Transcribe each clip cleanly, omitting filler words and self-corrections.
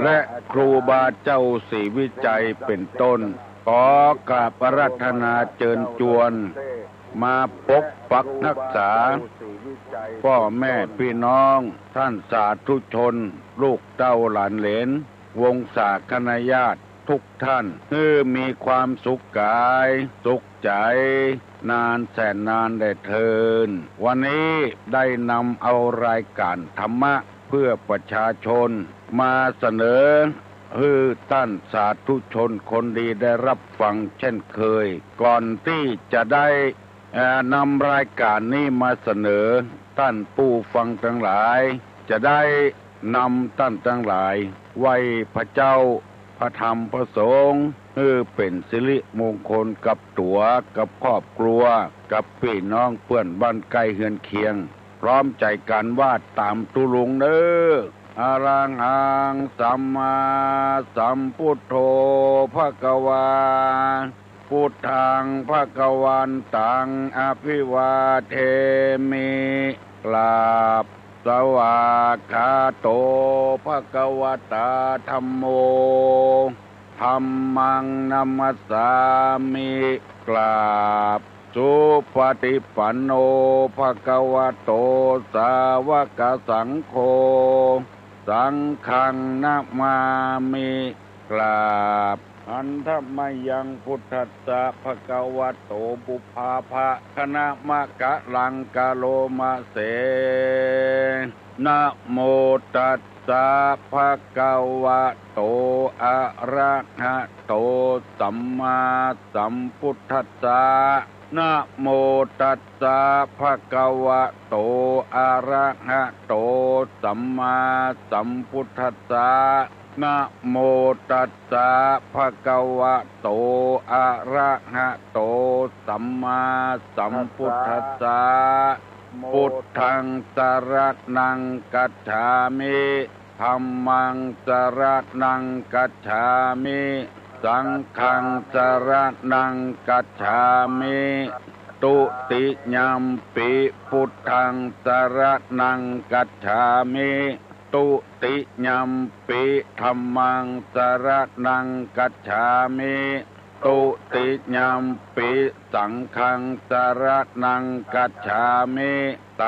และครูบาเจ้าศรีวิจัยเป็นต้นขอกราบอาราธนาเชิญชวนมาปกปักรักษาพ่อแม่พี่น้องท่านสาธุชนลูกเต้าหลานเหลนวงศาคณาญาติทุกท่านให้มีความสุขกายสุขใจนานแสนนานได้เทินวันนี้ได้นำเอารายการธรรมะเพื่อประชาชนมาเสนอให้ท่านสาธุชนคนดีได้รับฟังเช่นเคยก่อนที่จะได้นำรายการนี้มาเสนอท่านผู้ฟังทั้งหลายจะได้นำท่านทั้งหลายไหว้พระเจ้าพระธรรมพระสงฆ์ให้เป็นสิริมงคลกับตัวกับครอบครัวกับพี่น้องเพื่อนบ้านใกล้เฮือนเคียงพร้อมใจกันว่าตามตุลุงเด้ออะระหังสัมมาสัมพุทโธภควาพุทธังภควันตังอภิวาเทมิกราบสวากขาโตภควตาธัมโมธัมมังนัมมัสสามิกราบสุปฏิปันโนภควโตสาวกสังโฆสังฆังนะมามิกราบอันธมยังพุทธัสสะภควโตปุพพาภะคณะมะกะลังกะโลมะเสนะโมตัสสะภะคะวะโตอะระหะโตสัมมาสัมพุทธัสสะนะโมตัสสะภะคะวะโตอะระหะโตสัมมาสัมพุทธัสสะนะโมตัสสะภะคะวะโตอะระหะโตสัมมาสัมพุทธัสสะพุทธังสรณังกัจฉามิธัมมังสรณังกัจฉามิสังฆังสรณังกัจฉามิตุติยัมปิพุทธังสรณังกัจฉามิตุติยัมปิธัมมังสรณังกัจฉามิตุติยัมปิสังฆังสรณังกัจฉามิต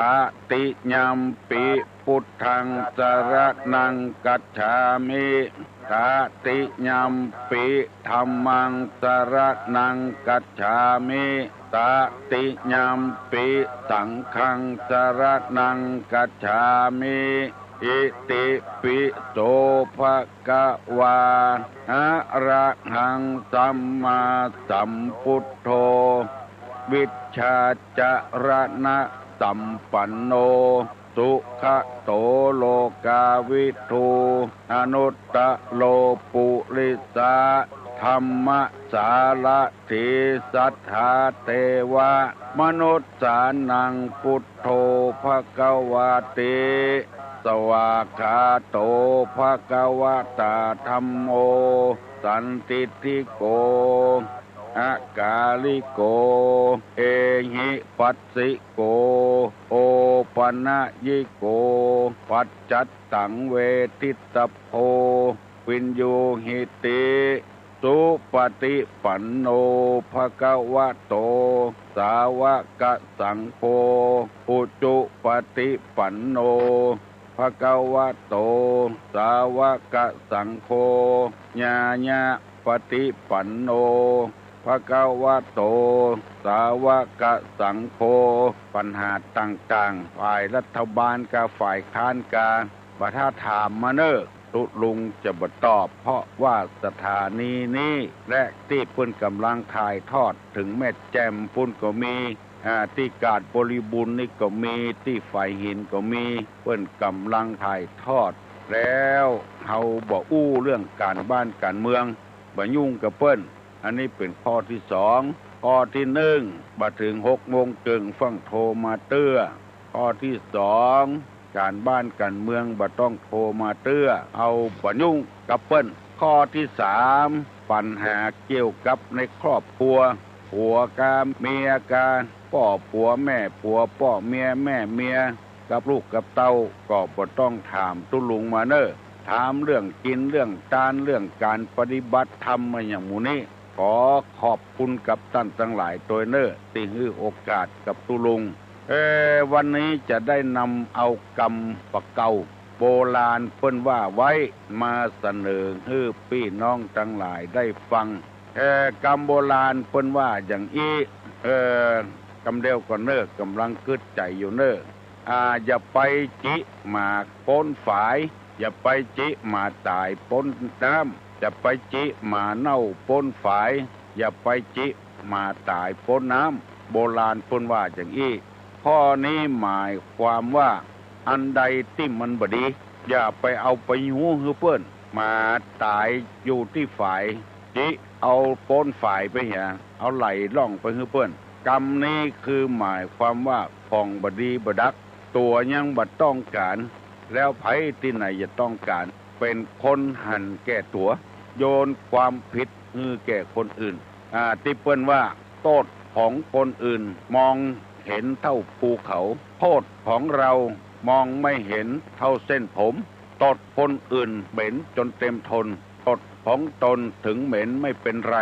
ติยัมปิพุทธังสรณังกัจฉามิตติยัมปิธัมมังสรณังกัจฉามิตติยัมปิสังฆังสรณังกัจฉามิอิติปิโสภะคะวาอะระหังสัมมาสัมพุทโธวิชชาจรณะสัมปันโนสุขโตโลกาวิทูอนุตตโลปุริสาธรรมสารถิสัทธาเทวะมนุษย์สานังพุทโธภควาติสวากขาโตภควตาธัมโมสันติติโกอากาลิโกเอหิปัสสิโกโอปัญญิโกปัจจัตตังเวทิตโพวินโยหิติสุปฏิปันโนภควโตสาวกสังโฆอุจุปฏิปันโนภควโตสาวกสังโฆญาญาปฏิปันโนภควโตสาวกสังโฆปัญหาต่างๆฝ่ายรัฐบาลกับฝ่ายค้านกับบัถ้าถามมาเนอตุลุงจะบ่ตอบเพราะว่าสถานีนี้และที่เพิ่นกำลังถ่ายทอดถึงแม่แจ่มปุ่นก็มีที่กาดบริบูรณ์นี่ก็มีที่ฝ่ายหินก็มีเพิ่นกำลังถ่ายทอดแล้วเฮาบ่อู้เรื่องการบ้านการเมืองบ่ยุ่งกับเพิ่นอันนี้เป็นข้อที่2ข้อที่1บ่ถึง 6:00 นฟังโทรมาเตื้อข้อที่2การบ้านการเมืองบ่ต้องโทรมาเตื้อเอาบ่ยุ่งกับเปิ้นข้อที่3ปัญหาเกี่ยวกับในครอบครัวผัวกับเมียกันพ่อผัวแม่ผัวพ่อเมียแม่เมียกับลูกกับเต้าก็บ่ต้องถามตุลุงมาเน้อ ถามเรื่องกินเรื่องการเรื่องการปฏิบัติธรรมมาอย่างหมู่นี้ขอขอบคุณกับท่านทั้งหลายโดยเน้อที่ให้โอกาสกับตุลุงวันนี้จะได้นำเอากรรมปะเก่าโบราณเพิ่นว่าไว้มาเสนอให้พี่น้องทั้งหลายได้ฟังกรรมโบราณเพิ่นว่าอย่างอี้กำเดียวก่อนเน้อกำลังกึดใจอยู่เน้ออย่าไปจิหมากป้นฝายอย่าไปจิหมาตายป้นน้ำอย่าไปจิหมาเน่าป้นฝายอย่าไปจิหมาตายป้นน้ำโบราณเพิ่นว่าอย่างอี้ข้อนี้หมายความว่าอันใดที่มันบดีอย่าไปเอาไปหูฮือเปิ้นมาตายอยู่ที่ฝ่ายจิเอาป้นฝ่ายไปเหียเอาไหลล่องไปฮือเปิ้นกรรมนี้คือหมายความว่าของบดีบดักตัวยังบัดต้องการแล้วไผที่ไหนจะต้องการเป็นคนหันแก่ตัวโยนความผิดฮือแก่คนอื่นที่เปิ้นว่าโทษของคนอื่นมองเห็นเท่าภูเขาโทษของเรามองไม่เห็นเท่าเส้นผมตดคนอื่นเหม็นจนเต็มทนตดของตนถึงเหม็นไม่เป็นไร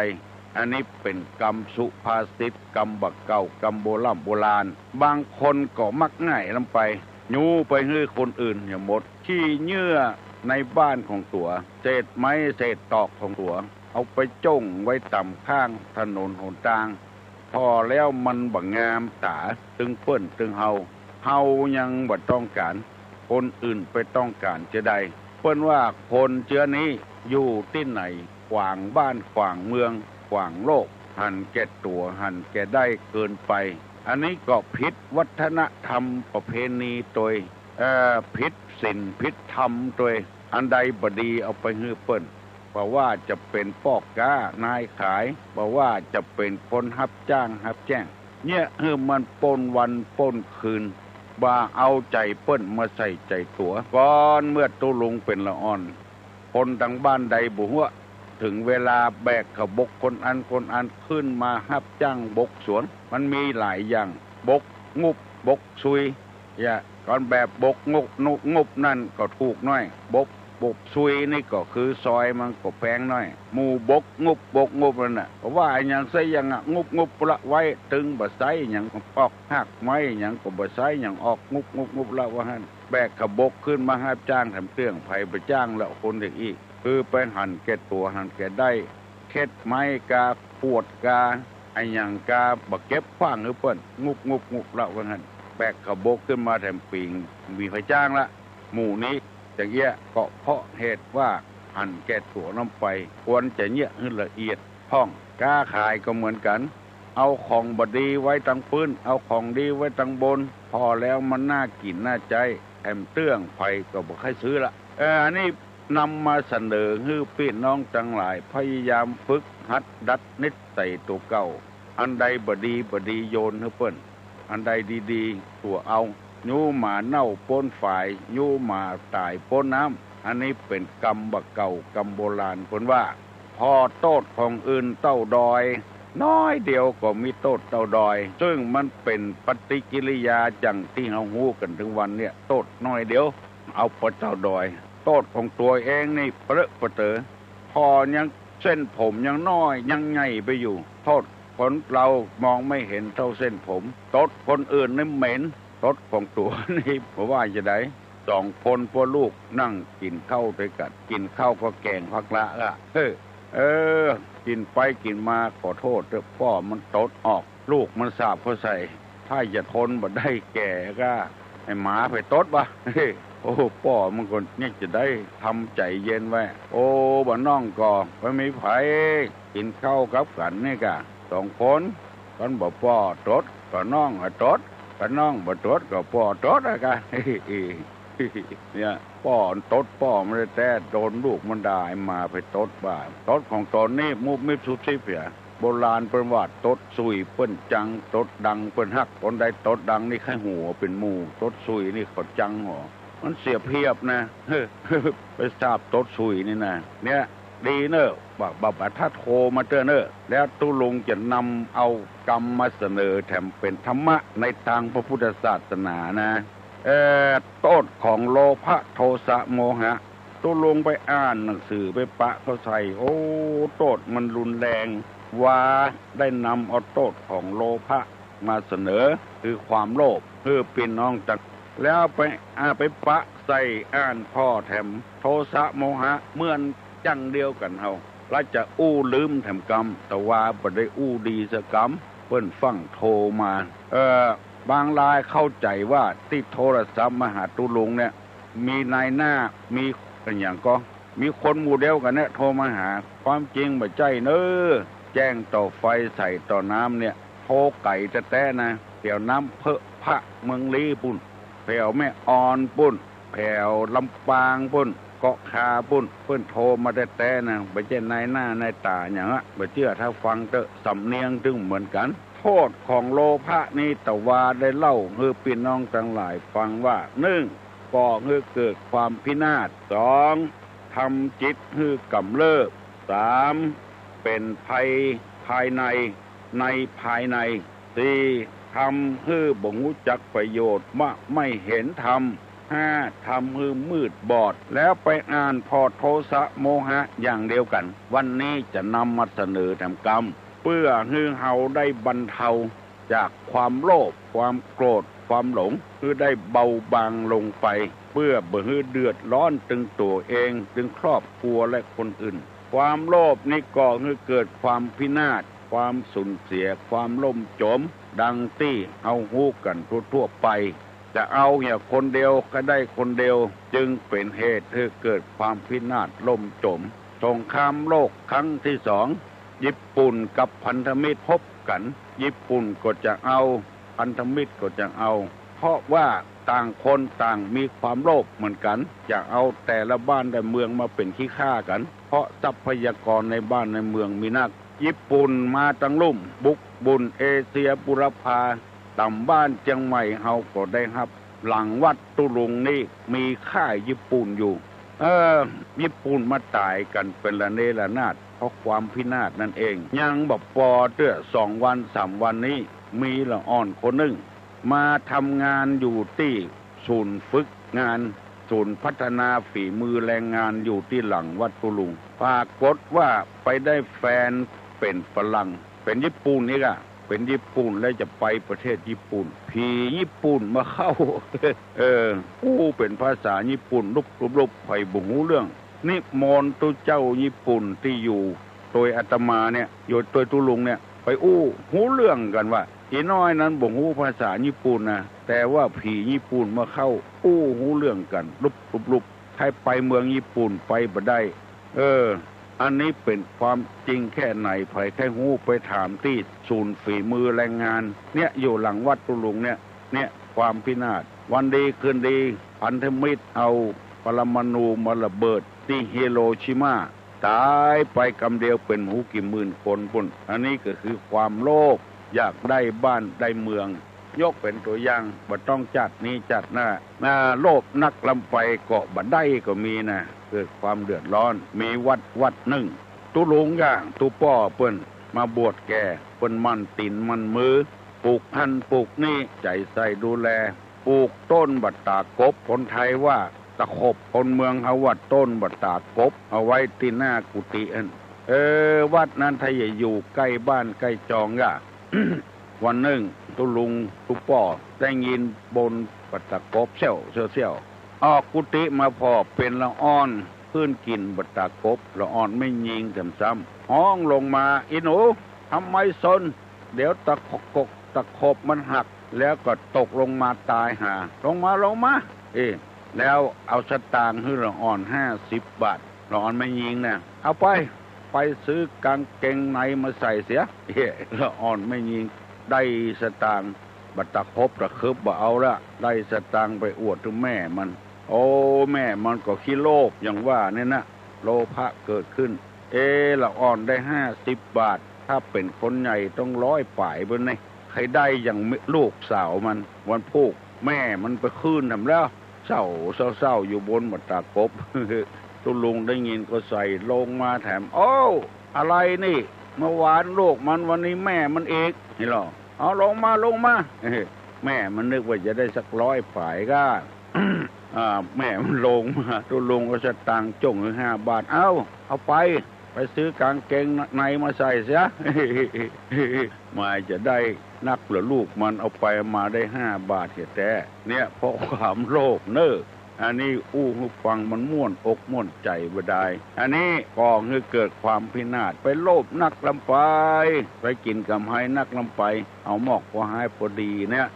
อันนี้เป็นกรรมสุภาษิตกรรมบักเก่ากรรมโบราณบางคนก็มักง่ายลงไปยูไปให้คนอื่นอย่าหมดขี้เยื่อในบ้านของตัวเศษไม้เศษตอกของตัวเอาไปจ้งไว้ต่ำข้างถนนหนทางพอแล้วมันบังงามตาตึงเปิ้นตึงเฮายังบ่ต้องการคนอื่นไปต้องการจะได้เปิ้นว่าคนเชื้อนี้อยู่ที่ไหนขวางบ้านขวางเมืองขวางโลกหันแก่ตัวหันแก่ได้เกินไปอันนี้ก็ผิดวัฒนธรรมประเพณีโดยผิดศีลผิดธรรมโดยอันใดบดีเอาไปฮื้อเปิ้นเพราะว่าจะเป็นปอกกานายขายเพราะว่าจะเป็นคนรับจ้างรับแจ้งเนี่ยมันปนวันปนคืนว่าเอาใจเปิ้นมาใส่ใจตัวก่อนเมื่อตุลุงเป็นละอ่อนคนทางบ้านใดบุหัวถึงเวลาแบกขบกคนอันขึ้นมารับจ้างบกสวนมันมีหลายอย่างบกงุบบกซุยก่อนแบบบกงุบนั่นก็ถูกน้อยบกซุยนี่ก็คือซอยมันก็แพงน้อยหมู่บกงุบนั่นน่ะเพราะว่าอย่างไสอย่างงุบละไว้ตึงบ่ไสอย่างออกหักไม้อย่างก็บ่ไสอย่างออกงุบละว่าหั่นแบกขบกขึ้นมารับจ้างทำเรื่องไผไปจ้างแล้วคนอีกคือไปหั่นแก่ตัวหั่นแก่ได้เข็ดไม้กาปวดกาไอ้หยังกาบ่เก็บขว้างหรือเปิ้นงุบละว่าหั่นแบกขบกขึ้นมาแถมปิงมีไผจ้างละหมู่นี้จะเงี้ยก็เพราะเหตุว่าหั่นแก่ตัวน้ำไปควรจะเงี้ยให้ละเอียดพ้องค้าขายก็เหมือนกันเอาของบดีไว้ตั้งพื้นเอาของดีไว้ตั้งบนพอแล้วมันน่ากินน่าใจแถมเตื้องไผก็บ่ใครซื้อละอันนี้นำมาเสนอให้พี่น้องทั้งหลายพยายามฝึกหัดดัดนิสัยตัวเก่าอันใดบดีโยนให้เปิ้นอันใดดีๆตัวเอายูหมาเน่าป้นฝ่ายยูหมาตายป้นน้ำอันนี้เป็นกรรมบักเก่ากรรมโบราณคนว่าพอโทษของอื่นเต้าดอยน้อยเดียวก็มีโทษเต้าดอยซึ่งมันเป็นปฏิกิริยาจังที่เฮาฮู้กันถึงวันเนี่ยโทษน้อยเดียวเอาปเต้าดอยโทษของตัวเองนี่เปรอะเปเตอพอยังเส้นผมยังน้อยยังใหญ่ไปอยู่โทษคนเรามองไม่เห็นเท่าเส้นผมโทษคนอื่นนี่เหม็นรถของตัวนี่เพราะว่าจะได้2 คนพ่อลูกนั่งกินข้าวด้วยกันกินข้าวก็แกงผักละกินไปกินมาขอโทษเถอะพ่อมันตดออกลูกมันสาบเขาใส่ถ้าจะทนบ่ได้แก่ก็ให้หมาไปตดบ่โอ้พ่อมันคนนี่จะได้ทำใจเย็นไว้โอ้บ่น้องก็ไม่มีไผกินข้าวกับกันนี่กะ2 คนกันบ่พ่อตดก็น้องให้ตดก็น้องบ่ตดก็พ่อตดอะกะเนี่ยพ่อตดพ่อไม่ได้แต่โดนลูกมันด่ามาไปตดบ้าตดของตนนี่มุบมิบสุดซิเปียโบราณเป็นว่าตดสุยเปิ้นจังตดดังเปิ้นฮักคนใดตดดังนี่แค่หัวเป็นหมู่ตดสุยนี่เขาจังหัวมันเสียเพียบนะไปทราบตดสุยนี่นะเนี่ยดีเนอะบัดถ้าโทรมาเจอเนอะแล้วตุลุงจะนำเอากรรมมาเสนอแถมเป็นธรรมะในทางพระพุทธศาสนานะโทษของโลภะโทสะโมหะ ตุลุงไปอ่านหนังสือไปปะเขาใส่โอ้โทษมันรุนแรงว่าได้นำเอาโทษของโลภะมาเสนอคือความโลภคือพี่น้องจักแล้วไปปะใส่อ่านพ่อแถมโทสะโมหะเหมือนจังเดียวกันเฮาแล้วจะอู้ลืมแถมกรรมแต่ว่าบ่ได้อู้ดีสกรรมเปิ้นฟังโทรมาบางรายเข้าใจว่าที่โทรศัพท์มาหาตุลุงเนี่ยมีนายหน้ามีอย่างก็มีคนหมู่เดียวกันเนี่ยโทรมาหาความจริงบ่ใจเน้อแจ้งต่อไฟใส่ต่อน้ำเนี่ยโทรไก่จะแต้นะเดี๋ยวน้ำเพอะพระเมืองลีปุ่นแผ่วแม่ออนปุ่นแผ่วลำปางปุ่นเกาะคาปุ่นเพิ่นโทรมาแต่นะบ่ใช่นายหน้านายตาอย่างอ่ะบ่เชื่อถ้าฟังเตอะสำเนียงถึงเหมือนกันโทษของโลภะนี้ตะวาได้เล่าให้พี่น้องทั้งหลายฟังว่า1ก่อให้เกิดความพินาศ2ทำจิตให้กำเริบ3เป็นภัยภายในภายใน4ทำให้บ่รู้จักประโยชน์ไม่เห็นธรรม5ทำให้มืดบอดแล้วไปอ่านพอโทสะโมหะอย่างเดียวกันวันนี้จะนำมาเสนอทำกรรมเพื่อให้เฮาได้บรรเทาจากความโลภความโกรธความหลงเพื่อได้เบาบางลงไปเพื่อบ่ให้เดือดร้อนถึงตัวเองถึงครอบครัวและคนอื่นความโลภนี้ก่อให้เกิดความพินาศความสูญเสียความล่มจมดังที่เอาฮู้กันทั่วๆไปจะเอาอย่างคนเดียวก็ได้คนเดียวจึงเป็นเหตุให้เกิดความพินาศล่มจมสงครามโลกครั้งที่2ญี่ปุ่นกับพันธมิตรพบกันญี่ปุ่นก็จะเอาพันธมิตรก็จะเอาเพราะว่าต่างคนต่างมีความโลภเหมือนกันจะเอาแต่ละบ้านแต่เมืองมาเป็นขี้ข้ากันเพราะทรัพยากรในบ้านในเมืองมีนักญี่ปุ่นมาตั้งลุ่มบุกบุญเอเชียบุรพาต่ำบ้านเชียงใหม่เฮาก็ได้ครับหลังวัดตุลุงนี่มีค่ายญี่ปุ่นอยู่ญี่ปุ่นมาตายกันเป็นละเนระนาดเพราะความพินาศนั่นเองยังบอกปอเตื้อ2 วัน 3 วันนี้มีละอ่อนคนหนึ่งมาทำงานอยู่ที่ศูนย์ฝึกงานศูนย์พัฒนาฝีมือแรงงานอยู่ที่หลังวัดตุลุงปรากฏว่าไปได้แฟนเป็นฝรั่งเป็นญี่ปุ่นนี่ก็เป็นญี่ปุ่นแล้วจะไปประเทศญี่ปุ่นผีญี่ปุ่นมาเข้าผู้เป็นภาษาญี่ปุ่นลุบไปบ่ฮู้เรื่องนิมนต์ตัวเจ้าญี่ปุ่นที่อยู่โดยอาตมาเนี่ยอยู่ตัวตุลุงเนี่ยไปฮู้เรื่องกันว่าอีน้อยนั้นบ่ฮู้ภาษาญี่ปุ่นนะแต่ว่าผีญี่ปุ่นมาเข้าฮู้เรื่องกันลุบให้ไปเมืองญี่ปุ่นไปบ่ได้อันนี้เป็นความจริงแค่ไหนไผแค่ฮู้ไปถามที่ศูนย์ฝีมือแรงงานเนี่ยอยู่หลังวัดตุลุงเนี่ยความพินาศวันดีคืนดีพันธมิตรเอาปรมาณูมาระเบิดที่ฮิโรชิมาตายไปกำเดียวเป็นหูกี่หมื่นคนพุ่นอันนี้ก็คือความโลภอยากได้บ้านได้เมืองยกเป็นตัวอย่างบ่ต้องจัดนี้จัดหน้าโลภนักลำไปเกาะบ่ได้ก็มีนะเกิดความเดือดร้อนมีวัดหนึ่งตุลุงก็ตุป้อเปิ้นมาบวชแก่เปิ้นมันตินมันมือปลูกหันปลูกนี่ใจใส่ดูแลปลูกต้นบัตตากบคนไทยว่าตะขบคนเมืองเขาว่าต้นบัตตากบเอาไว้ที่หน้ากุฏิวัดนั้นถ้าอยู่ใกล้บ้านใกล้จองก็ วันหนึ่งตุลุงตุป้อได้ยินบนบัตตากบเซี่ยวออกกุฏิมาพอเป็นละอ่อนพื้นกินบัตตากบละอ่อนไม่ยิงซ้ำห้องลงมาอีหนูทำไมซนเดี๋ยวตะขบมันหักแล้วก็ตกลงมาตายหาลงมาแล้วเอาสตางค์ให้ละอ่อน50 บาทละอ่อนไม่ยิงนะเอาไปซื้อกางเกงในมาใส่เสียละอ่อนไม่ยิงได้สตางค์บัตตะคบตะคึบบ่เอาละได้สตางค์ไปอวดถึงแม่มันแม่มันก็ขี้โลภอย่างว่าเนี่ยนะโลภะเกิดขึ้นละอ่อนได้50 บาทถ้าเป็นคนใหญ่ต้อง100 ป่ายบนนี่ใครได้อย่างลูกสาวมันวันพูกแม่มันไปคืนทำแล้วเศร้าอยู่บนบัตตะคบ ตุลุงได้ยินก็ใส่ลงมาแถมอะไรนี่เมื่อวานลูกมันวันนี้แม่มันเอกนี่หรอเอาลงมาแม่มันนึกว่าจะได้สัก100 ฝ่ายก็ แม่มันลงมาตัวลงก็จะตังค์จ่ง5 บาทเอาไปซื้อกางเกงในมาใส่เสีย มาจะได้นักหรือลูกมันเอาไปมาได้5 บาทแต่เนี่ยเพราะความโลภเน้ออันนี้หูฟังมันม่วนอกม่วนใจบ่ได้อันนี้ก่อให้เกิดความพินาศไปโลภนักลำไปกินกำไห้นักลำไปเอาหมอกก็ให้พอดีเนี่ย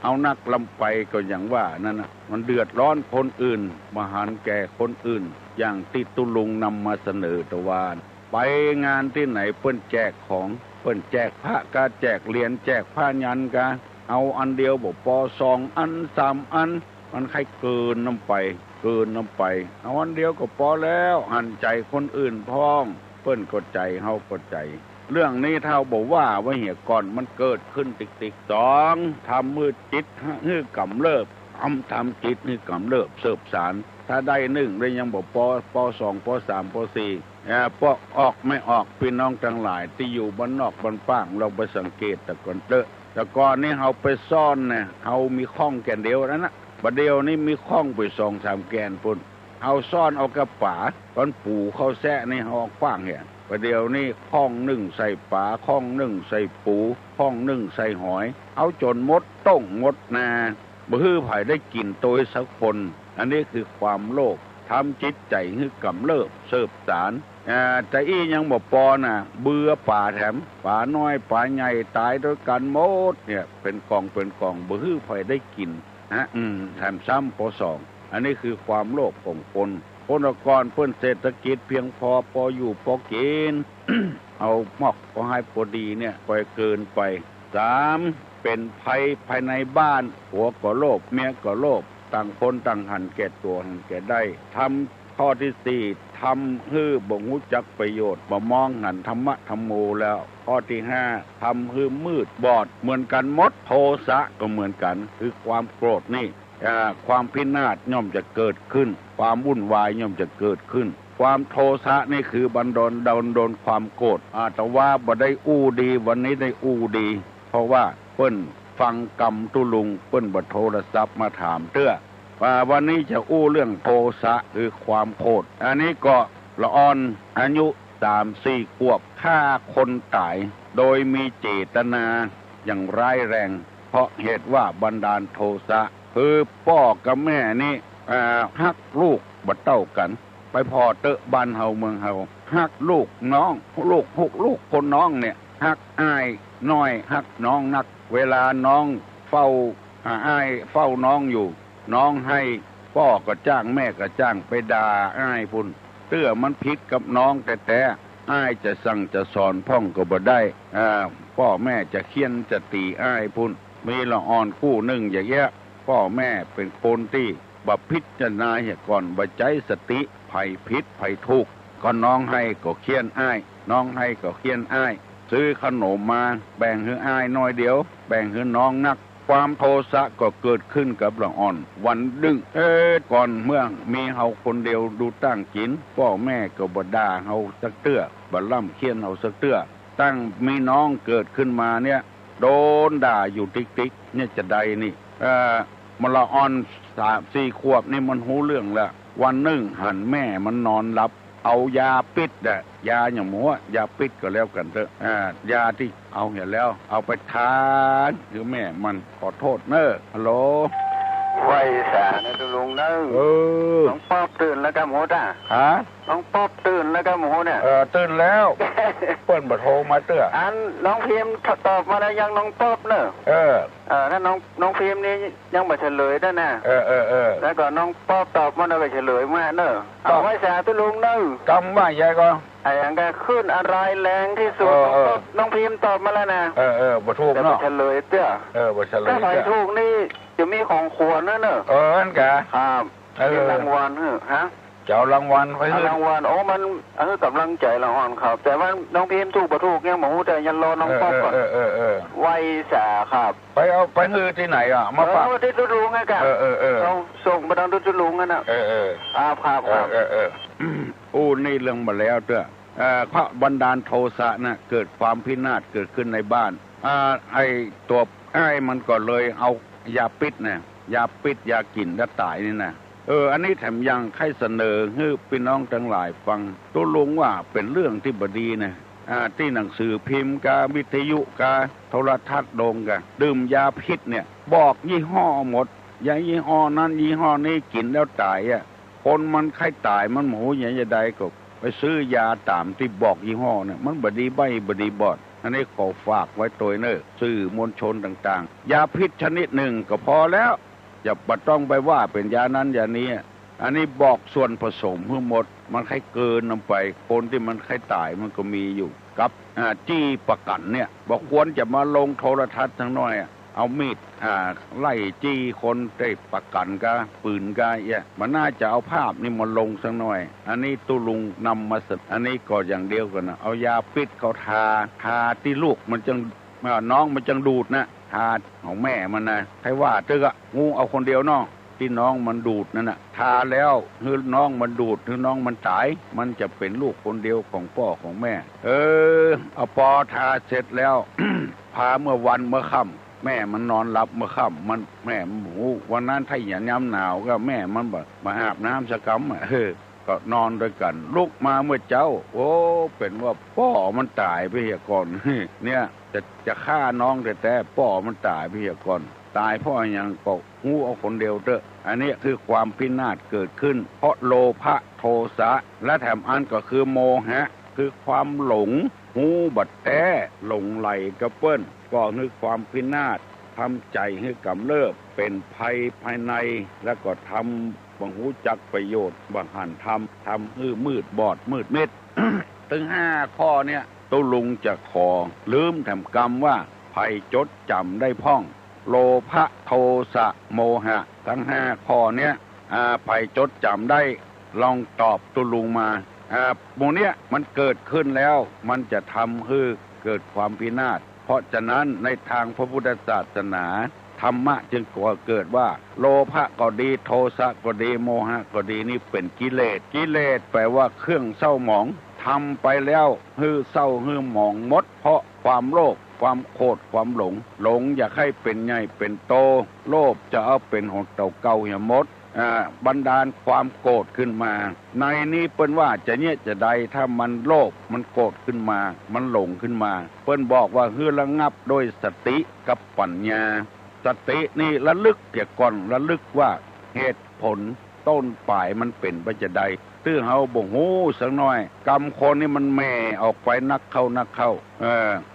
เอานักลำไปก็อย่างว่านั่นนะมันเดือดร้อนคนอื่นมาหันแก่คนอื่นอย่างที่ตุลุงนำมาเสนอตะวันไปงานที่ไหนเปิ้นแจกของเปิ้นแจกพระกาแจกเหรียญแจกผ้ายันกาเอาอันเดียวบอกปอ2 อัน3 อันมันใครเกินน้ำไปเอาอันเดียวก็พอแล้วหันใจคนอื่นพ้องเปิ้นก็ใจเฮาก็ใจเรื่องนี้เท่าบอกว่าเหี่ยก่อนมันเกิดขึ้นติ๊ก2ทำมือจิตให้กำเริบทำจิตให้กำเริบเสิบสารถ้าได้1ได้ยังบอกป2ป3ป4พวกออกไม่ออกพี่น้องทั้งหลายที่อยู่บ้านนอกบ้านป้างเราไปสังเกตแต่ก่อนนี้เฮาไปซ่อนเนี่ยเฮามีข้องแก่นเดียวนั้นนะบัดเดียวนี้มีข้องไป2-3 แกนปุ่นเอาซ่อนเอากระป๋าตอนปู่เขาแซะในห้องกว้างเนี่ยประเดี๋ยวนี้ข้อง1ใส่ป๋าข้อง1ใส่ปูข้อง1ใส่หอยเอาจนมดต้งมดนาบ่ฮื้อไผได้กินตัวสักคนอันนี้คือความโลภทำจิตใจให้กำเริบเสิบสารแต่อียังบ่พอน่ะเบื่อป่าแถมป่าน้อยป่าใหญ่ตายด้วยกันหมดเนี่ยเป็นกองบ่ฮื้อไผได้กินแถมซ้ำป.2อันนี้คือความโลภของคนกรเพิ่นเศรษฐกิจเพียงพออยู่พอกิน เอาหมอกก็ให้พอดีเนี่ยปล่อยเกินไป3เป็นภัยภายในบ้านผัวก็โลภเมียก็โลภต่างคนต่างหันแก่ตัวหันแก่ได้ทำข้อที่4ทำให้บ่รู้จักประโยชน์บ่มองหันธรรมะธรรมโมแล้วข้อที่5ทำให้มืดบอดเหมือนกันหมดโทสะก็เหมือนกันคือความโกรธนี่ความพินาศย่อมจะเกิดขึ้นความวุ่นวายย่อมจะเกิดขึ้นความโทสะนี่คือบันดาลความโกรธแต่ว่าบ่ได้ดีวันนี้ได้ดี เพราะว่าเปิ้นฟังกรรมตุลุงเปิ้นบ่โทรศัพท์มาถามว่าวันนี้จะเรื่องโทสะคือความโกรธอันนี้ก็ละอ่อนอายุ3-4 ขวบฆ่าคนตายโดยมีเจตนาอย่างร้ายแรงเพราะเหตุว่าบันดาลโทสะคือพ่อกับแม่นี่ฮักลูกบ่เต้ากันไปพอเตอะบ้านเฮาเมืองเฮาฮักลูกน้องลูกคนน้องเนี่ยฮักอ้ายน้อยฮักน้องนักเวลาน้องเฝ้าอ้ายเฝ้าน้องอยู่น้องให้พ่อก็จ้างแม่ก็จ้างไปด่าอ้ายพุ่นเตื้อมันผิดกับน้องแต่อ้ายจะสั่งจะสอนพ่องก็บ่ได้พ่อแม่จะเคี่ยนจะตีอ้ายพุ่นมีละอ่อนคู่หนึ่งอย่างเงี้ยพ่อแม่เป็นคนที่บ่พิจารณาเสียก่อนบ่ใจสติภัยผิดภัยทุกข์ก็น้องให้ก็เคี่ยนอ้ายน้องให้ก็เคี่ยนอ้ายซื้อขนมมาแบ่งให้อ้ายน้อยเดียวแบ่งให้น้องนักความโทสะก็เกิดขึ้นกับละอ่อนวันดึงก่อนเมื่อมีเฮาคนเดียวดูตั้งกินพ่อแม่ก็บ่ด่าเฮาสักเตื้อบ่ล่ำเคี่ยนเฮาสักเตื้อตั้งมีน้องเกิดขึ้นมาเนี่ยโดนด่าอยู่ติ๊กเนี่ยจะใดนี่มันละอ่อน3-4 ขวบนี่มันหูเรื่องแล้ววันหนึ่งหันแม่มันนอนหลับเอายาปิดยาอย่างหมูยาปิดก็แล้วกันเถอะยาที่เอาเห็นแล้วเอาไปทานคือแม่มันขอโทษเนอะฮัลโหลไว้สานะตุลุงเนอะน้องป๊อบตื่นแล้วกันหมูจ้าน้องป๊อบตื่นแล้วกันหมูเนี่ยตื่นแล้วเปิ้นบ่โทรมาเตื้ออันน้องพิมพ์ตอบมาแล้วยังน้องป๊อบเนอะถ้าน้องพิมพ์นี่ยังบ่เฉลยได้นะแล้วก็น้องป๊อบตอบมาแล้วก็เฉลยมาเนอะเอาไว้สาตุลุงเนอะจำว่าใหญ่ก็ไอ้ยังก็ขึ้นอะไรแรงที่สุดน้องพิมพ์ตอบมาแล้วนะบ่ถูกเนาะเฉลยเตื้อบ่เฉลยถ้าใครถูกนี่จะมีของขวัญนะเนอะนั่นกะครับมีรางวัลฮะเจ้ารางวัลไว้รางวัลมันกำลังใจรางวัลครับแต่ว่าน้องพิมพ์ถูกบ่ถูกยังบ่ฮู้แต่ยันรอน้องป๊อบก่อนไว้สาครับไปฮือที่ไหนมาฝากที่ตุลุงไงกะเราส่งมาทางตุลุงกันน่ะครับนี่เรื่องมาแล้วเด้อพระบันดาลโทสะน่ะเกิดความพินาศเกิดขึ้นในบ้านไอ้ตัวมันก็เลยเอายาปิดเนี่ย ยาปิดยากินแล้วตายนี่นะอันนี้แถมยังให้เสนอให้พี่น้องทั้งหลายฟังตัวลุงว่าเป็นเรื่องที่บดีนะที่หนังสือพิมพ์กาวิทยุกาโทรทัศน์โดงกะดื่มยาพิษเนี่ยบอกยี่ห้อหมดยายี่ห้อนั้นยี่ห้อนี้กินแล้วตายคนมันไข้ตายมันหมูอย่างจะใดก็ไปซื้อยาตามที่บอกยี่ห้อเนี่ยมันบดีใบบดีบอดอันนี้ขอฝากไว้ตัวเนอสื่อมวลชนต่างๆยาพิษชนิดหนึ่งก็พอแล้วอย่าต้องไปว่าเป็นยานั้นยานี้อันนี้บอกส่วนผสมทั้งหมดมันไข้เกินลงไปคนที่มันไข้ตายมันก็มีอยู่กับจี้ประกันเนี่ยบอกควรจะมาลงโทรทัศน์ทั้งน้อยเอามีดไล่จี้คนได้ประกันกะปืนกะมันน่าจะเอาภาพนี่มาลงสักหน่อยอันนี้ตุลุงนำมาสักอันนี้ก็อย่างเดียวกันนะเอายาพิษเขาทาที่ลูกมันจังน้องมันจังดูดนะทาของแม่มันนะใครว่าเจ้างูเอาคนเดียวน้องที่น้องมันดูดนั่นน่ะทาแล้วคือน้องมันดูดคือน้องมันตายมันจะเป็นลูกคนเดียวของพ่อของแม่เอาปอทาเสร็จแล้ว พาเมื่อวันเมื่อค่ำแม่มันนอนหลับเมื่อค่ำมันแม่หมูวันนั้นถ้าอย่างย้ำหนาวก็แม่มันแบบมาอาบน้ำสักคำก็นอนด้วยกันลุกมาเมื่อเจ้าโอ้เป็นว่าพ่อมันตายไปเหี้ยก่อน เนี่ยจะฆ่าน้องแต่พ่อมันตายไปเหี้ยก่อนตายเพราะอย่างก็งูเอาคนเดียวเถอะอันนี้คือความพินาศเกิดขึ้นเพราะโลภะโทสะและแถมอันก็คือโมหะคือความหลงหูบัดแต้หลงไหลกระเปิ้นก็คือความพินาศทำใจให้กำเริบเป็นภัยภายในแล้วก็ทำบังหูจักประโยชน์บังหันทำมืดบอดมืดมิด ถึง5 ข้อเนี่ยตุลุงจะขอลืมแถมกรรมว่าภัยจดจำได้พ่องโลภะโทสะโมหะทั้ง5 ข้อเนี้ยภัยจดจำได้ลองตอบตุลุงมาโมเนี้ยมันเกิดขึ้นแล้วมันจะทำให้เกิดความพินาศเพราะฉะนั้นในทางพระพุทธศาสนาธรรมะจึงก่อเกิดว่าโลภะก็ดีโทสะก็ดีโมหะก็ดีนี่เป็นกิเลสแปลว่าเครื่องเศร้าหมองทำไปแล้วเศร้าหมองหมดเพราะความโลภความโกรธความหลงอยากให้เป็นใหญ่เป็นโตโลภจะเอาเป็นของเก่าอย่ามดบันดาลความโกรธขึ้นมาในนี้เปิ้นว่าจะเนี่ยจะใดถ้ามันโลภมันโกรธขึ้นมามันหลงขึ้นมาเปิ้นบอกว่าระงับโดยสติกับปัญญาสตินี่ระลึกเกี่ยวก่อนระลึกว่าเหตุผลต้นปลายมันเป็นไปจะใดตื้อเฮาบ่ฮู้สักหน่อยกรรมคนนี่มันแม่ออกไปนักเข้า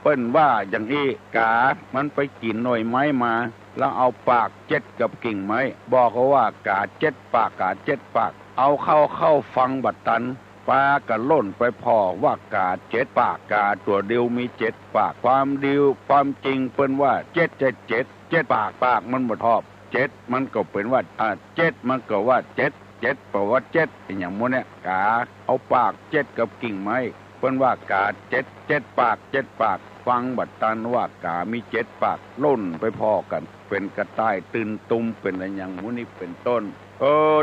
เปิ้นว่าอย่างนี้กามันไปกินหน่อยไม้มาแล้วเอาปากเจ็ดกับกิ่งไม้บอกเขาว่ากาเจ็ดปากเอาเข้าฟังบัดตันปลากระล่นไปพอว่ากาเจ็ดปากกาตัวเดียวมี7 ปากความจริงเปิ้นว่าเจ็ดปากมันบ่ทอบ7มันก็เป็นว่า7มันก็ว่า7แปลว่า7อย่างมื้อเนี่ยกาเอาปาก7กับกิ่งไม้เปิ้นว่ากา7ปากฟังบัดตันว่ากามี7 ปากล่นไปพอกันเป็นกระต่ายตื่นตุ่มเป็นอะไรอย่างมื้อนี้เป็นต้น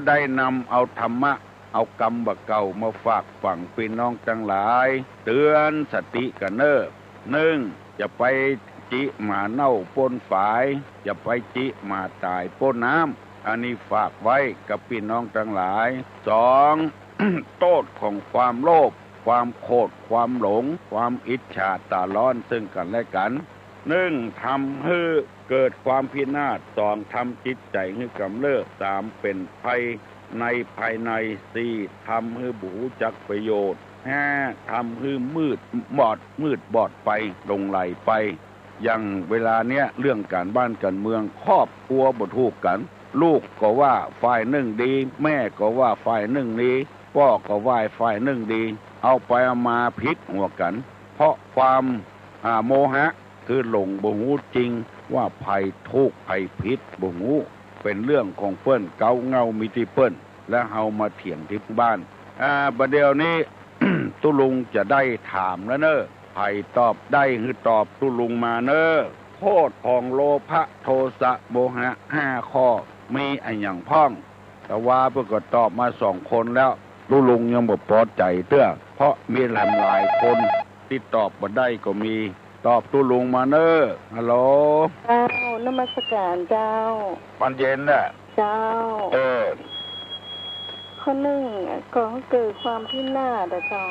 ได้นำเอาธรรมะเอากรรมบะเก่ามาฝากฝังพี่น้องทั้งหลายเตือนสติกันเน้อ1อย่าไปจิหมาเน่าปนฝายอย่าไปจิหมาตายปนน้ำอันนี้ฝากไว้กับพี่น้องทั้งหลาย2 โทษของความโลภความโกรธความหลงความอิจฉาตาร้อนซึ่งกันและกัน1ทำให้เกิดความพินาศ2ทำจิตใจให้กำเริบ3เป็นภัยในภายใน4ทำให้บูจักประโยชน์5ทำให้มืดบอดไปลงไหลไปอย่างเวลาเนี้ยเรื่องการบ้านการเมืองครอบครัวบ่ถูกกันลูกก็ว่าฝ่ายหนึ่งดีแม่ก็ว่าฝ่ายหนึ่งดีพ่อก็ว่าฝ่ายหนึ่งดีเอาไปเอามาพิษหัวกันเพราะความโมหะคือหลงบ่ฮู้จริงว่าภัยทุกข์ภัยพิษบ่ฮู้เป็นเรื่องของเปิ้นเกาเงามีที่เปิ้นและเฮามาเถียงที่บ้านบัดเดี๋ยวนี้ ตุลุงจะได้ถามแล้วเนอะภัยตอบได้คือตอบตุลุงมาเนอะโทษของโลภะโทสะโมหะ5 ข้อมีอันอย่างพ้องแต่ว่าเพิ่นก็ตอบมา2 คนแล้วตุลุงยังบ่พอใจเพราะมีหลายคนที่ตอบบ่ได้ก็มีต ตอบตุลุงมาเนอะฮัลโหลเจ้านมัสการเจ้าวันเย็นน่ะเจ้าข้อหนึ่งก่อให้เกิดความพินาศเจ้า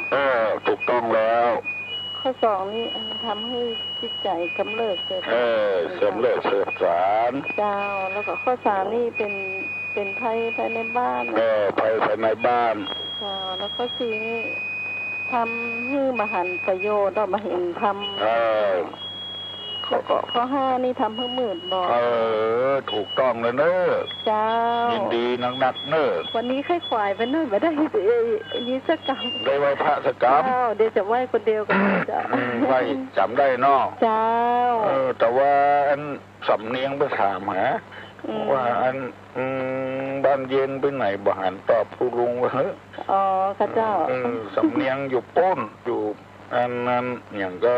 ถูกต้องแล้วข้อสองนี่ทำให้จิตใจกำเริบเกิดเสื่อมเลิกเสื่อมสารเจ้าแล้วก็ข้อสามนี่เป็นภัยภายในบ้านภัยภายในบ้านเจ้าแล้วก็สี่นี่ทำให้มหันต์ประโยชน์เรามาเห็นทำแล้วก็ข้อห้านี่ทำให้มืดบอดถูกต้องเลยเนอะเจ้ายินดีนักเนอะวันนี้ค่อยควายไปนู่นมาได้ยิสกรรมได้ไหว้พระสกรรมเดี๋ยวจะไหว้คนเดียวกันเจ้าไหว้จำได้เนาะเจ้าแต่ว่าอันสำเนียงไปถามหาว่าอันบ้านเย็นไปไหนบ่หันตอบผู้ลุงว่าเฮ้ข้าเจ้าสำเนียงอยู่ป้นอยู่อันนั้นอย่างก็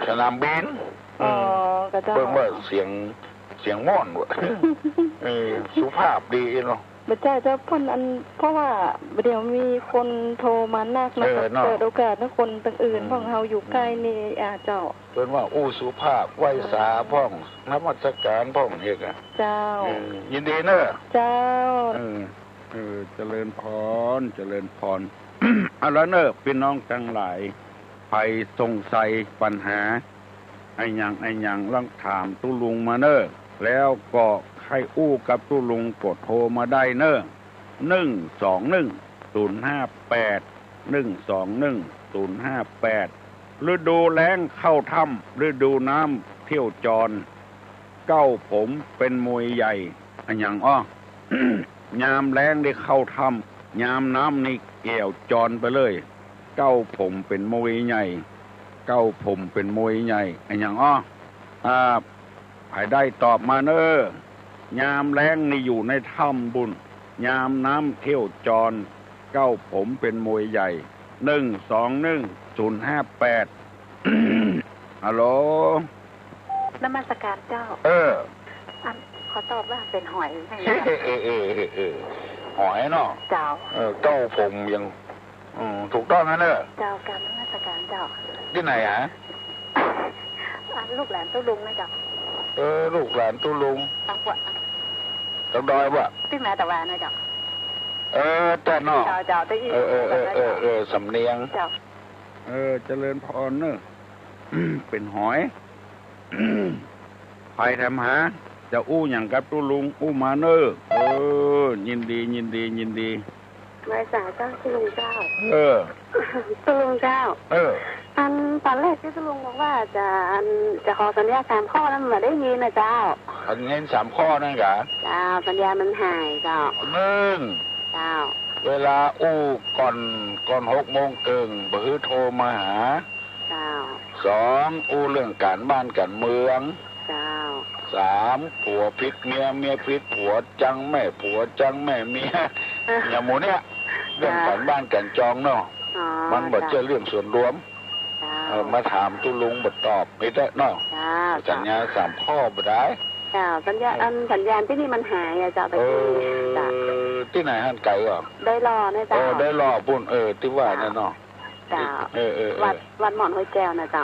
สนามบินข้าเจ้าเพิ่งว่าเสียงม่อนว่ะสุภาพดีเนาะไม่ใช่เจ้าพ่นอันเพราะว่าเดี๋ยวมีคนโทรมานักนะเปิดโอกาสให้คนต่างอื่นพ่องเฮาอยู่ใกล้นี่เจ้าเพิ่นว่าสุภาพไหวสาพ่องนมัสการพ่องเอกอ่ะเจ้ายินดีเนอะเจ้าเจริญพรเอาละเนอะพี่น้องทั้งหลายภัยสงสัยปัญหาไอ้หยังลองถามตุลุงมาเนอะแล้วก็ให้อู้กับตุลุงกดโทรมาได้เนอะ121-058 ฤดูแล้งเข้าถ้ำฤดูน้ำเที่ยวจรเก้าผมเป็นมวยใหญ่อันอย่างยามแล้งได้เข้าถ้ำยามน้ำนี่เกี่ยวจรไปเลยเก้าผมเป็นมวยใหญ่อันอย่างใครได้ตอบมาเนอะยามแล้งนี่อยู่ในถ้ำบุญยามน้ำเที่ยวจรเก้าผมเป็นมวยใหญ่121-058 ฮัลโหลนมัสการเจ้าขอตอบว่าเป็นหอยใช่ไหมหอยเนาะเจ้าเก้าผมยังถูกต้องนะเนอะเจ้าการนมัสการเจ้าที่ไหนลูกหลานตุลุงนะเจ้าลูกหลานตุลุงตังกวดตังดอยว่ะที่แม่ตะวันนะเจ้าแต่เนาะเจ้าได้ยินสำเนียงเจ้าเจริญพรเนอะเป็นหอยใครทำหาจะอู้อย่างกับตุลุงอู้มาเนอะยินดีนายสาวเจ้าตุลุงเจ้าตุลุงเจ้าอันตอนแรกที่ตุลุงบอกว่าจะขอสัญญา3 ข้อนั้นมาได้ยินนะเจ้าสัญญา3 ข้อนั่นกะเจ้าสัญญามันหายเจ้าเจ้าเวลาอู้ก่อน6 โมงเกิงบื้อโทรมาหาเจ้า2อู้เรื่องการบ้านการเมืองเจ้า3ผัวพิษเมียพิษผัวจังแม่ผัวจังแม่เมียอย่างหมูเนี่ยเรื่องการบ้านการจองเนาะมันบ่เจอเรื่องส่วนรวมมาถามตุลุงบ่ตอบไม่ได้เนาะสัญญา3 ข้อบ่ได้สัญญาที่นี่มันหายเจ้าไปที่ไหนหันไก่ก็ได้รอนะเจ้าได้รอปุ่นที่ว่านั่นเนาะวัดหม่อนห้วยแก้วนะเจ้า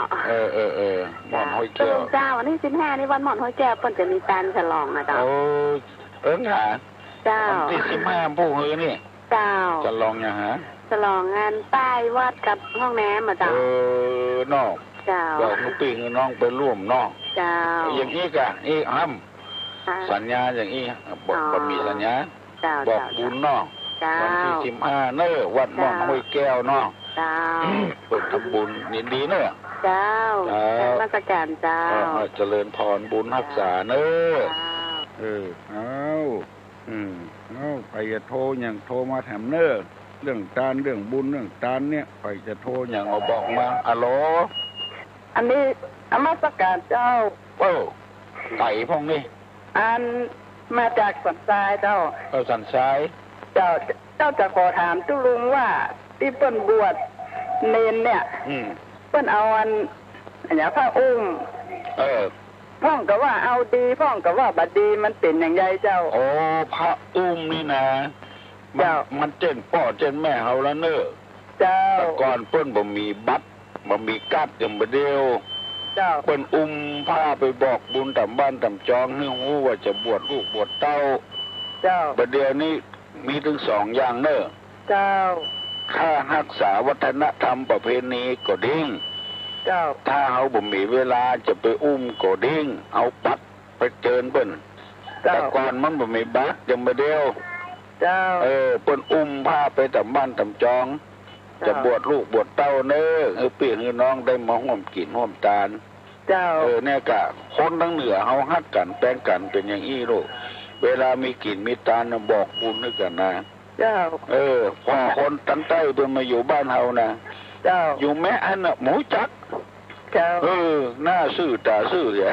หม่อนห้วยแก้วเจ้าวันที่15นี่วัดหม่อนห้วยแก้วเพิ่นจะมีการฉลองนะเจ้าค่ะเจ้าวันที่15ผู้ฮือนี่เจ้าฉลองอย่างฮะฉลองงานใต้วัดกับห้องน้ำเจ้าเนาะเจ้าเราปีน้องไปร่วมเนาะเจ้าอย่างนี้กะสัญญาอย่างนี้บอกมีสัญญาบอกบุญเนาะวันที่15เนอะวัดหม่อนห้วยแก้วเนาะเปิดทำบุญยินดีเนอะเจ้ามาสการเจ้าเจริญพรบุญรักษาเนอะไปจะโทรอย่างโทรมาแถมเนอะเรื่องการเรื่องบุญเรื่องการเนี่ยไปจะโทรอย่างเอาบอกมาฮัลโหลอันนี้มาสการเจ้าไต่พงนี่มาจากสันทรายเจ้าสันทรายเจ้าจะขอถามตุลุงว่าที่เปิ้นบวชเนนเนี่ยเปิ้นเอาอย่างพระอุ้มพ่องก็ว่าเอาดีพ่องก็ว่าบัดดีมันเป็นอย่างไรเจ้าพระอุ้มนี่นะมันเจนพ่อเจนแม่เฮาแล้วเนอะเจ้าแต่ก่อนเปิ้นบ่มีบัตร มันมีกัดอย่างเดียวเจ้าเปิ้นผ้าไปบอกบุญตามบ้านตามจองให้ฮู้ว่าจะบวชลูกบวชเต้าเจ้าประเดี๋ยวนี้มีถึง2อย่างเนอะเจ้าถ้ารักษาวัฒนธรรมประเพณีก็ดิ้งเจ้าถ้าเอาบ่มีเวลาจะไปก็ดิ้งเอาปัดไปเจิญเปิ้นแต่ก่อนมันบ่มีบัตรยังบ่เดียวเจ้าเปิ้นผ้าไปตามบ้านตามจองจะบวชลูกบวชเต้าเน้อพี่น้องได้มาร่วมกินร่วมทานเจ้าเนี่ยกะคนทั้งเหนือเฮาฮักกันแปลงกันเป็นอย่างอี้ลูกเวลามีกินมีทานบอกบุญด้วยกันนะเจ้าพอคนทั้งใต้เพิ่นมาอยู่บ้านเฮานะเจ้าอยู่แม่อันน่ะหมูจักเจ้าหน้าซื่อตาซื่อเนี่ย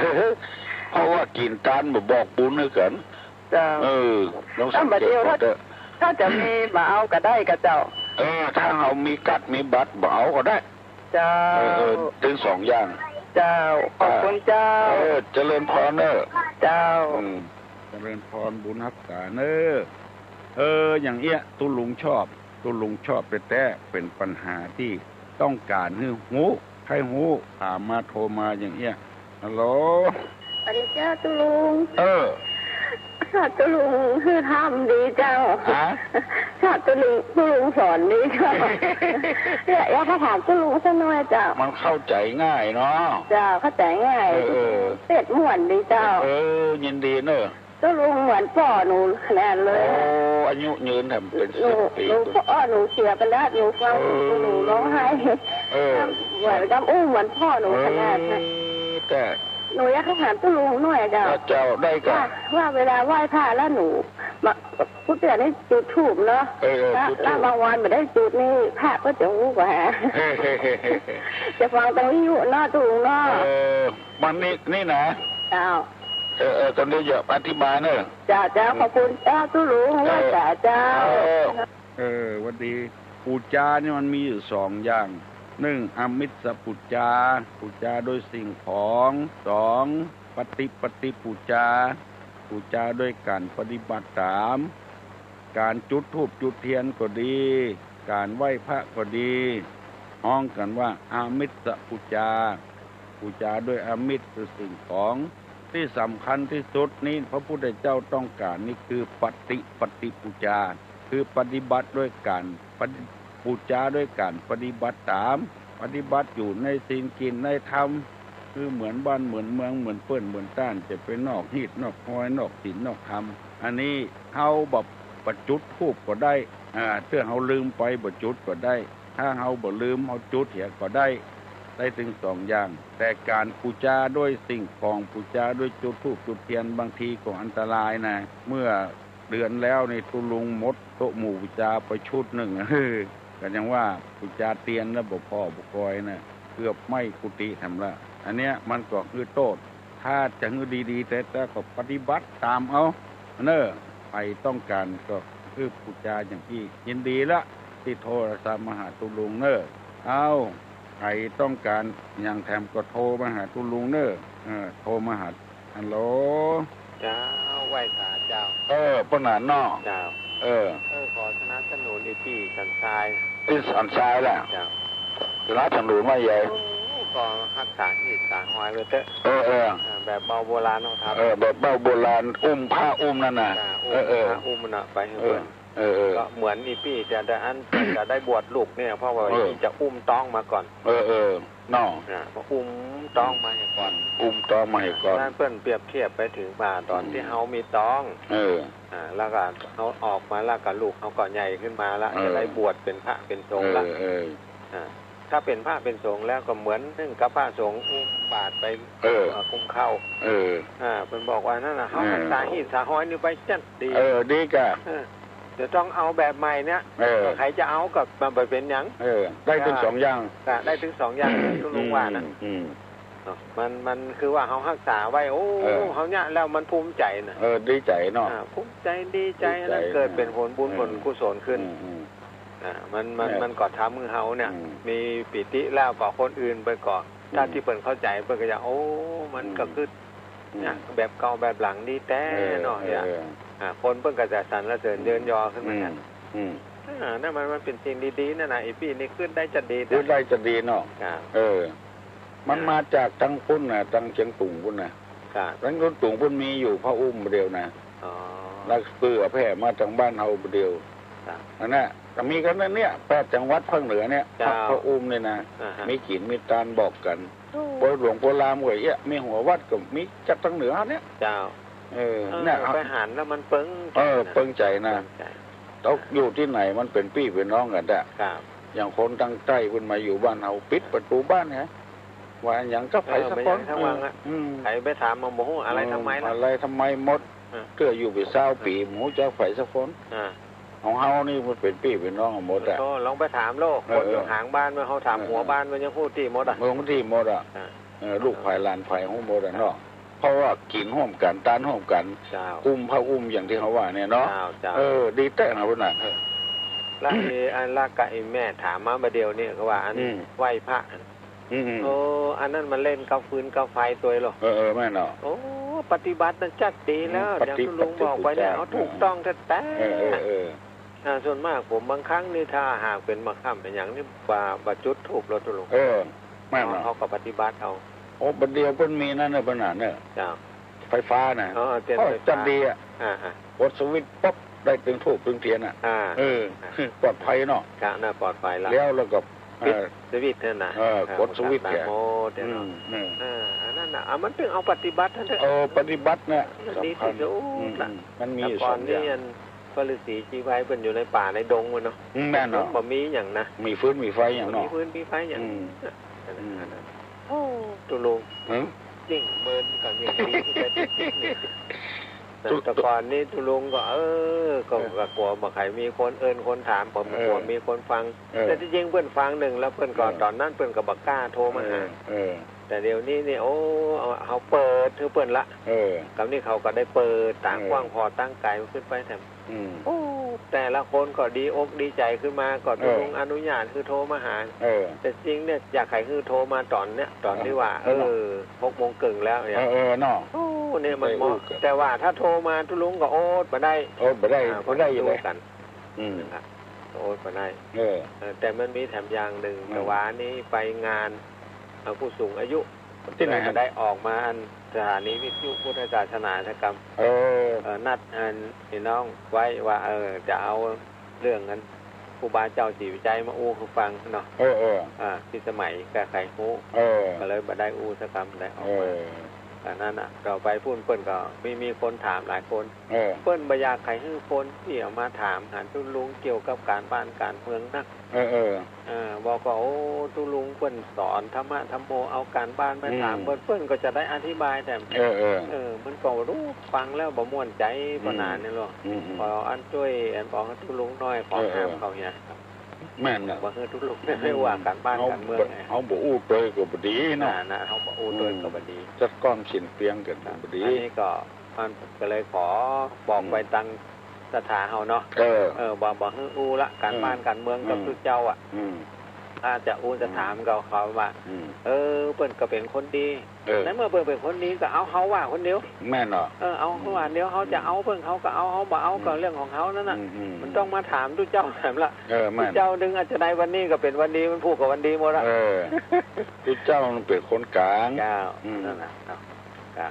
เพราะว่ากินทานมาบอกบุญด้วยกันเจ้าน้องสังเกตถ้าจะมีมาเอาก็ได้กับเจ้าถ้าเฮามีกัดมีบัตรบ่เอาก็ได้เจ้าถึง2อย่างเจ้าขอบคุณเจ้าเจริญพรเนอะเจ้าเจริญพรบุญรักษาเนอะอย่างเอี้ยตุลุงชอบแต่เป็นปัญหาที่ต้องการให้หูใครหูถามมาโทรมาอย่างเอี้ยฮัลโหลสวัสดีเจ้าตุลุงชาตุลุงคือทำดีเจ้าชาตุลุงสอนดีเจ้าอยากถามตุลุงสักหน่อยเจ้ามันเข้าใจง่ายเนาะเจ้าเข้าใจง่ายเป็ดม่วนดีเจ้ายินดีเนอะตุลุงเหมือนพ่อหนูแน่เลยอายุยืนทำเป็น10 ปีพ่อหนูเสียไปแล้วหนูฟังหนูร้องไห้เหมือนกับเหมือนพ่อหนูขนาดนั้นแต่หนูอยากถามตุลุงหน่อยเจ้าได้กันว่าเวลาไหว้พระแล้วหนูพูดเตือนให้จุดธูปเนาะแล้วบางวันไม่ได้จุดนี่พระก็จะงูกว่าจะฟังตรงนี้อยู่เนาะตุลุงเนาะมันนี่นะเจ้าตอนนี้อย่าอธิบายเนอะจ้าขอบคุณเจ้าตุลุงว่าเจ้าวันดีปูจาเนี่ยมันมีอยู่2อย่าง1อมิตรปูจาโดยสิ่งของ2ปฏิปูจาโดยการปฏิบัติตามการจุดธูปจุดเทียนก็ดีการไหว้พระก็ดีห้องกันว่าอมิตรปูจาโดยอมิตรคือสิ่งของที่สำคัญที่สุดนี้พระพุทธเจ้าต้องการนี่คือปฏิปูจาคือปฏิบัติด้วยการปูจาด้วยการปฏิบัติตามปฏิบัติอยู่ในศีลกินในธรรมคือเหมือนบ้านเหมือนเมืองเหมือนเปิ้นเหมือนต้านจะเป็นนอกฮีดนอกห้อยนอกศีลนอกธรรมอันนี้เฮาแบบประจุดธูปก็ได้เพื่อเฮาลืมไปบ่จุดก็ได้ถ้าเฮาบ่ลืมเฮาจุดเหียก็ได้ถึง2อย่างแต่การปูจาด้วยสิ่งของปูจาด้วยจุดธูปจุดเทียนบางทีก็อันตรายนะเมื่อเดือนแล้วในตุลุงมดโตหมู่ปูจาไปชุดหนึ่งก็ยังว่าปูจาเตียนแล้วบ่พ่อบ่คอยนะเกือบไม่กุฏิทำละอันเนี้ยมันก็คือโทษถ้าจะคือดีๆแต่ก็ปฏิบัติตามเอาเนอะไปต้องการก็คือปูจาอย่างที่ยินดีละที่โทรศัพท์มาหาตุลุงเนอะเอาใครต้องการอย่างแถมก็โทรมาหาตุลุงเนอะโทรมาหาฮัลโหลเจ้าไหว้ขาเจ้าปนานนอกเจ้าขอสนับสนุนที่สันทรายแหละเจ้าสนับสนุนว่าใหญ่ก็รักษาที่สาหอยไปเถอะแบบเบาโบราณนะครับแบบเบาโบราณผ้านั่นน่ะผ้าน่ะไปให้เพื่อนก็เหมือนนี่พี่จะได้บวชลูกเนี่ยเพราะว่าจะต้องมาก่อนน้องพอต้องมาให้ก่อนต้องมาให้ก่อนนั่นเพื่อนเปรียบเทียบไปถึงมาตอนที่เฮามีต้องแล้วก็เขาออกมาแล้วกับลูกเขาก็ใหญ่ขึ้นมาแล้วจะได้บวชเป็นพระเป็นสงฆ์ละถ้าเป็นพระเป็นสงฆ์แล้วก็เหมือนนึ่งกับพระสงฆ์บาทไปคุมเข้าเพิ่นบอกว่านั่นน่ะเขาสาหิตสาห้อยนี่ไปจัดดีดีกะจะต้องเอาแบบใหม่เนี่ยใครจะเอากับมันไปเป็นยังได้ถึง2อย่างได้ถึง2อย่างทุลุงว่านะมันคือว่าเขารักษาไว้เขาเนี่ยแล้วมันภูมิใจนะดีใจเนาะภูมิใจดีใจแล้วเกิดเป็นผลบุญผลกุศลขึ้นมันก่อทำมือเฮาเนี่ยมีปิติแล้วก่อคนอื่นไปก่อนถ้าที่เปิ่นเข้าใจเปิ่นก็จะมันก็คือเนี่ยแบบเก่าแบบหลังนี่แต่เนาะเนี่ยคนเปิ่นก็จะสรรเสริญเยินยอขึ้นมา นั่นมันเป็นสิ่งดีๆนั่นนะไอ้พี่นี่ขึ้นได้จะดีขึ้นได้จะดีเนาะมันมาจากทั้งพุ่นน่ะทั้งเชียงตุงพุ่นน่ะทั้งตุงพุ่นมีอยู่พระอุ้มเดียวนะแล้วเปื่อแผ่มาทางบ้านเฮาเดียวนั่นแหละก็มีกันนั่นเนี่ย8 จังหวัดภาคเหนือเนี่ยพระอุ้มเนี่ยนะมีกินมีตาลบอกกันพอหลวงพ่อรามก็เอ๊ะมีหัววัดก็มีจากทางเหนือเนี่ยเจ้าเนี่ยไปหันแล้วมันเปิ้งเปิ้งใจนะต้องอยู่ที่ไหนมันเป็นพี่เป็นน้องกันได้อย่างคนตั้งใจขึ้นมาอยู่บ้านเฮาปิดประตูบ้านฮะว่าอย่างก็ไผสักคนใครไปถามมาหมูอะไรทำไมล่ะอะไรทำไมหมดเกืออยู่ไป20 ปีหมูจะไผสักคนของเฮานี่มันเป็นพี่เป็นน้องหมดอ่ะลองไปถามโลกคนอยู่ห่างบ้านเมื่อเขาถามหัวบ้านมันยังพูดที่หมดอ่ะพูดที่หมดอ่ะลูกไผ่ลานไผ่ของหมดอ่ะเนาะเพราะว่ากินห่วมกันตานห่วมกันพระอุ้มอย่างที่เขาว่าเนี่ยเนาะดีแต่นะพุ่นน่ะแล้วอันละกะไอ้แม่ถามมาประเดี๋ยวนี่ก็ว่าอันไหว้พระอันนั้นมันเล่นกับฟืนกับไฟตัวหรอแม่เนาะโอ้ปฏิบัตินั้นจัดดีแล้วอย่างที่ลุงบอกไปเนี่ยเขาถูกต้องแต่ส่วนมากผมบางครั้งนี่ถ้าหากเป็นมาค่ำเป็นอย่างนี้บาจุดถูกรถลุงแม่เนาะเขาก็ปฏิบัติเอาโอ้ประเดี๋ยวเพิ่นมีนั่นเนี่ยปัญหาเนี่ยไฟฟ้าน่ะจัดดีอ่ะกดสวิตช์ปุ๊บได้ตึงถูกตึงเทียนอ่ะปลอดภัยเนาะน่าปลอดภัยแล้วก็สวิตช์นั่นน่ะกดสวิตช์แกนั่นน่ะมันถึงเอาปฏิบัติท่านเถอะปฏิบัติเนี่ยดีที่สุดมันมีอยู่ก่อนนี่พระฤาษีชีไว้เป็นอยู่ในป่าในดงมันเนาะแม่เนาะบ่มีอย่างนะมีฟื้นมีไฟอย่างเนาะมีฟื้นมีไฟอย่างโอ้ตุลุงจริงเมินกับอย่างนี้แต่ก่อนนี่ตุลุงก็ก็กลัวบ่ใครมีคนคนถามผมกลัวมีคนฟังแต่ที่จริงเพื่อนฟังหนึ่งแล้วเพื่อนก่อนตอนนั้นเพื่อนก็บักกล้าโทรมาหาแต่เดี๋ยวนี้นี่โอ้เขาเปิดเพื่อนละกับนี่เขาก็ได้เปิดต่างกว้างพอตั้งไกลขึ้นไปแถมโอ้แต่ละคนก็ดีอกดีใจขึ้นมาก็ตุลุงอนุญาตคือโทรมาหาแต่จริงเนี่ยอยากใครคือโทรมาตอนเนี้ยตอนที่ว่า6 โมงครึ่งแล้วเนี่ยเนาะโอ้เนี่ยมันเหมาะแต่ว่าถ้าโทรมาตุลุงก็โอ๊ตมาได้อยู่เลยกันโอ๊ตมาได้แต่มันมีแถมอย่างหนึ่งแต่ว่านี้ไปงานผู้สูงอายุที่ไหนได้ออกมาสถานีวิทยุพุทธศาสนาธรรมนัดพี่น้องไว้ว่าจะเอาเรื่องนั้นครูบาเจ้าศรีวิจัยมาอู้คือฟังเนาะที่สมัยแก่ไขฮู้ก็เลยมาได้อู้สักคำได้ออกมานั่นเราไปพูดเปิ้นก็มีคนถามหลายคนเปิ้นบอยากใครให้คนที่เอามาถามหาตุลุงเกี่ยวกับการบ้านการเมืองนักบอกว่าโอ้ตุลุงเปิ้นสอนธรรมะธรรมโมเอาการบ้านไปถามเปิ้นก็จะได้อธิบายแต่มันก็รู้ฟังแล้วบ่ม่วนใจปานนั้นนี่หรอกขออันช่วยอันบอกให้ตุลุงน้อยขอห้ามเขาเนี่ยแม่นน่ะบ่ให้ตุลุงได้ว่าการบ้านการเมืองเฮาบ่อู้เตยก็บ่ดีเนาะเฮาบ่อู้เตยก็บ่ดีจัดก้อนสิ้นเปลียงกันบ่ดีอันนี้ก็เลยขอบอกไปตั้งสถาเฮาเนาะบ่ให้อู้ละการบ้านการเมืองกับทุกเจ้าอ่ะถ้าจะอู้จะถามเขาว่าเปิ้นก็เป็นคนดีแล้วเมื่อเปิ้นเป็นคนดีก็เอาเฮาว่าคนเดียวแม่นเนาะเอาเขาว่าเดียวเขาจะเอาเปิ้นเขาก็เอาเฮาบ่เอาก็เรื่องของเขานั่นน่ะมันต้องมาถามทุกเจ้าแถมละทุกเจ้าดึงอาจจะได้วันนี้ก็เป็นวันดีมันพูดกับวันดีหมดละทุกเจ้ามันเป็นคนกลางนั่นน่ะ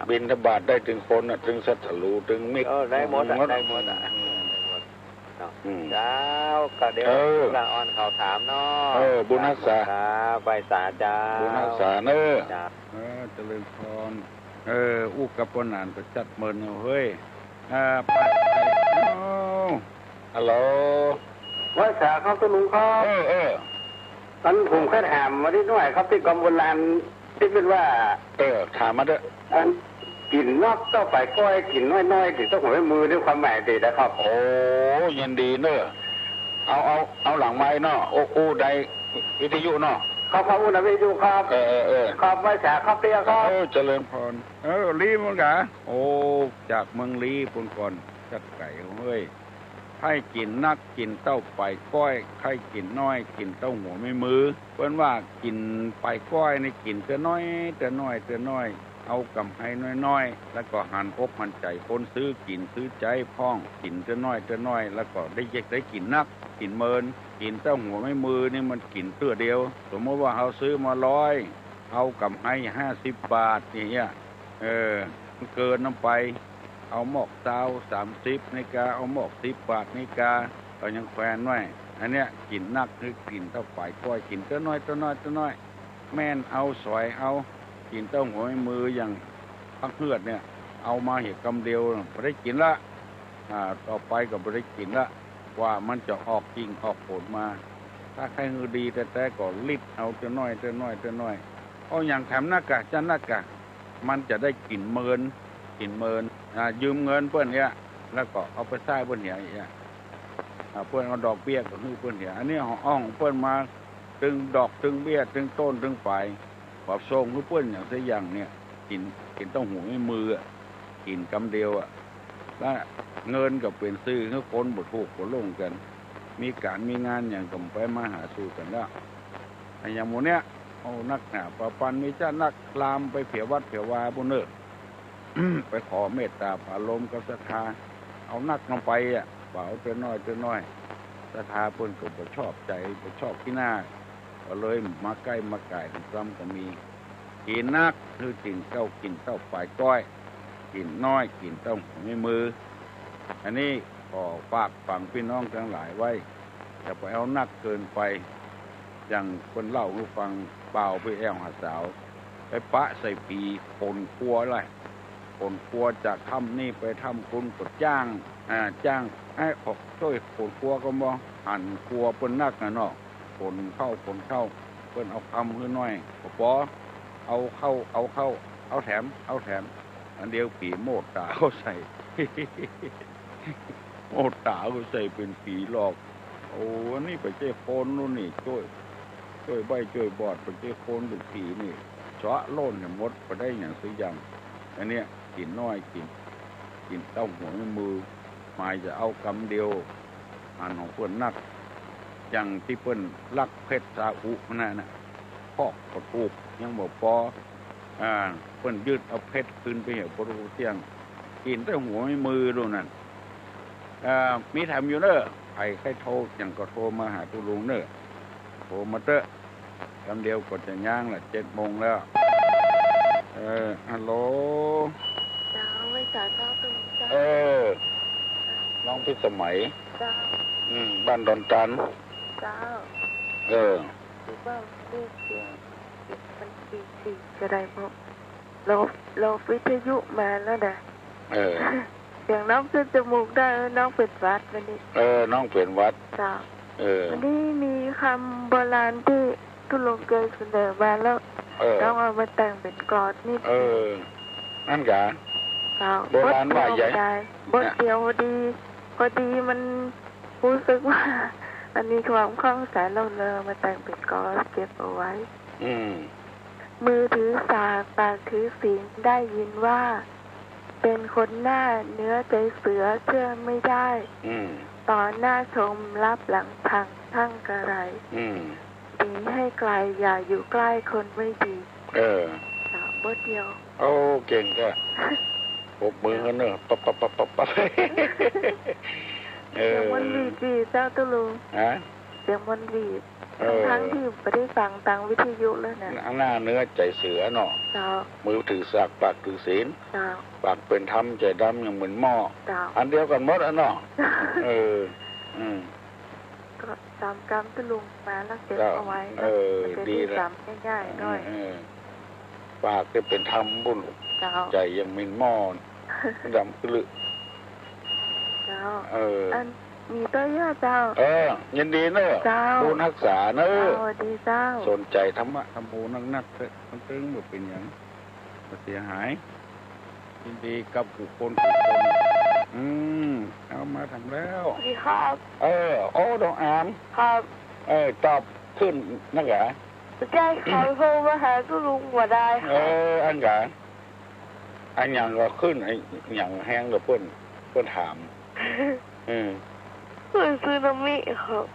บิณฑบาตได้ถึงคนน่ะถึงสัตว์รูถึงมิตรได้หมดได้หมดเจ้าก็เดี๋ยวละอ่อนเขาถามเนาะบุญรักษาใบสาจ้าบุญรักษาเนอะเจริญพรอู้กับปนานก็จัดเมินเฮ้ยไปฮัลโหลว่าสาเขาตุลุงครับตอนผมแค่ถามมาที่หน่วยครับที่กรมโบราณที่เป็นว่าถามมาเด้อกินนอกต้องไปก้อยกินน้อยๆกินต้องหัวมือด้วยความหมายดีนะครับโอ้ยินดีเนอะเอาหลังไม้เนาะโอ้ได้วิทยุเนาะครับอู้นะวิทยุครับครับไว้แฉครับเตี้ยครับเจริญพรลีมั้งกะโอ้จากเมืองลีปุ่นก่อนจัดไก่เฮ้ยให้กินนักกินเต้าไปก้อยใครกินน้อยกินเต้าหัวไม่มือเปิ้นว่ากินไปก้อยในกินเตือน้อย เอากำไรน้อยๆแล้วก็หันอกหันใจคนซื้อกินซื้อใจพ้องกินเท่าน้อยแล้วก็ได้กินนักกินเมินกินเต้าหัวไม่มือนี่มันกินเตื้อเดียวสมมติว่าเขาซื้อมา100เอากำไร50 บาทอย่างเงี้ยมันเกินน้ำไปเอาหมอกเตา30นาฬิกาเอาหมอก10 บาทนาฬิกาก็ยังแฟนไว้อันเนี้ยกินนักคือกินเท่าฝ่ายก้อยกินเท่าน้อยแม่นเอาสอยเอากินเต้าหัวไม่มืออย่างพักเลือดเนี่ยเอามาเห็ดกำเดียวไม่ได้กินละต่อไปก็ไม่ได้กินละว่ามันจะออกจริงออกผลมาถ้าใครมือดีแต่ก็ลิดเอาเท่าน้อยเอาอย่างแถมหน้ากากหน้ากากมันจะได้กลิ่นเมินยืมเงินเพื่อนเนี่ยแล้วก็เอาไปใช้เพื่อนเนี่ยเพื่อนเอาดอกเบี้ยก็คือเพื่อนเนี่ยอันนี้ห้องเพื่อนมาตึงดอกตึงเบี้ยตึงต้นตึงปลายปรับทรงคือเพื่อนอย่างเสียอย่างเนี่ยกินต้องหูไม่มือกินกำเดียวแล้วเงินกับเป็นซื้อคือคนบดถูกบดลงกันมีการมีงานอย่างกับไปมาหาสู่กันแล้วอย่างโมเนี้ยเอานักหนาประปันมีเจ้านักลามไปเผียวัดเผียวาบุญเนอ ไปขอเมตตาปาลมกับศรัทธาเอานักลงไปเบาเจ้าน้อยศรัทธาเพิ่นก็บ่ชอบใจบ่ชอบที่หน้าก็เลยมาใกล้มาไก่ถึงซ้ำก็มีกินนักคือกินเต้าปลายก้อยกินน้อยกินเต้าไม่มืออันนี้ขอฝากฝังพี่น้องทั้งหลายไว้อย่าไปเอานักเกินไปอย่างคนเล่าให้ฟังเปล่าไปแอวหาสาวไปปะใส่ปีคนครัวอะไรคนครัวจากถ้ำนี่ไปทำคุณกดจ้างให้ออกช่วยคนครัวก็มองหั่นครัวเป็นนักนะเนาะคนเข้าเพิ่นเอาคำขึ้นน้อยพอเอาแถมอันเดียวผีโมดตาเขาใส่ โมดตาเขาใส่เป็นผีหลอกโอ้นี่ไปเจ้าโคนนู่นนี่ช่วยใบช่วยบอดไปเจ้าโคนเป็นผีนี่เฉาะโล่นเนี่ยมดไปได้อย่างสักอย่างอันเนี้ยกินน้อยกินเต้าหัวมือหมายจะเอากำเดียวอันของเพื่อนนักอย่างที่เพื่อนลักเพชรซาอุนั่นน่ะพอกกระถูกยังบอกพอเพื่อนยืดเอาเพชรขึ้นไปเหี่ยวโปรเตียงกินเต้าหัวมือดูนั่นมีทำอยู่เนอะใครโทรอย่างก็โทรมาหาตุลุงเนอะโทรมาเตอะกำเดียวก็จะย่างละ7 โมงแล้วฮัลโหลเจ้าไม่จ่ายเจ้าตุลุงเจ้าน้องพิสมัยเจ้าบ้านดอนจันเจ้าหรือว่าเรียกเสียงมันปีจะได้พบเราวิทยุมาแล้วนะเสียงน้องขึ้นจมูกได้น้องเป็นวัดวันนี้น้องเป็นวัดเจ้าวันนี้มีคำโบราณที่ตุลุงเคยเสนอมาแล้วต้องเอามาแต่งเป็นกลอนนิดนั่นกะโบราณว่าใหญ่บทเดียวพอดีมันรู้สึกว่ามันมีความคล่องแคล่วเลยมาแต่งเป็นกลอนเก็บเอาไว้มือถือสากปากถือศีลได้ยินว่าเป็นคนหน้าเนื้อใจเสือเชื่อไม่ได้ต่อหน้าชมรับหลังพังทั้งกระไรหนีให้ไกลอย่าอยู่ใกล้คนไม่ดีบทเดียวโอ้เก่งแกปรบมือเนอะปั๊บเสียงมันวีดเจ้าตุลุงเสียงมันวีดทั้งที่ไม่ได้ฟังทางวิทยุเลยนะหน้าเนื้อใจเสือเนาะมือถือสากปากถือศีลปากเป็นธรรมใจดำอย่างเหมือนหม้ออันเดียวกันหมดเนาะก็ตามกรรมตุลุงมาแล้วเก็บเอาไว้ดีเลยจำง่ายๆด้วยปากจะเป็นธรรมบุญใจยังเหมือนหม้อดำกลึกอันมีตัวย่อเจ้ายินดีเนอะผู้นักษาเนอะดีเจ้าสนใจธรรมะธรรมโมนักมันตึงแบบเป็นอย่างเสียหายยินดีกับบุคคลเอามาทำแล้วดีครับโอ้ดองอามครับตอบขึ้นนักเหรอใช่เขาโทรมาหาตุลุงว่าได้อันเหรออันอย่างก็ขึ้นไอ้อย่างแห้งกับเพื่อนถามเพื่อนซึนามิครับ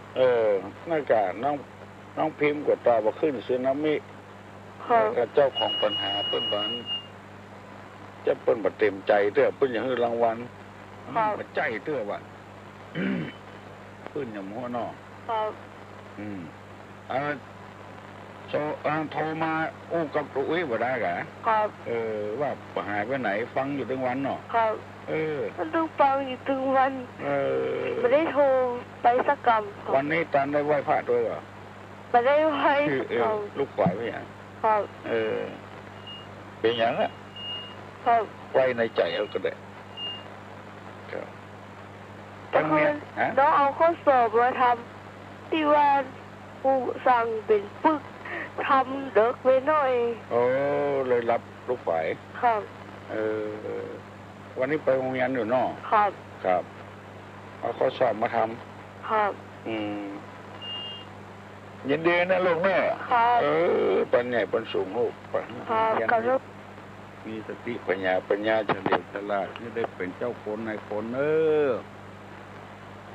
น่ากาน้องพิมพ์กดตอบว่าขึ้นซึนามิแล้วเจ้าของปัญหาเพื่อนบ้าน จะเปิ้นบ่เต็มใจเด้อเปิ้นอย่างให้รางวัลบ่ใจเด้อว่าเปิ้นอย่างหัวน้อครับโทรมาโอ้กับตัวบ่ได้กะครับว่าหายไปไหนฟังอยู่ทั้งวันเนาะครับต้องฟังอยู่ทั้งวันไม่ได้โทรไปสักคำวันนี้ตันได้ไหว้พระด้วยเหรอไม่ได้ไหว้ลูกไหวไหมอย่างครับเป็นอย่างอ่ะครับไหว้ในใจเอาก็ได้ครับต้องเอาข้อสอบมาทำที่ว่าผู้สั่งเป็นปึกทำเด็กไปหน่อยโอ้เลยรับลูกไหวครับวันนี้ไปโรงเรียนอยู่นอกครับครับเอาข้อสอบมาทำครับยินดีนะลูกแม่ครับปัญญาปัญสูงลูกครับมีสติปัญญาเฉลียวฉลาดนี่ได้เป็นเจ้าคนนายคน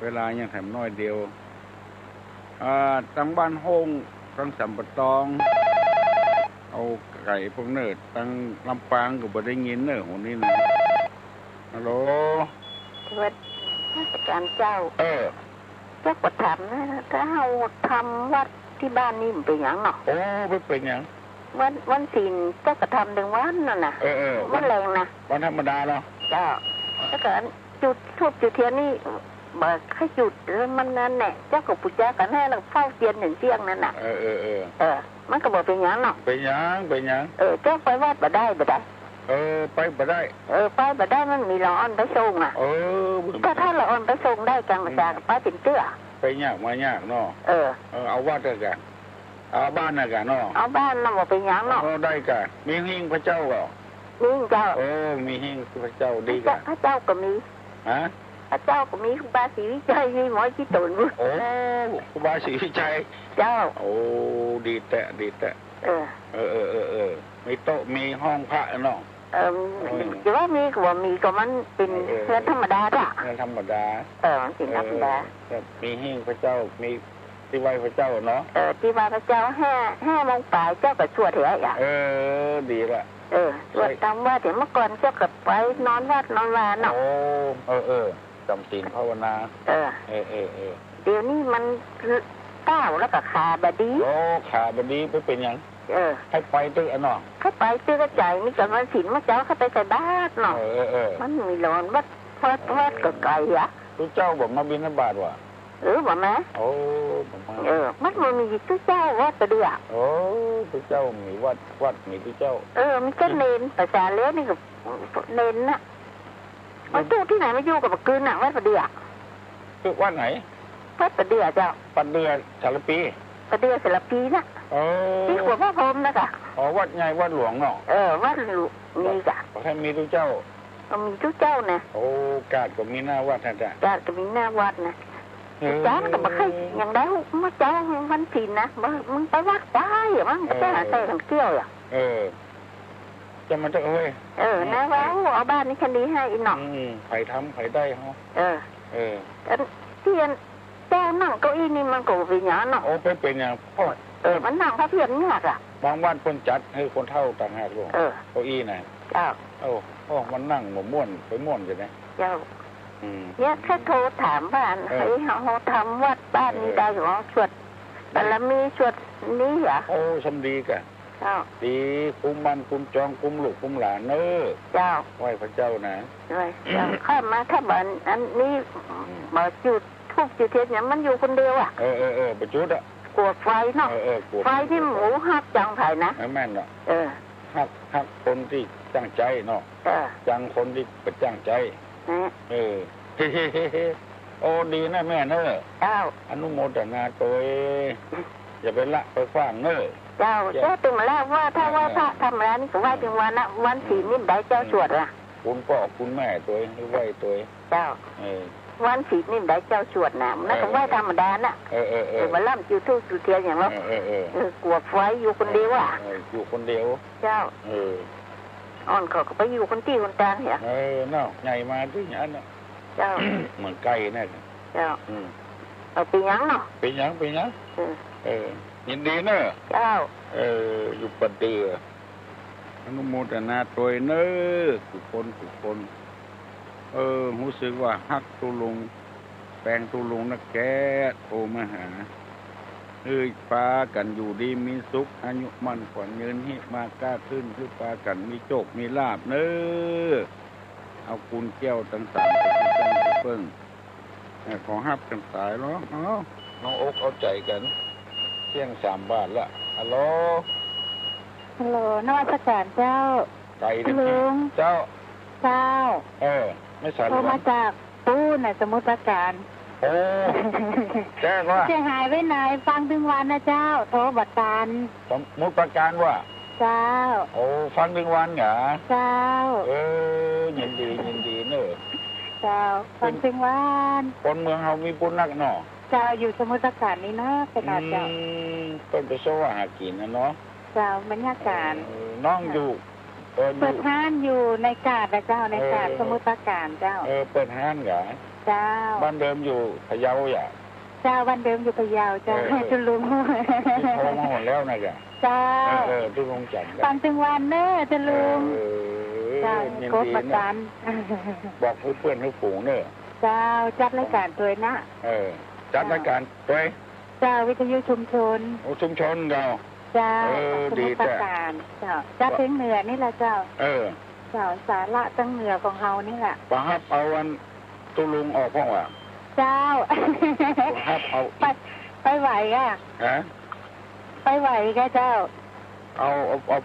เวลายังแถมน้อยเดียวตั้งบ้านห้องตั้งสัมปตองเอาไก่พวกเนิร์ดตั้งลำปางก็บ่ได้ยินเนอะคนนี้นะฮัลโหลสวัสดีราชการเจ้าเจ้าก็ถามนะถ้าเราทำวัดที่บ้านนี่มันเป็นอย่างเนาะโอ้ไม่เป็นอย่างวันศีลเจ้าก็ทำถึงวันนั่นน่ะวันแรงนะวันธรรมดาเนาะเจ้าถ้าเกิดจุดทูบจุดเทียนนี่บ่แค่จุดแล้วมันนั่นแหละเจ้ากับปุจจากันให้เราเฝ้าเทียนถึงเที่ยงนั่นน่ะมันก็บอกเป็นอย่างเนาะเป็นอย่างเจ้าไปวัดบ่ได้ไปบ่ได้ไปบ่ได้มันมีละอ่อนไปส่งอ่ะถ้าละอ่อนไปส่งได้จังมาจากไปเป็นเตื้อไปยากมายากเนาะเอาวัดได้กันเอาบ้านได้กันเนาะเอาบ้านน่ะบ่เป็นอย่างเนาะได้กันมีหิ้งพระเจ้าเหรอมีเจ้ามีหิ้งพระเจ้าดีกันพระเจ้าก็มีพระเจ้าก็มีครูบาศรีวิชัยมีหมอจิตตุนโอ้ครูบาศรีวิชัยเจ้าโอ้ดีแต่มีโต๊ะมีห้องพระเนาะจะว่ามีก็ว่ามีก็มันเป็นเรื่องธรรมดาจ้ะเรื่องธรรมดามันเป็นธรรมดามีหิ้งพระเจ้ามีที่ไหว้พระเจ้าเนาะที่ไหว้พระเจ้า5 โมงปลายเจ้าก็สวดเหรอดีละสวดตามว่าถึงเมื่อก่อนเจ้าก็ไปนอนวัดนอนวาเนาะจำศีลภาวนาเดี๋ยวนี้มันก้าวแล้วก็ขาบดีขาบดีไปเป็นยังให้ไปตื้ออันนอกให้ไปตื้อกระจายนี่กับวันศีลเมื่อเจ้าเขาไปใส่บ้านเนาะมันมีร้อนวัดก็ไกลอะทุกเจ้าบอกมาบิณฑบาตว่ะบอกไหมมันมีทุกเจ้าวัดตะเดือทุกเจ้ามีวัดมีทุกเจ้ามีแค่เนนภาษาเลี้ยนี่กับเนนน่ะมันตู้ที่ไหนไม่อยู่กับคืนน่ะวัดตะเดือคือวัดไหนวัดตะเดือเจ้าวัดเดือสารปีตะเดือสารปีน่ะที่หัวพระพรหมนะกะวัดใหญ่วัดหลวงเนาะวัดมีกะแค่มีทุกเจ้ามีทุกเจ้านะโอ้กาดก็มีหน้าวัดนะจ๊ะกาดก็มีหน้าวัดนะจ้าก็มาให้อย่างได้มาจ้าวันศีลนะมึงไปวัดได้เหรอมั้งจะหาใส่ทั้งเที่ยวอ่ะจะมันจะนะว่าเอาบ้านนี้คันนี้ให้อีหนอกไผ่ทำไผ่ได้ฮะที่เจ้านั่งเก้าอี้นี่มันก็เป็นอย่างเนาะโอ้เป็นอย่างพ่อมันนั่งพระเพียรเนี่ยอ่ะบางวันคนจัดให้คนเท่าต่างหากลงเก้าอี้น่ะเจ้ามันนั่งหมม่วนไปม่วนใช่ไหมเจ้าเนี่ยแค่โทรถามว่าให้เขาทำวัดบ้านนี้ได้หรือสวดบารมีสวดนี้เหรอโอ้สมดีกันเจ้าดีคุ้มมันคุ้มจองคุ้มลูกคุ้มหลานเจ้าไหว้พระเจ้านะด้วยเจ้าข้ามาถ้าบ้านอันนี้มาจุดทุกจุดเทียนเนี่ยมันอยู่คนเดียวอ่ะประจุดอ่ะกลัวไฟเนาะไฟที่หมูหักจังไผ่นะแม่นเนาะหักคนที่ตั้งใจเนาะจังคนที่ประจังใจโอ้ดีนะแม่เนอะเจ้าอนุโมทนาตัวอย่าไปละไปฟังเนอะเจ้าตึงมาแล้วว่าถ้าว่าพระทำแล้วนี่ก็ไหว้ถึงวันศีลนี่ได้เจ้าสวดอ่ะคุณพ่อคุณแม่ตัวไหว้ตัวเจ้าวันศีลนี่ได้เจ้าสวดนะนั่นก็ไหว้ธรรมดาน่ะมาล่ำจุดธูปจุดเทียนอย่างว่ากลัวไฟอยู่คนเดียวอ่ะอยู่คนเดียวเจ้าอ่อนเขาก็ไปอยู่คนที่คนกลางเหรอเนาะใหญ่มาที่อย่างนั้นเจ้าเหมือนไก่แน่เจ้าเป็นยังเนาะเป็นยังยินดีเนอะเจ้าอยู่ปัดเดือ อนุโมทนาโดยเน้อทุกคนรู้สึกว่าฮักตุลุงแปลงตุลุงนักแกโอมาหาปากันอยู่ดีมีสุขอายุมั่นขวัญยืนหิมากล้าขึ้นคือปากันมีโชคมีลาภเน้อเอาคุณแก้วต่างๆไปเพิ่งขอฮับกันสายเนาะน้องอกเอาใจกันเที่ยง3 บาทละฮัลโหลนวัตการเจ้าไก่ลุงเจ้าไม่สารโทรมาจากปูน่ะสมุทรปราการแจ้งว่าจะหายไปไหนฟังถึงวันนะเจ้าโทรบัตรการสมุทรปราการว่าเจ้าฟังถึงวันเหรอเจ้ายินดีเนอะเจ้าฟังถึงวันคนเมืองเฮามีบุญนักเนาะเจ้าอยู่สมุทรปราการนี่นะเป็นอาเจ้าต้นไปสว่าหากินนะเนาะเจ้าบรรยากาศน้องอยู่เปิดห้านอยู่ในกาดนะเจ้าในกาดสมุทรปราการเจ้าเปิดห้านเหรอเจ้าบ้านเดิมอยู่พะเยาอย่าเจ้าบ้านเดิมอยู่พะเยาเจ้าจุลุงโทรมาหมดแล้วนะเจ้าจุลุงจันฟังถึงวันเนอะจุลุงเจ้าโคตรประกันบอกเพื่อนๆฝูงเนอะเจ้าจัดรายการตัวนะจัดรายการตัวเจ้าวิทยุชุมชนชุมชนเราเจ้าดีจ้ะเจ้าจัดเพลงเหนือนี่แหละเจ้าเจ้าสาระตั้งเหนือของเฮานี่แหละปะฮับเอาวันตุลุงออกพ่อว่ะเจ้าฮับเอาไปไหวอ่ะไปไหวแกเจ้าเอา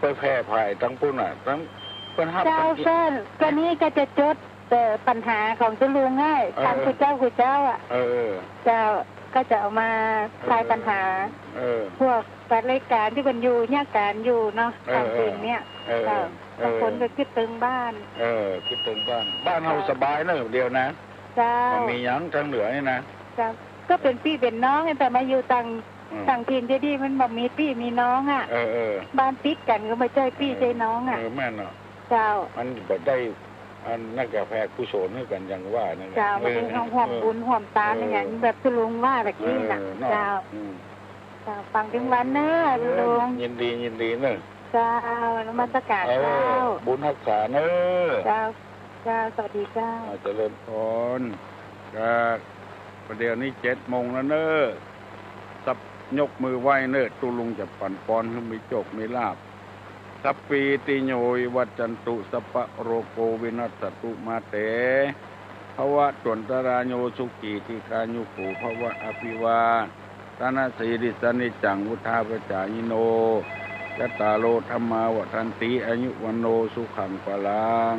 ไปแพร่ภายทั้งปุ่นอ่ะทั้งเป็นฮับเจ้าเส้นก็นี้ก็จะจดแต่ปัญหาของตุลุงง่ายทางคุณเจ้าอ่ะเจ้าก็จะเอามาคลายปัญหาพวกรายการที่มันอยู่เนี่ยการอยู่เนาะทางเพลงเนี่ยบางคนก็คิดตึงบ้านคิดตึงบ้านเราสบายเนอะเดียวนะมันมียังทางเหนือนี่นะก็เป็นพี่เป็นน้องแต่มาอยู่ต่างถิ่นดีๆมันบอกมีพี่มีน้องอ่ะบ้านติดกันก็ไม่ใช่พี่ใจน้องอ่ะแม่เนาะเจ้ามันแบบได้อันนักกาแฟกุศลให้กันอย่างว่านั่นเจ้ามันเป็นห่วงบุญห่วงตาอย่างแบบตุลุงว่าแบบนี้น่ะเจ้าฟังถึงวันเนอะลุงยินดีเนอะเจ้านมัสการเจ้าบุญรักษาเนอะเจ้าสวัสดีเจ้าเจริญพรประเดี๋ยวนี้7 โมงแล้วเนอะสับยกมือไหว้เนอะตุลุงจะปั่นปอนให้มีโชคมีลาภสัพปีติโยวัจจันตุสัพพะโรโกวินัสตุมาเตภวะตวนตรายโยสุขีติคายุโขภวะอภิวาตนาสีริสนิจังวุธาปจายโนยะตาโลธรรมาวัฏันติอายุวันโนสุขังปะลัง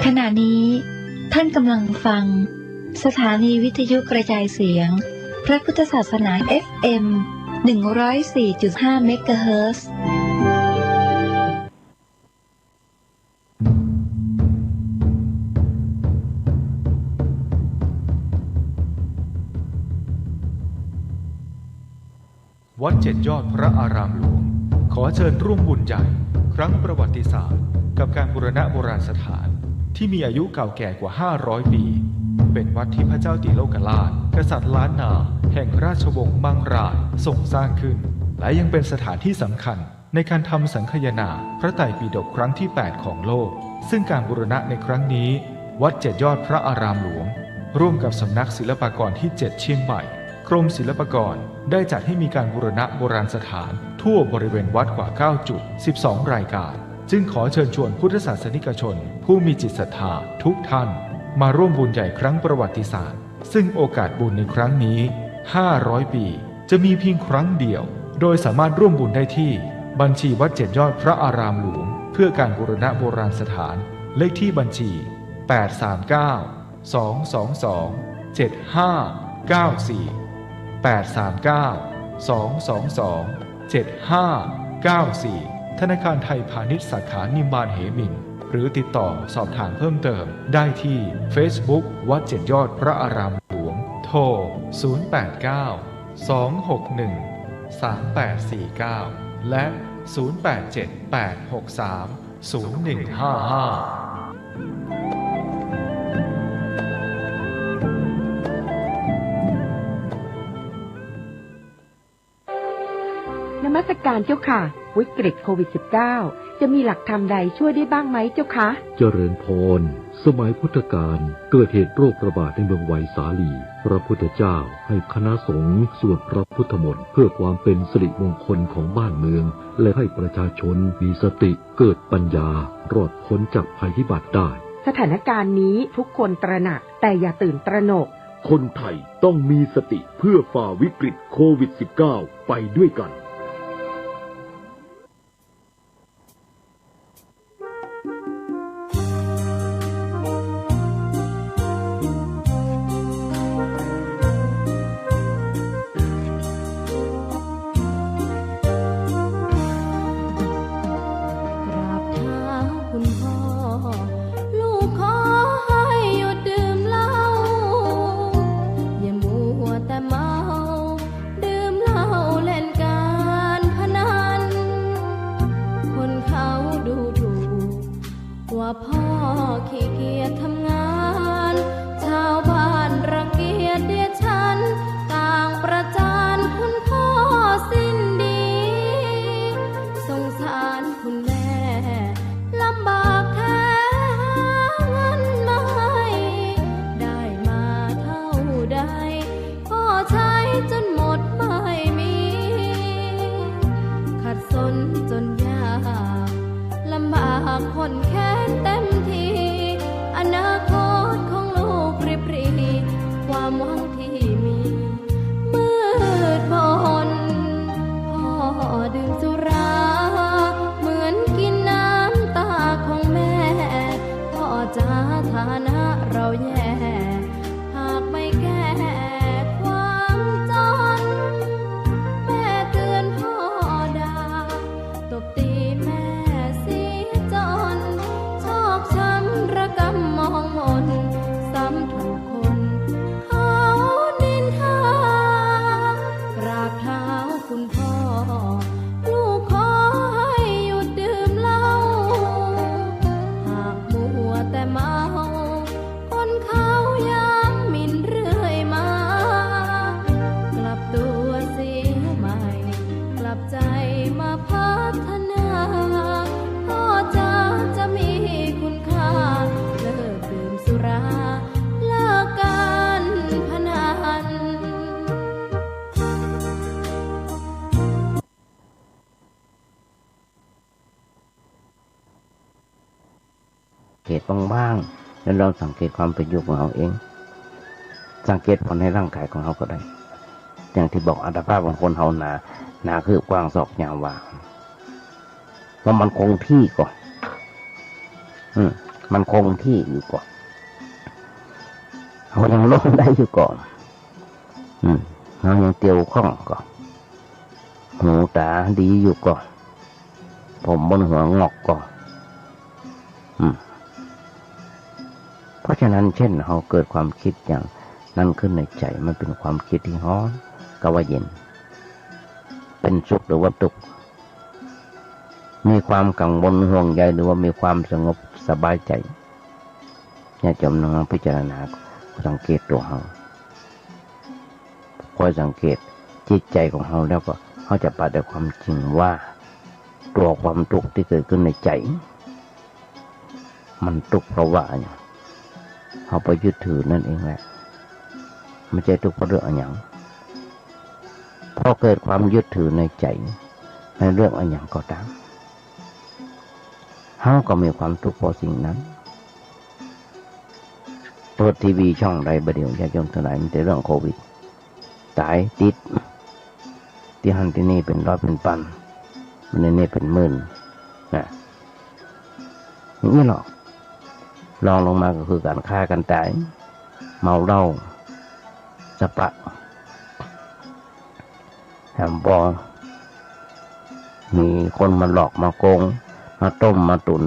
ขณะนี้ท่านกำลังฟังสถานีวิทยุกระจายเสียงพระพุทธศาสนา FM 104.5 เมกะเฮิรตซ์วัด7 ยอดพระอารามหลวงขอเชิญร่วมบุญใหญ่ครั้งประวัติศาสตร์กับการบูรณะโบราณสถานที่มีอายุเก่าแก่กว่า500 ปีเป็นวัดที่พระเจ้าติโลกราชกษัตริย์ล้านนาแห่งราชวงศ์มังรายทรงสร้างขึ้นและยังเป็นสถานที่สำคัญในการทำสังคายนาพระไตรปิฎกครั้งที่8ของโลกซึ่งการบูรณะในครั้งนี้วัด7 ยอดพระอารามหลวงร่วมกับสำนักศิลปากรที่7เชียงใหม่กรมศิลปากรได้จัดให้มีการบูรณะโบราณสถานทั่วบริเวณวัดกว่า9จุด12รายการจึงขอเชิญชวนพุทธศาสนิกชนผู้มีจิตศรัทธาทุกท่านมาร่วมบุญใหญ่ครั้งประวัติศาสตร์ซึ่งโอกาสบุญในครั้งนี้500 ปีจะมีเพียงครั้งเดียวโดยสามารถร่วมบุญได้ที่บัญชีวัด7 ยอดพระอารามหลวงเพื่อการบูรณะโบราณสถานเลขที่บัญชี839 222 7594 839 222-7594 ธนาคารไทยพาณิชย์สาขานิมมานเหมินหรือติดต่อสอบถามเพิ่มเติมได้ที่ Facebook วัด7 ยอดพระอารามหลวงโทร 089-261-3849 และ 0878630155นมัสการเจ้าค่ะวิกฤตโควิด -19 จะมีหลักธรรมใดช่วยได้บ้างไหมเจ้าคะเจริญพรสมัยพุทธกาลเกิดเหตุโรคระบาดในเมืองไวสาลีพระพุทธเจ้าให้คณะสงฆ์สวดพระพุทธมนต์เพื่อความเป็นสิริมงคลของบ้านเมืองและให้ประชาชนมีสติเกิดปัญญารอดพ้นจากภัยพิบัติได้สถานการณ์นี้ทุกคนตระหนักแต่อย่าตื่นตระหนกคนไทยต้องมีสติเพื่อฝ่าวิกฤตโควิด -19 ไปด้วยกันบ้างๆแล้วลองสังเกตความเป็นอยู่ของเราเองสังเกตผลในร่างกายของเราก็ได้อย่างที่บอกอัตภาพของคนเราหนาคือกว้างศอกยาวว่ามันคงที่ก่อนมันคงที่อยู่ก่อนเรายังลงได้อยู่ก่อนเรายังเตียวคล่องก่อนหูตาดีอยู่ก่อนผมบนหัวงอกก่อนเพราะฉะนั้นเช่นเราเกิดความคิดอย่างนั้นขึ้นในใจมันเป็นความคิดที่ร้อนก็ว่าเย็นเป็นสุขหรือว่าทุกข์มีความกังวลห่วงใยหรือว่ามีความสงบสบายใจเนี่ยจำลองพิจารณาสังเกตตัวเราคอยสังเกตจิตใจของเราแล้วก็เขาจะปฏิบัติความจริงว่าตัวความทุกข์ที่เกิดขึ้นในใจมันทุกข์เพราะว่าอย่างเขาไปยึดถือนั่นเองแหละไม่ใช่ทุกข์เพราะเรื่องอะไรอย่างพอเกิดความยึดถือในใจในเรื่องอะไรอย่างก็ตามเขาก็มีความทุกข์เพราะสิ่งนั้นเปิดทีวีช่องใดประเดี๋ยวญาติโยมทั้งหลายมีแต่เรื่องโควิดตายติดที่หันที่นี่เป็นร้อยเป็นพันมันนี่เป็นหมื่นนะอย่างนี้หรอกลองลงมาก็คือการฆ่ากันตายเมาเหล้าสปะ บอมีคนมาหลอกมาโกงมาต้มมาตุน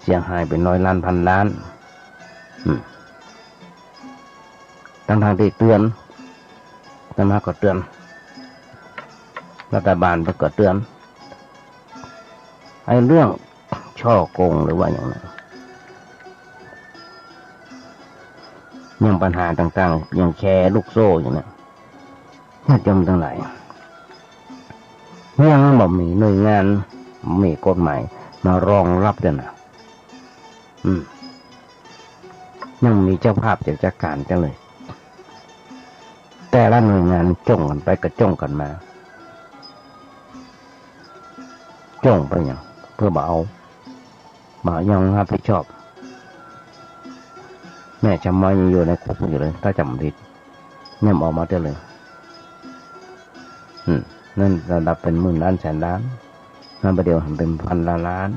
เสียหายเป็นร้อยล้านพันล้านทางที่เตือนธรรมะก็เตือนรัฐบาลก็เตือนไอ้เรื่องช่อโกงหรือว่าอย่างนั้นยังปัญหาต่างๆยังแชร์ลูกโซ่อย่างนั้นญาติโยมทั้งหลายยังบ่มีหน่วยงานมีกฎหมายมารองรับด้วยนะยังมีเจ้าภาพจากจัดการจังเลยแต่ละหน่วยงานจ้องกันไปก็จ้องกันมาจ้องไปอย่างเพื่อมายังรับผิดชอบแม่จำไม่อยู่ในคุกอยู่เลยถ้าจำผิดเนี่ยออกมาได้เลยนั่นระดับเป็นหมื่นล้านแสนล้านนั่นประเดี๋ยวเป็นพันล้าน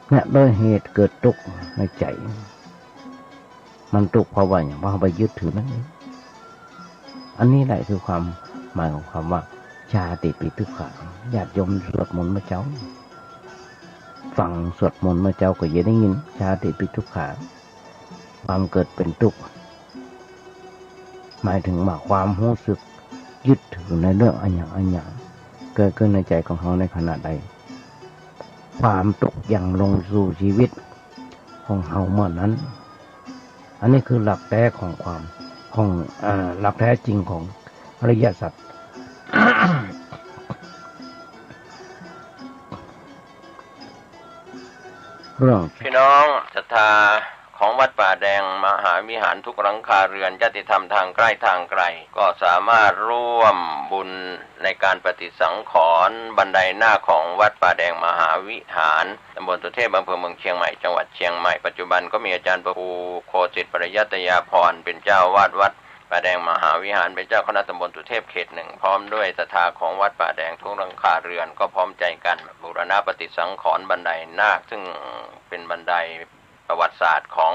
เนี่ยโดยเหตุเกิดทุกข์ในใจมันทุกข์เพราะว่าอย่างว่าไปยึดถือนั่นเองอันนี้แหละคือความหมายของคำว่าชาติปิทุกขังญาติโยมสวดมนต์เมื่อเจ้าฟังสวดมนต์เมื่อเจ้าก็จะได้ยินชาติปิทุกขังความเกิดเป็นทุกข์หมายถึงว่าความรู้สึกยึดถือในเรื่องอันอย่างเกิดขึ้นในใจของเขาในขณะใดความทุกข์ยังลงสู่ชีวิตของเขาเมื่อนั้นอันนี้คือหลักแท้ของความของหลักแท้จริงของอริยสัจ เรื่องพี่น้องศรัทธาของวัดป่าแดงมหาวิหารทุกหลังคาเรือนญาติธรรมทางใกล้ทางไกลก็สามารถร่วมบุญในการปฏิสังขรณ์บันไดหน้าของวัดป่าแดงมหาวิหารตำบลสุเทพอำเภอเมืองเชียงใหม่จังหวัดเชียงใหม่ปัจจุบันก็มีอาจารย์ประภูโคสิทธิปริยัตยาภรณ์เป็นเจ้าวาดวัดป่าแดงมหาวิหารเป็นเจ้าคณะตำบลสุเทพเขต 1พร้อมด้วยศรัทธาของวัดป่าแดงทุกหลังคาเรือนก็พร้อมใจกันบูรณะปฏิสังขรณ์บันไดนาคซึ่งเป็นบันไดประวัติศาสตร์ของ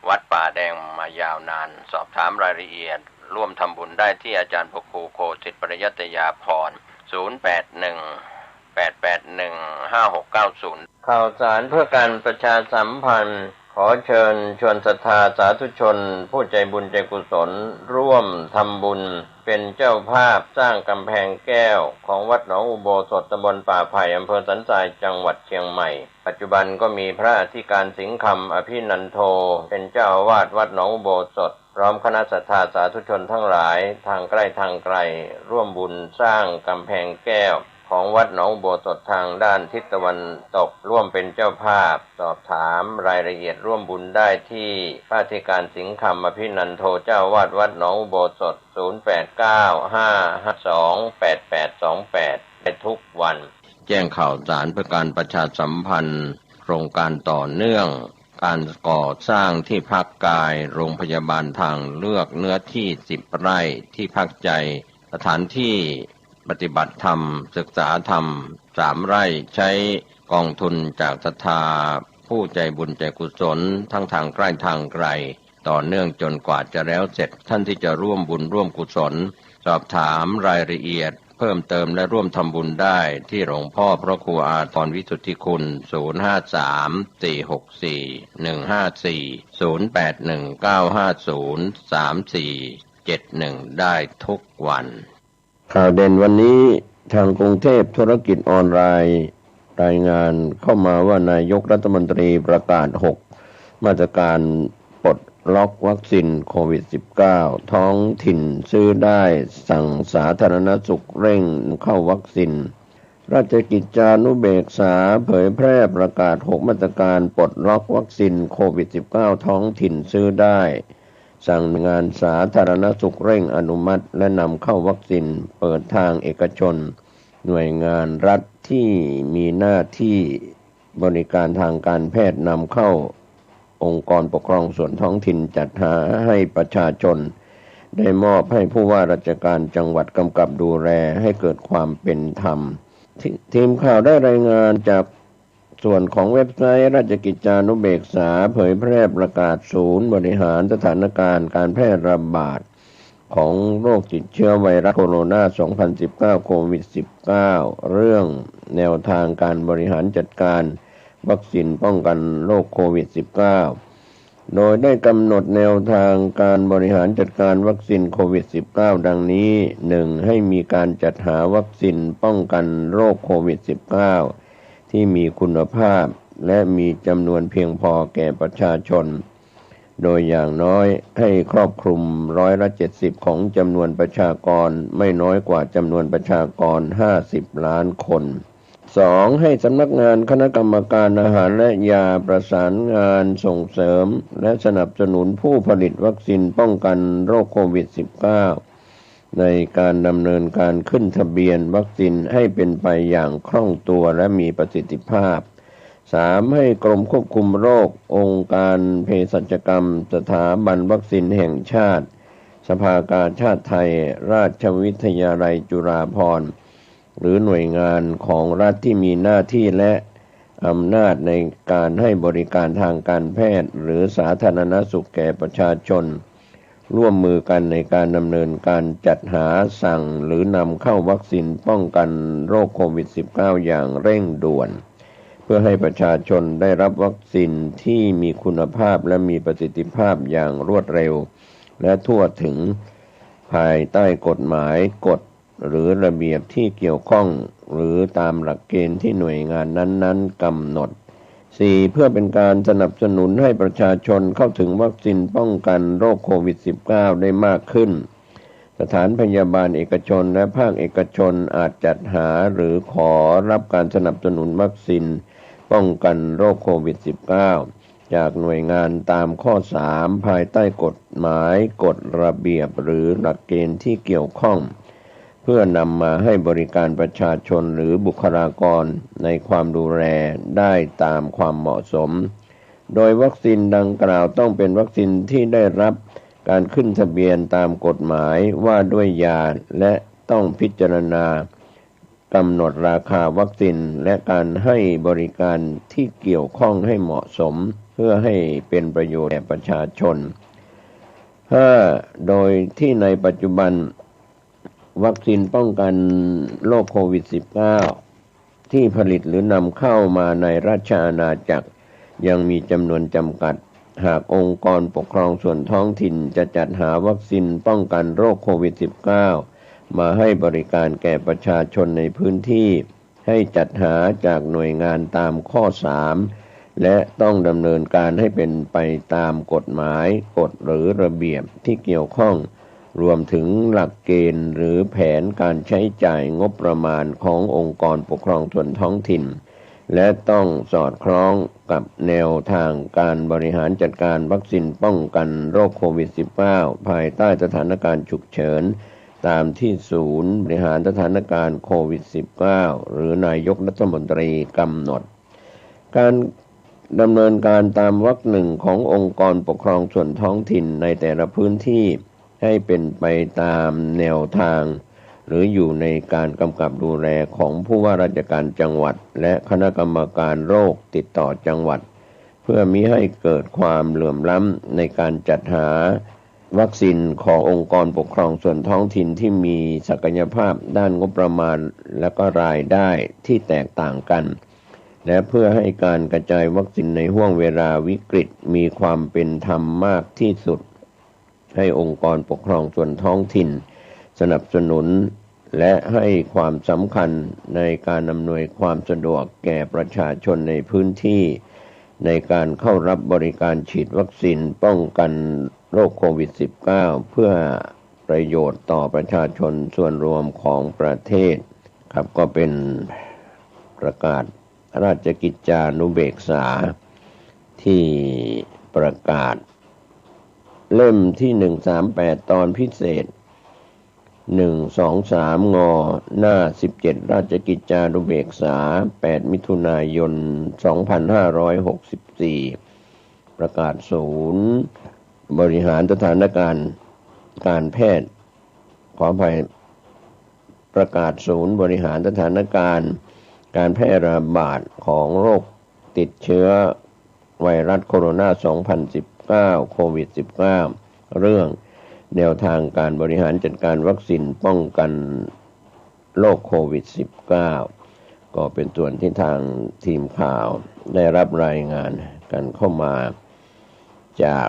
วัดป่าแดงมายาวนานสอบถามรายละเอียดร่วมทำบุญได้ที่อาจารย์พระครูโคสิทธิปริยัตยาภรณ์0818815690ข่าวสารเพื่อการประชาสัมพันธ์ขอเชิญชวนศรัทธาสาธุชนผู้ใจบุญใจกุศลร่วมทำบุญเป็นเจ้าภาพสร้างกำแพงแก้วของวัดหนองอุโบสถตำบลป่าไผ่อำเภอสันทรายจังหวัดเชียงใหม่ปัจจุบันก็มีพระอธิการสิงห์คำอภินันโทเป็นเจ้าอาวาสวัดหนองอุโบสถพร้อมคณะศรัทธาสาธุชนทั้งหลายทางใกล้ทางไกลร่วมบุญสร้างกำแพงแก้วของวัดหนองอุโบสถทางด้านทิศตะวันตกร่วมเป็นเจ้าภาพสอบถามรายละเอียดร่วมบุญได้ที่พระอธิการสิงห์คำอภินันโทเจ้าวาดวัดหนองอุโบสถ0895528828ในทุกวันแจ้งข่าวสารเพื่อการประชาสัมพันธ์โครงการต่อเนื่องการก่อสร้างที่พักกายโรงพยาบาลทางเลือกเนื้อที่10 ไร่ที่พักใจสถานที่ปฏิบัติธรรมศึกษาธรรม3 ไร่ใช้กองทุนจากศรัทธาผู้ใจบุญใจกุศลทั้งทางใกล้ทางไกลต่อเนื่องจนกว่าจะแล้วเสร็จท่านที่จะร่วมบุญร่วมกุศลสอบถามรายละเอียดเพิ่มเติมและร่วมทำบุญได้ที่หลวงพ่อพระครูอาทรวิสุทธิคุณ053-464-154-0819503471ได้ทุกวันข่าวเด่นวันนี้ทางกรุงเทพธุรกิจออนไลน์รายงานเข้ามาว่านายกรัฐมนตรีประกาศ6มาตรการปลดล็อกวัคซีนโควิด -19 ท้องถิ่นซื้อได้สั่งสาธารณสุขเร่งเข้าวัคซีนราชกิจจานุเบกษาเผยแพร่ประกาศ6มาตรการปลดล็อกวัคซีนโควิด -19 ท้องถิ่นซื้อได้สั่งงานสาธารณสุขเร่งอนุมัติและนำเข้าวัคซีนเปิดทางเอกชนหน่วยงานรัฐที่มีหน้าที่บริการทางการแพทย์นำเข้าองค์กรปกครองส่วนท้องถิ่นจัดหาให้ประชาชนได้มอบให้ผู้ว่าราชการจังหวัดกำกับดูแลให้เกิดความเป็นธรรมทีมข่าวได้รายงานจาก ส่วนของเว็บไซต์ราชกิจจานุเบกษาเผยแพร่ประกาศศูนย์บริหารสถานการณ์การแพร่ระบาดของโรคติดเชื้อไวรัสโคโรนา 2019 โควิด -19 เรื่องแนวทางการบริหารจัดการวัคซีนป้องกันโรคโควิด -19 โดยได้กำหนดแนวทางการบริหารจัดการวัคซีนโควิด -19 ดังนี้ 1. ให้มีการจัดหาวัคซีนป้องกันโรคโควิด -19 ที่มีคุณภาพและมีจำนวนเพียงพอแก่ประชาชนโดยอย่างน้อยให้ครอบคลุม70%ของจำนวนประชากรไม่น้อยกว่าจำนวนประชากร50 ล้านคน 2. ให้สำนักงานคณะกรรมการอาหารและยาประสานงานส่งเสริมและสนับสนุนผู้ผลิตวัคซีนป้องกันโรคโควิด -19 ในการดำเนินการขึ้นทะเบียนวัคซีนให้เป็นไปอย่างคล่องตัวและมีประสิทธิภาพ 3. ให้กรมควบคุมโรคองค์การเภสัชกรรมสถาบันวัคซีนแห่งชาติสภากาชาดไทยราชวิทยาลัยจุฬาภรณ์หรือหน่วยงานของรัฐที่มีหน้าที่และอำนาจในการให้บริการทางการแพทย์หรือสาธารณสุขแก่ประชาชนร่วมมือกันในการดำเนินการจัดหาสั่งหรือนำเข้าวัคซีนป้องกันโรคโควิด -19 อย่างเร่งด่วนเพื่อให้ประชาชนได้รับวัคซีนที่มีคุณภาพและมีประสิทธิภาพอย่างรวดเร็วและทั่วถึงภายใต้กฎหมายกฎหรือระเบียบที่เกี่ยวข้องหรือตามหลักเกณฑ์ที่หน่วยงานนั้นๆกำหนด 4. เพื่อเป็นการสนับสนุนให้ประชาชนเข้าถึงวัคซีนป้องกันโรคโควิด -19 ได้มากขึ้นสถานพยาบาลเอกชนและภาคเอกชนอาจจัดหาหรือขอรับการสนับสนุนวัคซีนป้องกันโรคโควิด -19 จากหน่วยงานตามข้อ 3 ภายใต้กฎหมายกฎระเบียบหรือหลักเกณฑ์ที่เกี่ยวข้องเพื่อนำมาให้บริการประชาชนหรือบุคลากรในความดูแลได้ตามความเหมาะสมโดยวัคซีนดังกล่าวต้องเป็นวัคซีนที่ได้รับการขึ้นทะเบียนตามกฎหมายว่าด้วยยาและต้องพิจารณากำหนดราคาวัคซีนและการให้บริการที่เกี่ยวข้องให้เหมาะสมเพื่อให้เป็นประโยชน์แก่ประชาชน 5. โดยที่ในปัจจุบันวัคซีนป้องกันโรคโควิด -19 ที่ผลิตหรือนำเข้ามาในราชอาณาจักรยังมีจำนวนจำกัดหากองค์กรปกครองส่วนท้องถิ่นจะจัดหาวัคซีนป้องกันโรคโควิด -19 มาให้บริการแก่ประชาชนในพื้นที่ให้จัดหาจากหน่วยงานตามข้อ 3 และต้องดำเนินการให้เป็นไปตามกฎหมายกฎหรือระเบียบที่เกี่ยวข้องรวมถึงหลักเกณฑ์หรือแผนการใช้จ่ายงบประมาณขององค์กรปกครองส่วนท้องถิ่นและต้องสอดคล้องกับแนวทางการบริหารจัดการวัคซีนป้องกันโรคโควิด -19 ภายใต้สถานการณ์ฉุกเฉินตามที่ศูนย์บริหารสถานการณ์โควิด -19 หรือนายกรัฐมนตรีกำหนดการดำเนินการตามวรรคหนึ่งขององค์กรปกครองส่วนท้องถิ่นในแต่ละพื้นที่ให้เป็นไปตามแนวทางหรืออยู่ในการกำกับดูแลของผู้ว่าราชการจังหวัดและคณะกรรมการโรคติดต่อจังหวัดเพื่อมิให้เกิดความเหลื่อมล้ำในการจัดหาวัคซีนขององค์กรปกครองส่วนท้องถิ่นที่มีศักยภาพด้านงบประมาณและก็รายได้ที่แตกต่างกันและเพื่อให้การกระจายวัคซีนในห้วงเวลาวิกฤตมีความเป็นธรรมมากที่สุดให้องค์กรปกครองส่วนท้องถิ่นสนับสนุนและให้ความสำคัญในการอำนวยความสะดวกแก่ประชาชนในพื้นที่ในการเข้ารับบริการฉีดวัคซีนป้องกันโรคโควิด -19 เพื่อประโยชน์ต่อประชาชนส่วนรวมของประเทศครับก็เป็นประกาศราชกิจจานุเบกษาที่ประกาศเล่มที่138ตอนพิเศษ123 งหน้า17ราชกิจจานุเบกษา8มิถุนายน2564ประกาศศูนย์บริหารสถานการณ์การแพทย์ขออภัยประกาศศูนย์บริหารสถานการณ์การแพร่ระบาดของโรค ติดเชื้อไวรัสโคโรนา2019โควิด19เรื่องแนวทางการบริหารจัดการวัคซีนป้องกันโรคโควิด19ก็เป็นส่วนที่ทางทีมข่าวได้รับรายงานกันเข้ามาจาก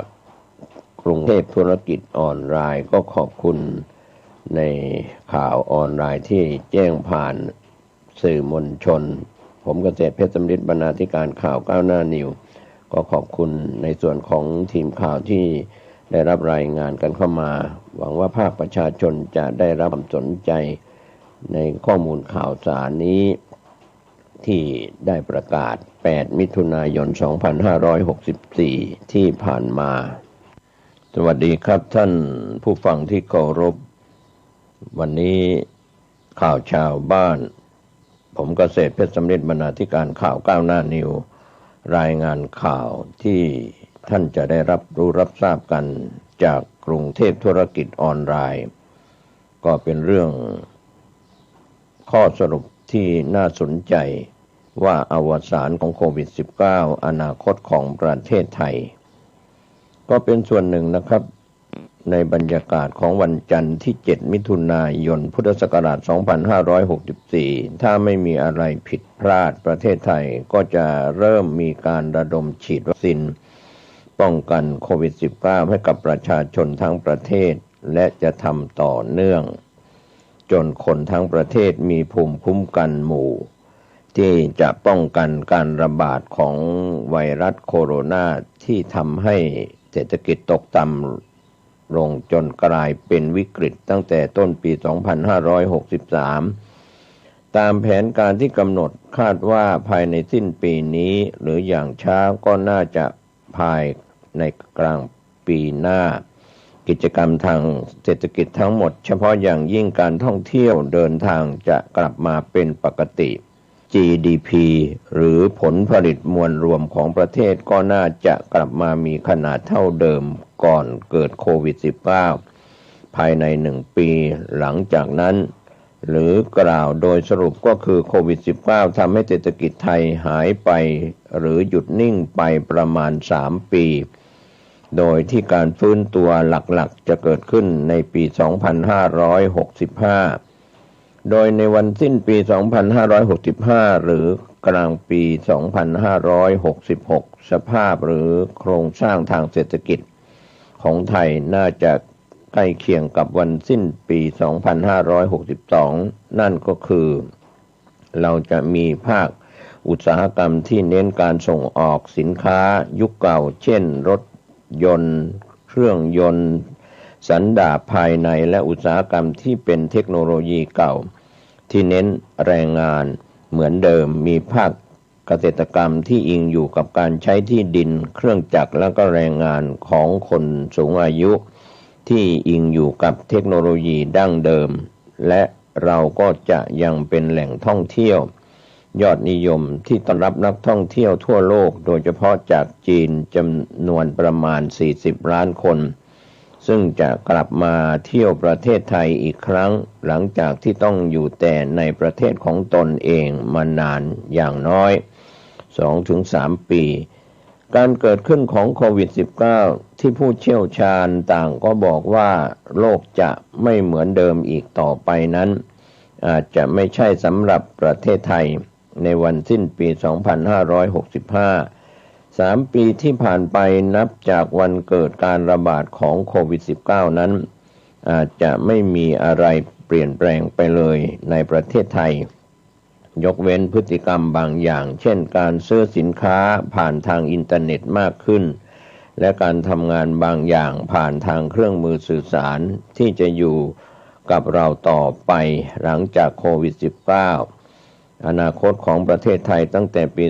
กรุงเทพธุรกิจออนไลน์ก็ขอบคุณในข่าวออนไลน์ที่แจ้งผ่านสื่อมวลชนผมเกษตรเพชรสำริดบรรณาธิการข่าวก้าวหน้านิวก็ขอบคุณในส่วนของทีมข่าวที่ได้รับรายงานกันเข้ามาหวังว่าภาคประชาชนจะได้รับความสนใจในข้อมูลข่าวสารนี้ที่ได้ประกาศ8มิถุนายน2564ที่ผ่านมาสวัสดีครับท่านผู้ฟังที่เคารพวันนี้ข่าวชาวบ้านผมเกษตรเพชรสำริดบรรณาธิการข่าวก้าวหน้านิวรายงานข่าวที่ท่านจะได้รับรู้รับทราบกันจากกรุงเทพธุรกิจออนไลน์ก็เป็นเรื่องข้อสรุปที่น่าสนใจว่าอวสานของโควิด -19 อนาคตของประเทศไทยก็เป็นส่วนหนึ่งนะครับในบรรยากาศของวันจันทร์ที่7มิถุนายนพุทธศักราช2564ถ้าไม่มีอะไรผิดพลาดประเทศไทยก็จะเริ่มมีการระดมฉีดวัคซีนป้องกันโควิด -19 ให้กับประชาชนทั้งประเทศและจะทำต่อเนื่องจนคนทั้งประเทศมีภูมิคุ้มกันหมู่ที่จะป้องกันการระบาดของไวรัสโคโรนาที่ทำให้เศรษฐกิจตกต่ำลงจนกลายเป็นวิกฤตตั้งแต่ต้นปี 2563 ตามแผนการที่กำหนดคาดว่าภายในสิ้นปีนี้หรืออย่างช้าก็น่าจะภายในกลางปีหน้ากิจกรรมทางเศรษฐกิจทั้งหมดเฉพาะอย่างยิ่งการท่องเที่ยวเดินทางจะกลับมาเป็นปกติ GDP หรือผลผลิตมวลรวมของประเทศก็น่าจะกลับมามีขนาดเท่าเดิมก่อนเกิดโควิด -19 ภายใน1ปีหลังจากนั้นหรือกล่าวโดยสรุปก็คือโควิด -19 ทำให้เศรษฐกิจไทยหายไปหรือหยุดนิ่งไปประมาณ3ปีโดยที่การฟื้นตัวหลักๆจะเกิดขึ้นในปี 2565 โดยในวันสิ้นปี 2565 หรือกลางปี 2566 สภาพหรือโครงสร้างทางเศรษฐกิจของไทยน่าจะใกล้เคียงกับวันสิ้นปี 2562 นั่นก็คือเราจะมีภาคอุตสาหกรรมที่เน้นการส่งออกสินค้ายุคเก่าเช่นรถยนต์เครื่องยนต์สันดาปภายในและอุตสาหกรรมที่เป็นเทคโนโลยีเก่าที่เน้นแรงงานเหมือนเดิมมีภาคเกษตรกรรมที่อิงอยู่กับการใช้ที่ดินเครื่องจักรและก็แรงงานของคนสูงอายุที่อิงอยู่กับเทคโนโลยีดั้งเดิมและเราก็จะยังเป็นแหล่งท่องเที่ยวยอดนิยมที่ต้อนรับนักท่องเที่ยวทั่วโลกโดยเฉพาะจากจีนจำนวนประมาณ40ล้านคนซึ่งจะกลับมาเที่ยวประเทศไทยอีกครั้งหลังจากที่ต้องอยู่แต่ในประเทศของตนเองมานานอย่างน้อย 2-3 ปีการเกิดขึ้นของโควิด -19 ที่ผู้เชี่ยวชาญต่างก็บอกว่าโลกจะไม่เหมือนเดิมอีกต่อไปนั้นอาจจะไม่ใช่สำหรับประเทศไทยในวันสิ้นปี 2565 3 ปีที่ผ่านไปนับจากวันเกิดการระบาดของโควิด -19 นั้นอาจจะไม่มีอะไรเปลี่ยนแปลงไปเลยในประเทศไทยยกเว้นพฤติกรรมบางอย่างเช่นการซื้อสินค้าผ่านทางอินเทอร์เน็ตมากขึ้นและการทำงานบางอย่างผ่านทางเครื่องมือสื่อสารที่จะอยู่กับเราต่อไปหลังจากโควิด -19 อนาคตของประเทศไทยตั้งแต่ปี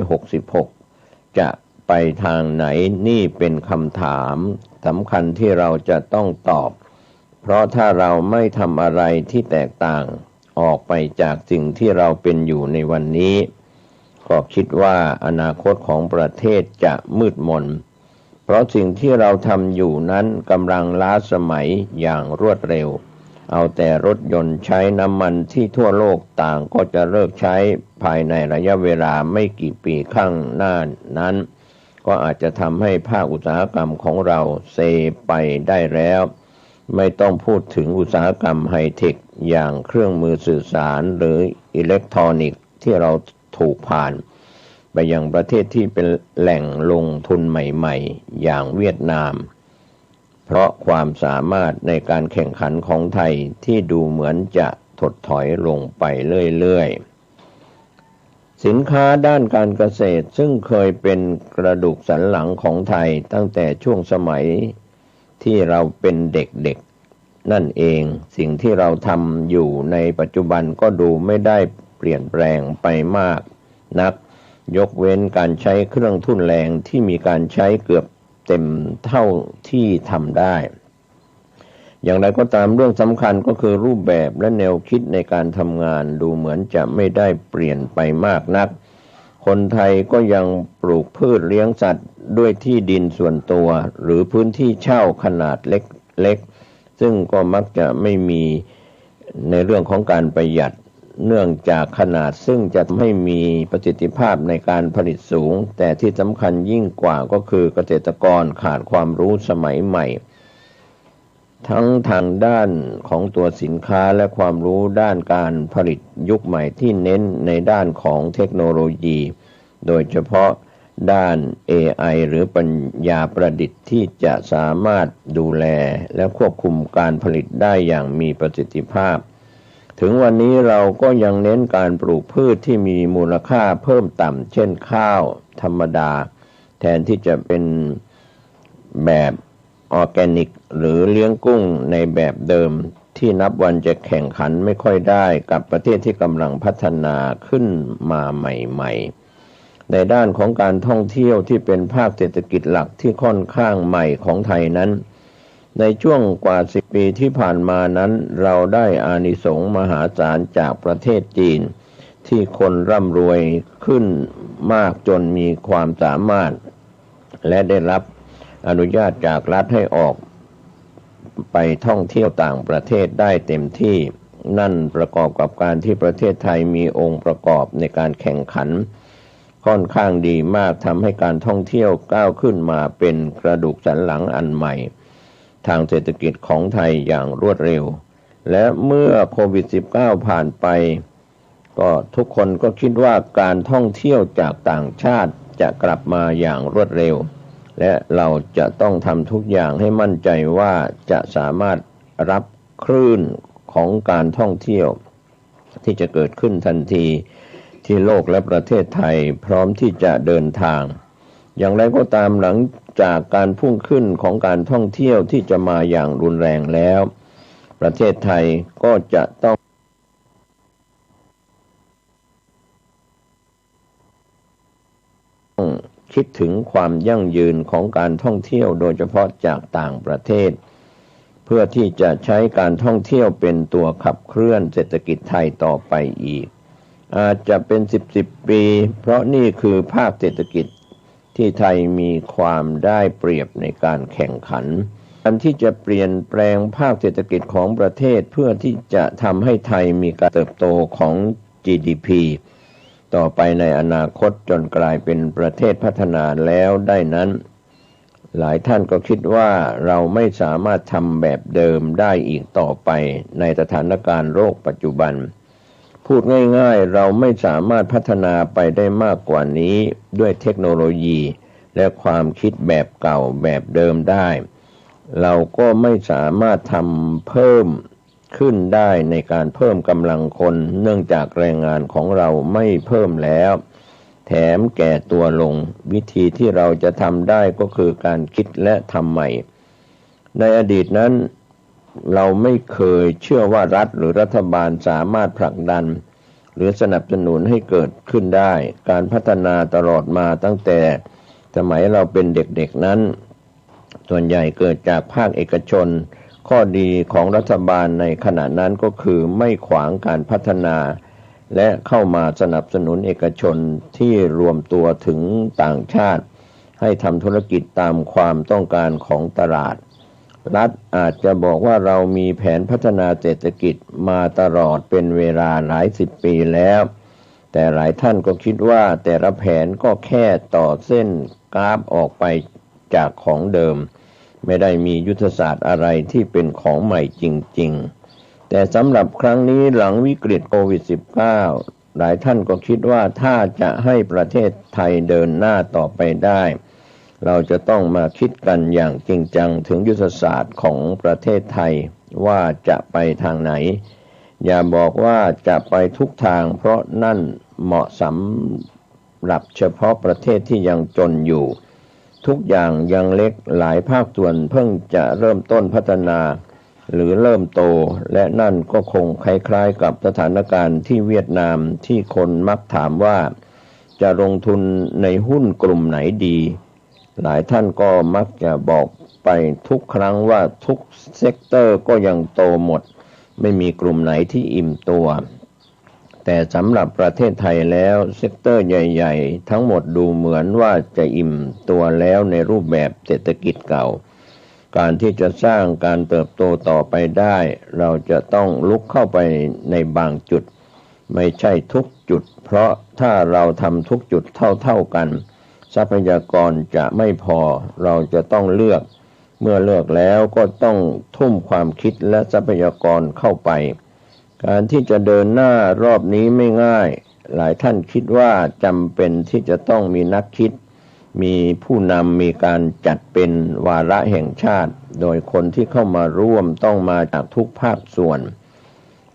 2566 จะไปทางไหนนี่เป็นคำถามสำคัญที่เราจะต้องตอบเพราะถ้าเราไม่ทำอะไรที่แตกต่างออกไปจากสิ่งที่เราเป็นอยู่ในวันนี้ก็คิดว่าอนาคตของประเทศจะมืดมนเพราะสิ่งที่เราทำอยู่นั้นกำลังล้าสมัยอย่างรวดเร็ว เอาแต่รถยนต์ใช้น้ำมันที่ทั่วโลกต่างก็จะเลิกใช้ภายในระยะเวลาไม่กี่ปีข้างหน้านั้นก็อาจจะทำให้ภาคอุตสาหกรรมของเราเซไปได้แล้วไม่ต้องพูดถึงอุตสาหกรรมไฮเทคอย่างเครื่องมือสื่อสารหรืออิเล็กทรอนิกส์ที่เราถูกผ่านไปยังประเทศที่เป็นแหล่งลงทุนใหม่ๆอย่างเวียดนามเพราะความสามารถในการแข่งขันของไทยที่ดูเหมือนจะถดถอยลงไปเรื่อยๆสินค้าด้านการเกษตรซึ่งเคยเป็นกระดูกสันหลังของไทยตั้งแต่ช่วงสมัยที่เราเป็นเด็กๆนั่นเองสิ่งที่เราทำอยู่ในปัจจุบันก็ดูไม่ได้เปลี่ยนแปลงไปมากนักยกเว้นการใช้เครื่องทุ่นแรงที่มีการใช้เกือบเต็มเท่าที่ทำได้อย่างไรก็ตามเรื่องสำคัญก็คือรูปแบบและแนวคิดในการทำงานดูเหมือนจะไม่ได้เปลี่ยนไปมากนักคนไทยก็ยังปลูกพืชเลี้ยงสัตว์ด้วยที่ดินส่วนตัวหรือพื้นที่เช่าขนาดเล็กๆซึ่งก็มักจะไม่มีในเรื่องของการประหยัดเนื่องจากขนาดซึ่งจะไม่มีประสิทธิภาพในการผลิตสูงแต่ที่สำคัญยิ่งกว่าก็คือเกษตรกรขาดความรู้สมัยใหม่ทั้งทางด้านของตัวสินค้าและความรู้ด้านการผลิตยุคใหม่ที่เน้นในด้านของเทคโนโลยีโดยเฉพาะด้าน AI หรือปัญญาประดิษฐ์ที่จะสามารถดูแลและควบคุมการผลิตได้อย่างมีประสิทธิภาพถึงวันนี้เราก็ยังเน้นการปลูกพืชที่มีมูลค่าเพิ่มต่ำเช่นข้าวธรรมดาแทนที่จะเป็นแบบออร์แกนิกหรือเลี้ยงกุ้งในแบบเดิมที่นับวันจะแข่งขันไม่ค่อยได้กับประเทศที่กำลังพัฒนาขึ้นมาใหม่ๆในด้านของการท่องเที่ยวที่เป็นภาคเศรษฐกิจหลักที่ค่อนข้างใหม่ของไทยนั้นในช่วงกว่า10 ปีที่ผ่านมานั้นเราได้อานิสงส์มหาศาลจากประเทศจีนที่คนร่ำรวยขึ้นมากจนมีความสามารถและได้รับอนุญาตจากรัฐให้ออกไปท่องเที่ยวต่างประเทศได้เต็มที่นั่นประกอบกับการที่ประเทศไทยมีองค์ประกอบในการแข่งขันค่อนข้างดีมากทำให้การท่องเที่ยวก้าวขึ้นมาเป็นกระดูกสันหลังอันใหม่ทางเศรษฐกิจของไทยอย่างรวดเร็วและเมื่อโควิด -19 ผ่านไปก็ทุกคนก็คิดว่าการท่องเที่ยวจากต่างชาติจะกลับมาอย่างรวดเร็วและเราจะต้องทำทุกอย่างให้มั่นใจว่าจะสามารถรับคลื่นของการท่องเที่ยวที่จะเกิดขึ้นทันทีที่โลกและประเทศไทยพร้อมที่จะเดินทางอย่างไรก็ตามหลังจากการพุ่งขึ้นของการท่องเที่ยวที่จะมาอย่างรุนแรงแล้วประเทศไทยก็จะต้องคิดถึงความยั่งยืนของการท่องเที่ยวโดยเฉพาะจากต่างประเทศเพื่อที่จะใช้การท่องเที่ยวเป็นตัวขับเคลื่อนเศรษฐกิจไทยต่อไปอีกอาจจะเป็น10 ปีเพราะนี่คือภาคเศรษฐกิจที่ไทยมีความได้เปรียบในการแข่งขันการที่จะเปลี่ยนแปลงภาคเศรษฐกิจของประเทศเพื่อที่จะทำให้ไทยมีการเติบโตของ GDP ต่อไปในอนาคตจนกลายเป็นประเทศพัฒนาแล้วได้นั้นหลายท่านก็คิดว่าเราไม่สามารถทำแบบเดิมได้อีกต่อไปในสถานการณ์โลกปัจจุบันพูดง่ายๆเราไม่สามารถพัฒนาไปได้มากกว่านี้ด้วยเทคโนโลยีและความคิดแบบเก่าแบบเดิมได้เราก็ไม่สามารถทำเพิ่มขึ้นได้ในการเพิ่มกำลังคนเนื่องจากแรงงานของเราไม่เพิ่มแล้วแถมแก่ตัวลงวิธีที่เราจะทำได้ก็คือการคิดและทำใหม่ในอดีตนั้นเราไม่เคยเชื่อว่ารัฐหรือรัฐบาลสามารถผลักดันหรือสนับสนุนให้เกิดขึ้นได้การพัฒนาตลอดมาตั้งแต่สมัยเราเป็นเด็กๆนั้นส่วนใหญ่เกิดจากภาคเอกชนข้อดีของรัฐบาลในขณะนั้นก็คือไม่ขวางการพัฒนาและเข้ามาสนับสนุนเอกชนที่รวมตัวถึงต่างชาติให้ทำธุรกิจตามความต้องการของตลาด รัฐอาจจะบอกว่าเรามีแผนพัฒนาเศรษฐกิจมาตลอดเป็นเวลาหลายสิบปีแล้วแต่หลายท่านก็คิดว่าแต่ละแผนก็แค่ต่อเส้นกราฟออกไปจากของเดิมไม่ได้มียุทธศาสตร์อะไรที่เป็นของใหม่จริงๆแต่สำหรับครั้งนี้หลังวิกฤตโควิด -19 หลายท่านก็คิดว่าถ้าจะให้ประเทศไทยเดินหน้าต่อไปได้เราจะต้องมาคิดกันอย่างจริงจังถึงยุทธศาสตร์ของประเทศไทยว่าจะไปทางไหนอย่าบอกว่าจะไปทุกทางเพราะนั่นเหมาะสำหรับเฉพาะประเทศที่ยังจนอยู่ทุกอย่างยังเล็กหลายภาคส่วนเพิ่งจะเริ่มต้นพัฒนาหรือเริ่มโตและนั่นก็คงคล้ายๆกับสถานการณ์ที่เวียดนามที่คนมักถามว่าจะลงทุนในหุ้นกลุ่มไหนดีหลายท่านก็มักจะบอกไปทุกครั้งว่าทุกเซกเตอร์ก็ยังโตหมดไม่มีกลุ่มไหนที่อิ่มตัวแต่สำหรับประเทศไทยแล้วเซกเตอร์ใหญ่ๆทั้งหมดดูเหมือนว่าจะอิ่มตัวแล้วในรูปแบบเศรษฐกิจเก่าการที่จะสร้างการเติบโตต่อไปได้เราจะต้องลุกเข้าไปในบางจุดไม่ใช่ทุกจุดเพราะถ้าเราทำทุกจุดเท่ากันทรัพยากรจะไม่พอเราจะต้องเลือกเมื่อเลือกแล้วก็ต้องทุ่มความคิดและทรัพยากรเข้าไปการที่จะเดินหน้ารอบนี้ไม่ง่ายหลายท่านคิดว่าจำเป็นที่จะต้องมีนักคิดมีผู้นำมีการจัดเป็นวาระแห่งชาติโดยคนที่เข้ามาร่วมต้องมาจากทุกภาคส่วน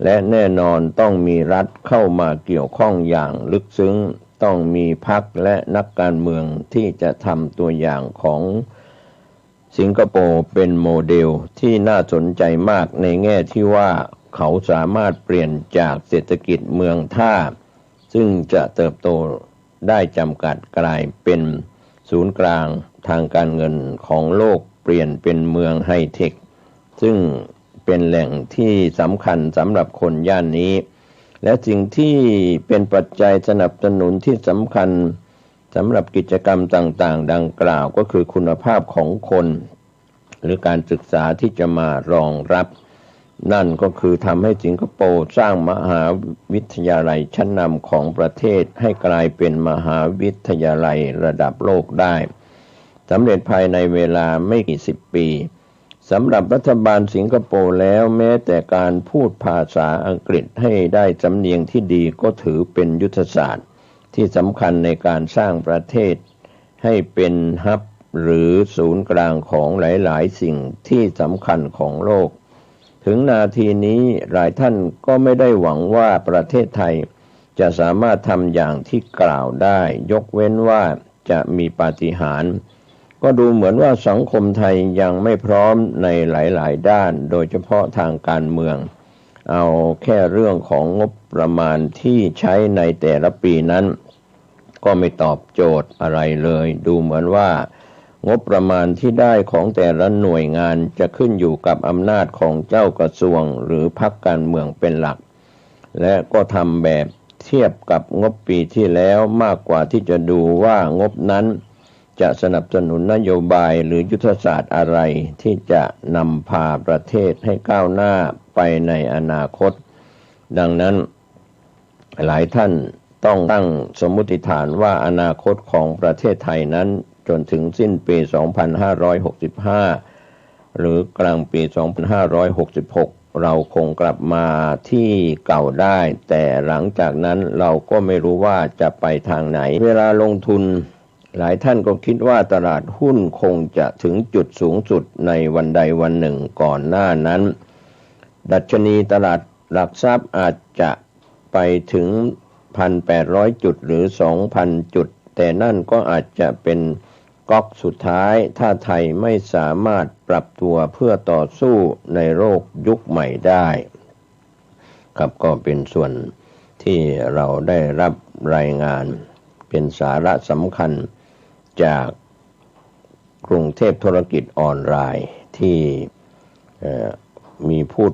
และแน่นอนต้องมีรัฐเข้ามาเกี่ยวข้องอย่างลึกซึ้งต้องมีพรรคและนักการเมืองที่จะทำตัวอย่างของสิงคโปร์เป็นโมเดลที่น่าสนใจมากในแง่ที่ว่าเขาสามารถเปลี่ยนจากเศรษฐกิจเมืองท่าซึ่งจะเติบโตได้จำกัดกลายเป็นศูนย์กลางทางการเงินของโลกเปลี่ยนเป็นเมืองไฮเทคซึ่งเป็นแหล่งที่สำคัญสำหรับคนย่านนี้และสิ่งที่เป็นปัจจัยสนับสนุนที่สำคัญสำหรับกิจกรรมต่างๆดังกล่าวก็คือคุณภาพของคนหรือการศึกษาที่จะมารองรับนั่นก็คือทำให้สิงคโปร์สร้างมหาวิทยาลัยชั้นนำของประเทศให้กลายเป็นมหาวิทยาลัยระดับโลกได้สำเร็จภายในเวลาไม่กี่สิบปีสำหรับรัฐบาลสิงคโปร์แล้วแม้แต่การพูดภาษาอังกฤษให้ได้สำเนียงที่ดีก็ถือเป็นยุทธศาสตร์ที่สำคัญในการสร้างประเทศให้เป็นฮับหรือศูนย์กลางของหลายๆสิ่งที่สำคัญของโลกถึงนาทีนี้หลายท่านก็ไม่ได้หวังว่าประเทศไทยจะสามารถทำอย่างที่กล่าวได้ยกเว้นว่าจะมีปาฏิหาริย์ก็ดูเหมือนว่าสังคมไทยยังไม่พร้อมในหลายๆด้านโดยเฉพาะทางการเมืองเอาแค่เรื่องของงบประมาณที่ใช้ในแต่ละปีนั้นก็ไม่ตอบโจทย์อะไรเลยดูเหมือนว่างบประมาณที่ได้ของแต่ละหน่วยงานจะขึ้นอยู่กับอำนาจของเจ้ากระทรวงหรือพรรคการเมืองเป็นหลักและก็ทำแบบเทียบกับงบปีที่แล้วมากกว่าที่จะดูว่างบนั้นจะสนับสนุนนโยบายหรือยุทธศาสตร์อะไรที่จะนำพาประเทศให้ก้าวหน้าไปในอนาคตดังนั้นหลายท่านต้องตั้งสมมุติฐานว่าอนาคตของประเทศไทยนั้นจนถึงสิ้นปี 2565 หรือกลางปี 2566 เราคงกลับมาที่เก่าได้แต่หลังจากนั้นเราก็ไม่รู้ว่าจะไปทางไหนเวลาลงทุนหลายท่านก็คิดว่าตลาดหุ้นคงจะถึงจุดสูงสุดในวันใดวันหนึ่งก่อนหน้านั้นดัชนีตลาดหลักทรัพย์อาจจะไปถึง 1,800 จุดหรือ 2,000 จุดแต่นั่นก็อาจจะเป็นก๊อกสุดท้ายถ้าไทยไม่สามารถปรับตัวเพื่อต่อสู้ในโลกยุคใหม่ได้ครับก็เป็นส่วนที่เราได้รับรายงานเป็นสาระสำคัญจากกรุงเทพธุรกิจออนไลน์ที่มีพูด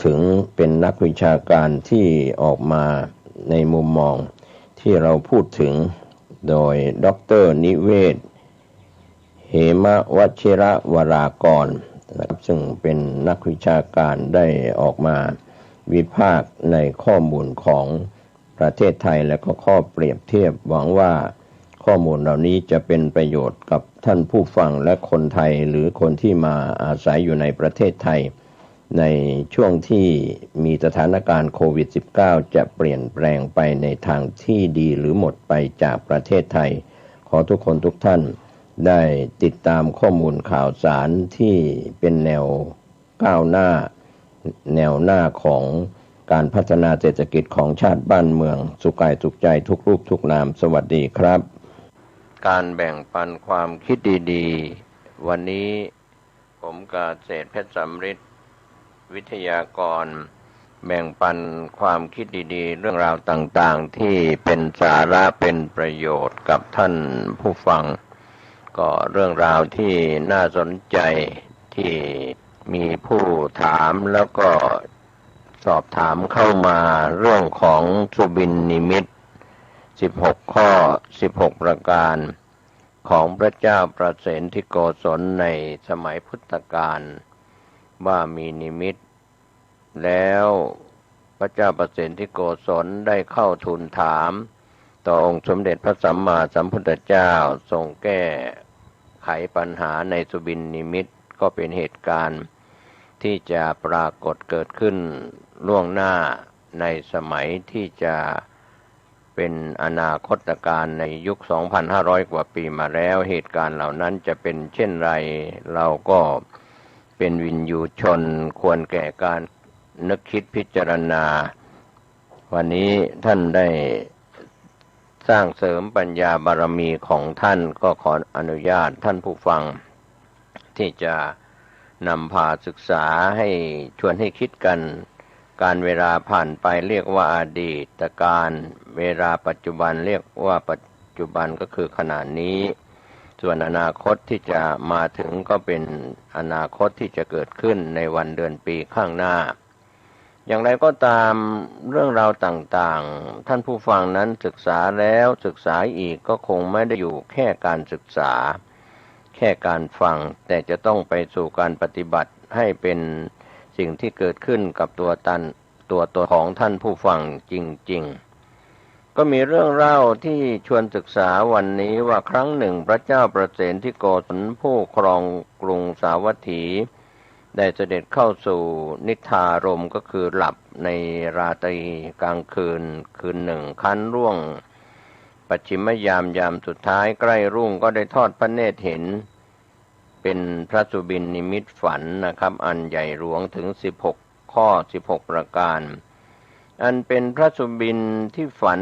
ถึงเป็นนักวิชาการที่ออกมาในมุมมองที่เราพูดถึงโดยดร.นิเวศ เหมวชิระวรากร นะครับซึ่งเป็นนักวิชาการได้ออกมาวิพากษ์ในข้อมูลของประเทศไทยและก็ข้อเปรียบเทียบหวังว่าข้อมูลเหล่านี้จะเป็นประโยชน์กับท่านผู้ฟังและคนไทยหรือคนที่มาอาศัยอยู่ในประเทศไทยในช่วงที่มีสถานการณ์โควิด -19 จะเปลี่ยนแปลงไปในทางที่ดีหรือหมดไปจากประเทศไทยขอทุกคนทุกท่านได้ติดตามข้อมูลข่าวสารที่เป็นแนวก้าวหน้าแนวหน้าของการพัฒนาเศรษฐกิจของชาติบ้านเมืองสุขกายสุขใจทุกรูปทุกนามสวัสดีครับการแบ่งปันความคิดดีๆวันนี้ผมกาเศรษฐ์เพชรสำริดวิทยากรแบ่งปันความคิดดีๆเรื่องราวต่างๆที่เป็นสาระเป็นประโยชน์กับท่านผู้ฟังก็เรื่องราวที่น่าสนใจที่มีผู้ถามแล้วก็สอบถามเข้ามาเรื่องของสุบินนิมิต16ข้อ16ประการของพระเจ้าประเสนทิโกศลในสมัยพุทธกาลว่ามีนิมิตแล้วพระเจ้าประเสนทิโกศลได้เข้าทูลถามต่อองค์สมเด็จพระสัมมาสัมพุทธเจ้าทรงแก้ไขปัญหาในสุบินนิมิตก็เป็นเหตุการณ์ที่จะปรากฏเกิดขึ้นล่วงหน้าในสมัยที่จะเป็นอนาคตการในยุค 2,500 กว่าปีมาแล้วเหตุการณ์เหล่านั้นจะเป็นเช่นไรเราก็เป็นวินยูชนควรแก่การนึกคิดพิจารณาวันนี้ท่านได้สร้างเสริมปัญญาบารมีของท่านก็ขออนุญาตท่านผู้ฟังที่จะนำพาศึกษาให้ชวนให้คิดกันการเวลาผ่านไปเรียกว่าอดีตการเวลาปัจจุบันเรียกว่าปัจจุบันก็คือขณะนี้ส่วนอนาคตที่จะมาถึงก็เป็นอนาคตที่จะเกิดขึ้นในวันเดือนปีข้างหน้าอย่างไรก็ตามเรื่องราวต่างๆท่านผู้ฟังนั้นศึกษาแล้วศึกษาอีกก็คงไม่ได้อยู่แค่การศึกษาแค่การฟังแต่จะต้องไปสู่การปฏิบัติให้เป็นสิ่งที่เกิดขึ้นกับตัวของท่านผู้ฟังจริงๆก็มีเรื่องเล่าที่ชวนศึกษาวันนี้ว่าครั้งหนึ่งพระเจ้าประเสนทิโกศลผู้ครองกรุงสาวัตถีได้เสด็จเข้าสู่นิทธารมก็คือหลับในราตรีกลางคืนหนึ่งคันร่วงปัจฉิมยามสุดท้ายใกล้รุ่งก็ได้ทอดพระเนตรเห็นเป็นพระสุบินนิมิตฝันนะครับอันใหญ่หลวงถึง16ข้อ16ประการอันเป็นพระสุบินที่ฝัน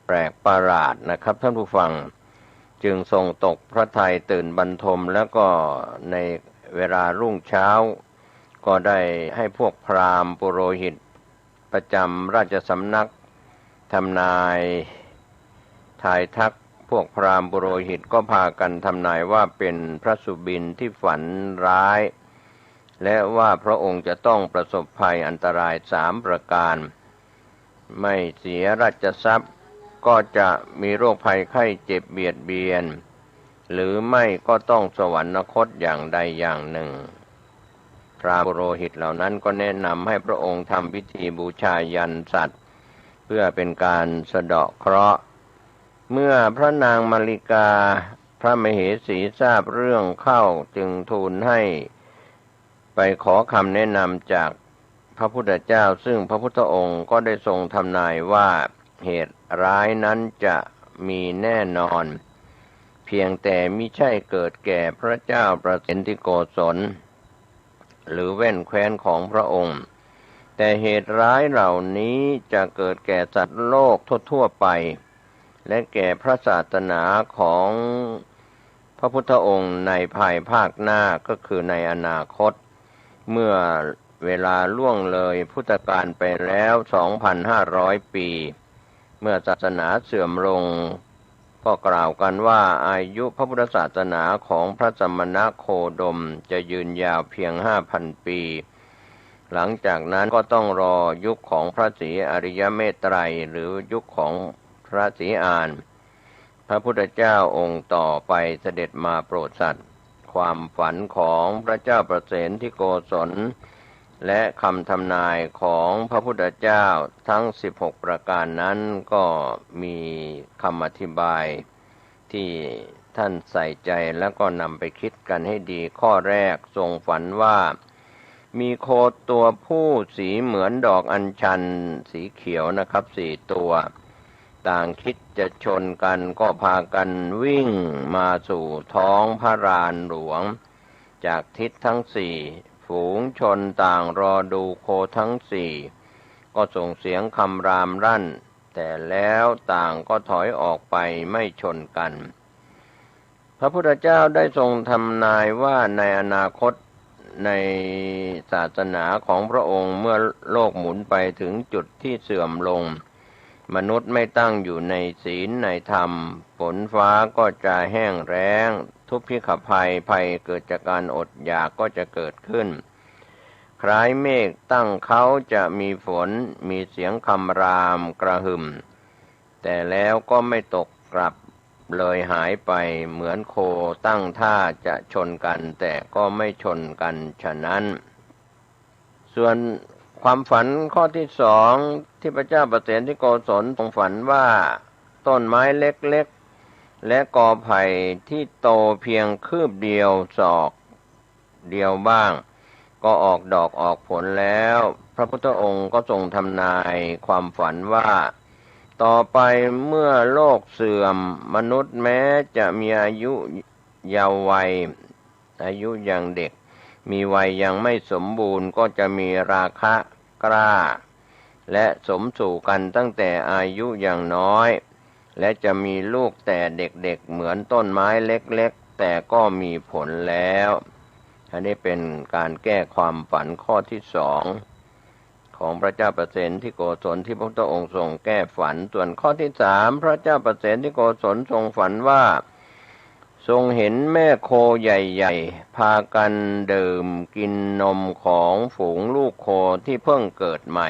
แปลกประหลาดนะครับท่านผู้ฟังจึงทรงตกพระทัยตื่นบรรทมแล้วก็ในเวลารุ่งเช้าก็ได้ให้พวกพราหมณ์ปุโรหิตประจำราชสำนักทำนายทายทักพวกพราหมณ์ปุโรหิตก็พากันทำนายว่าเป็นพระสุบินที่ฝันร้ายและว่าพระองค์จะต้องประสบภัยอันตราย3ประการไม่เสียราชทรัพย์ก็จะมีโรคภัยไข้เจ็บเบียดเบียนหรือไม่ก็ต้องสวรรคตอย่างใดอย่างหนึ่งพราหมณ์ปุโรหิตเหล่านั้นก็แนะนำให้พระองค์ทำพิธีบูชายันสัตว์เพื่อเป็นการสะเดาะเคราะห์เมื่อพระนางมาริกาพระมเหสีทราบเรื่องเข้าจึงทูลให้ไปขอคำแนะนำจากพระพุทธเจ้าซึ่งพระพุทธองค์ก็ได้ทรงทำนายว่าเหตุร้ายนั้นจะมีแน่นอนเพียงแต่มิใช่เกิดแก่พระเจ้าประเสนทิโกศลหรือแว่นแคว้นของพระองค์แต่เหตุร้ายเหล่านี้จะเกิดแก่สัตว์โลกทั่วไปและแก่พระศาสนาของพระพุทธองค์ในภายภาคหน้าก็คือในอนาคตเมื่อเวลาล่วงเลยพุทธกาลไปแล้ว 2,500 ปีเมื่อศาสนาเสื่อมลงก็กล่าวกันว่าอายุพระพุทธศาสนาของพระสมณโคดมจะยืนยาวเพียง 5,000 ปีหลังจากนั้นก็ต้องรอยุคของพระศรีอริยเมตไตรหรือยุคของพระศรีอานพระพุทธเจ้าองค์ต่อไปเสด็จมาโปรดสัตว์ ความฝันของพระเจ้าประเสนที่โกศลและคำทำนายของพระพุทธเจ้าทั้ง16ประการนั้นก็มีคำอธิบายที่ท่านใส่ใจแล้วก็นำไปคิดกันให้ดีข้อแรกทรงฝันว่ามีโคตัวผู้สีเหมือนดอกอัญชันสีเขียวนะครับ4ตัวต่างคิดจะชนกันก็พากันวิ่งมาสู่ท้องพระลานหลวงจากทิศทั้ง4ฝูงชนต่างรอดูโคทั้ง4ก็ส่งเสียงคำรามรั่นแต่แล้วต่างก็ถอยออกไปไม่ชนกันพระพุทธเจ้าได้ทรงทำนายว่าในอนาคตในศาสนาของพระองค์เมื่อโลกหมุนไปถึงจุดที่เสื่อมลงมนุษย์ไม่ตั้งอยู่ในศีลในธรรมฝนฟ้าก็จะแห้งแล้งทุพพิฆภัยเกิดจากการอดอยากก็จะเกิดขึ้นคล้ายเมฆตั้งเขาจะมีฝนมีเสียงคำรามกระหึ่มแต่แล้วก็ไม่ตกกลับเลยหายไปเหมือนโคตั้งท่าจะชนกันแต่ก็ไม่ชนกันฉะนั้นส่วนความฝันข้อที่2ที่พระเจ้าประเสนที่โกศลทรงฝันว่าต้นไม้เล็กๆและกอไผ่ที่โตเพียงคืบเดียวศอกเดียวบ้างก็ออกดอกออกผลแล้วพระพุทธองค์ก็ทรงทำนายความฝันว่าต่อไปเมื่อโลกเสื่อมมนุษย์แม้จะมีอายุเยาว์วัยอายุยังเด็กมีวัยยังไม่สมบูรณ์ก็จะมีราคะกล้าและสมสู่กันตั้งแต่อายุยังน้อยและจะมีลูกแต่เด็กๆเหมือนต้นไม้เล็กๆแต่ก็มีผลแล้วอันนี้เป็นการแก้ความฝันข้อที่2ของพระเจ้าประเสนที่โกศลที่พระพุทธองค์ทรงแก้ฝันส่วนข้อที่3พระเจ้าประเสนที่โกศลทรงฝันว่าทรงเห็นแม่โคใหญ่ๆพากันดื่มกินนมของฝูงลูกโคที่เพิ่งเกิดใหม่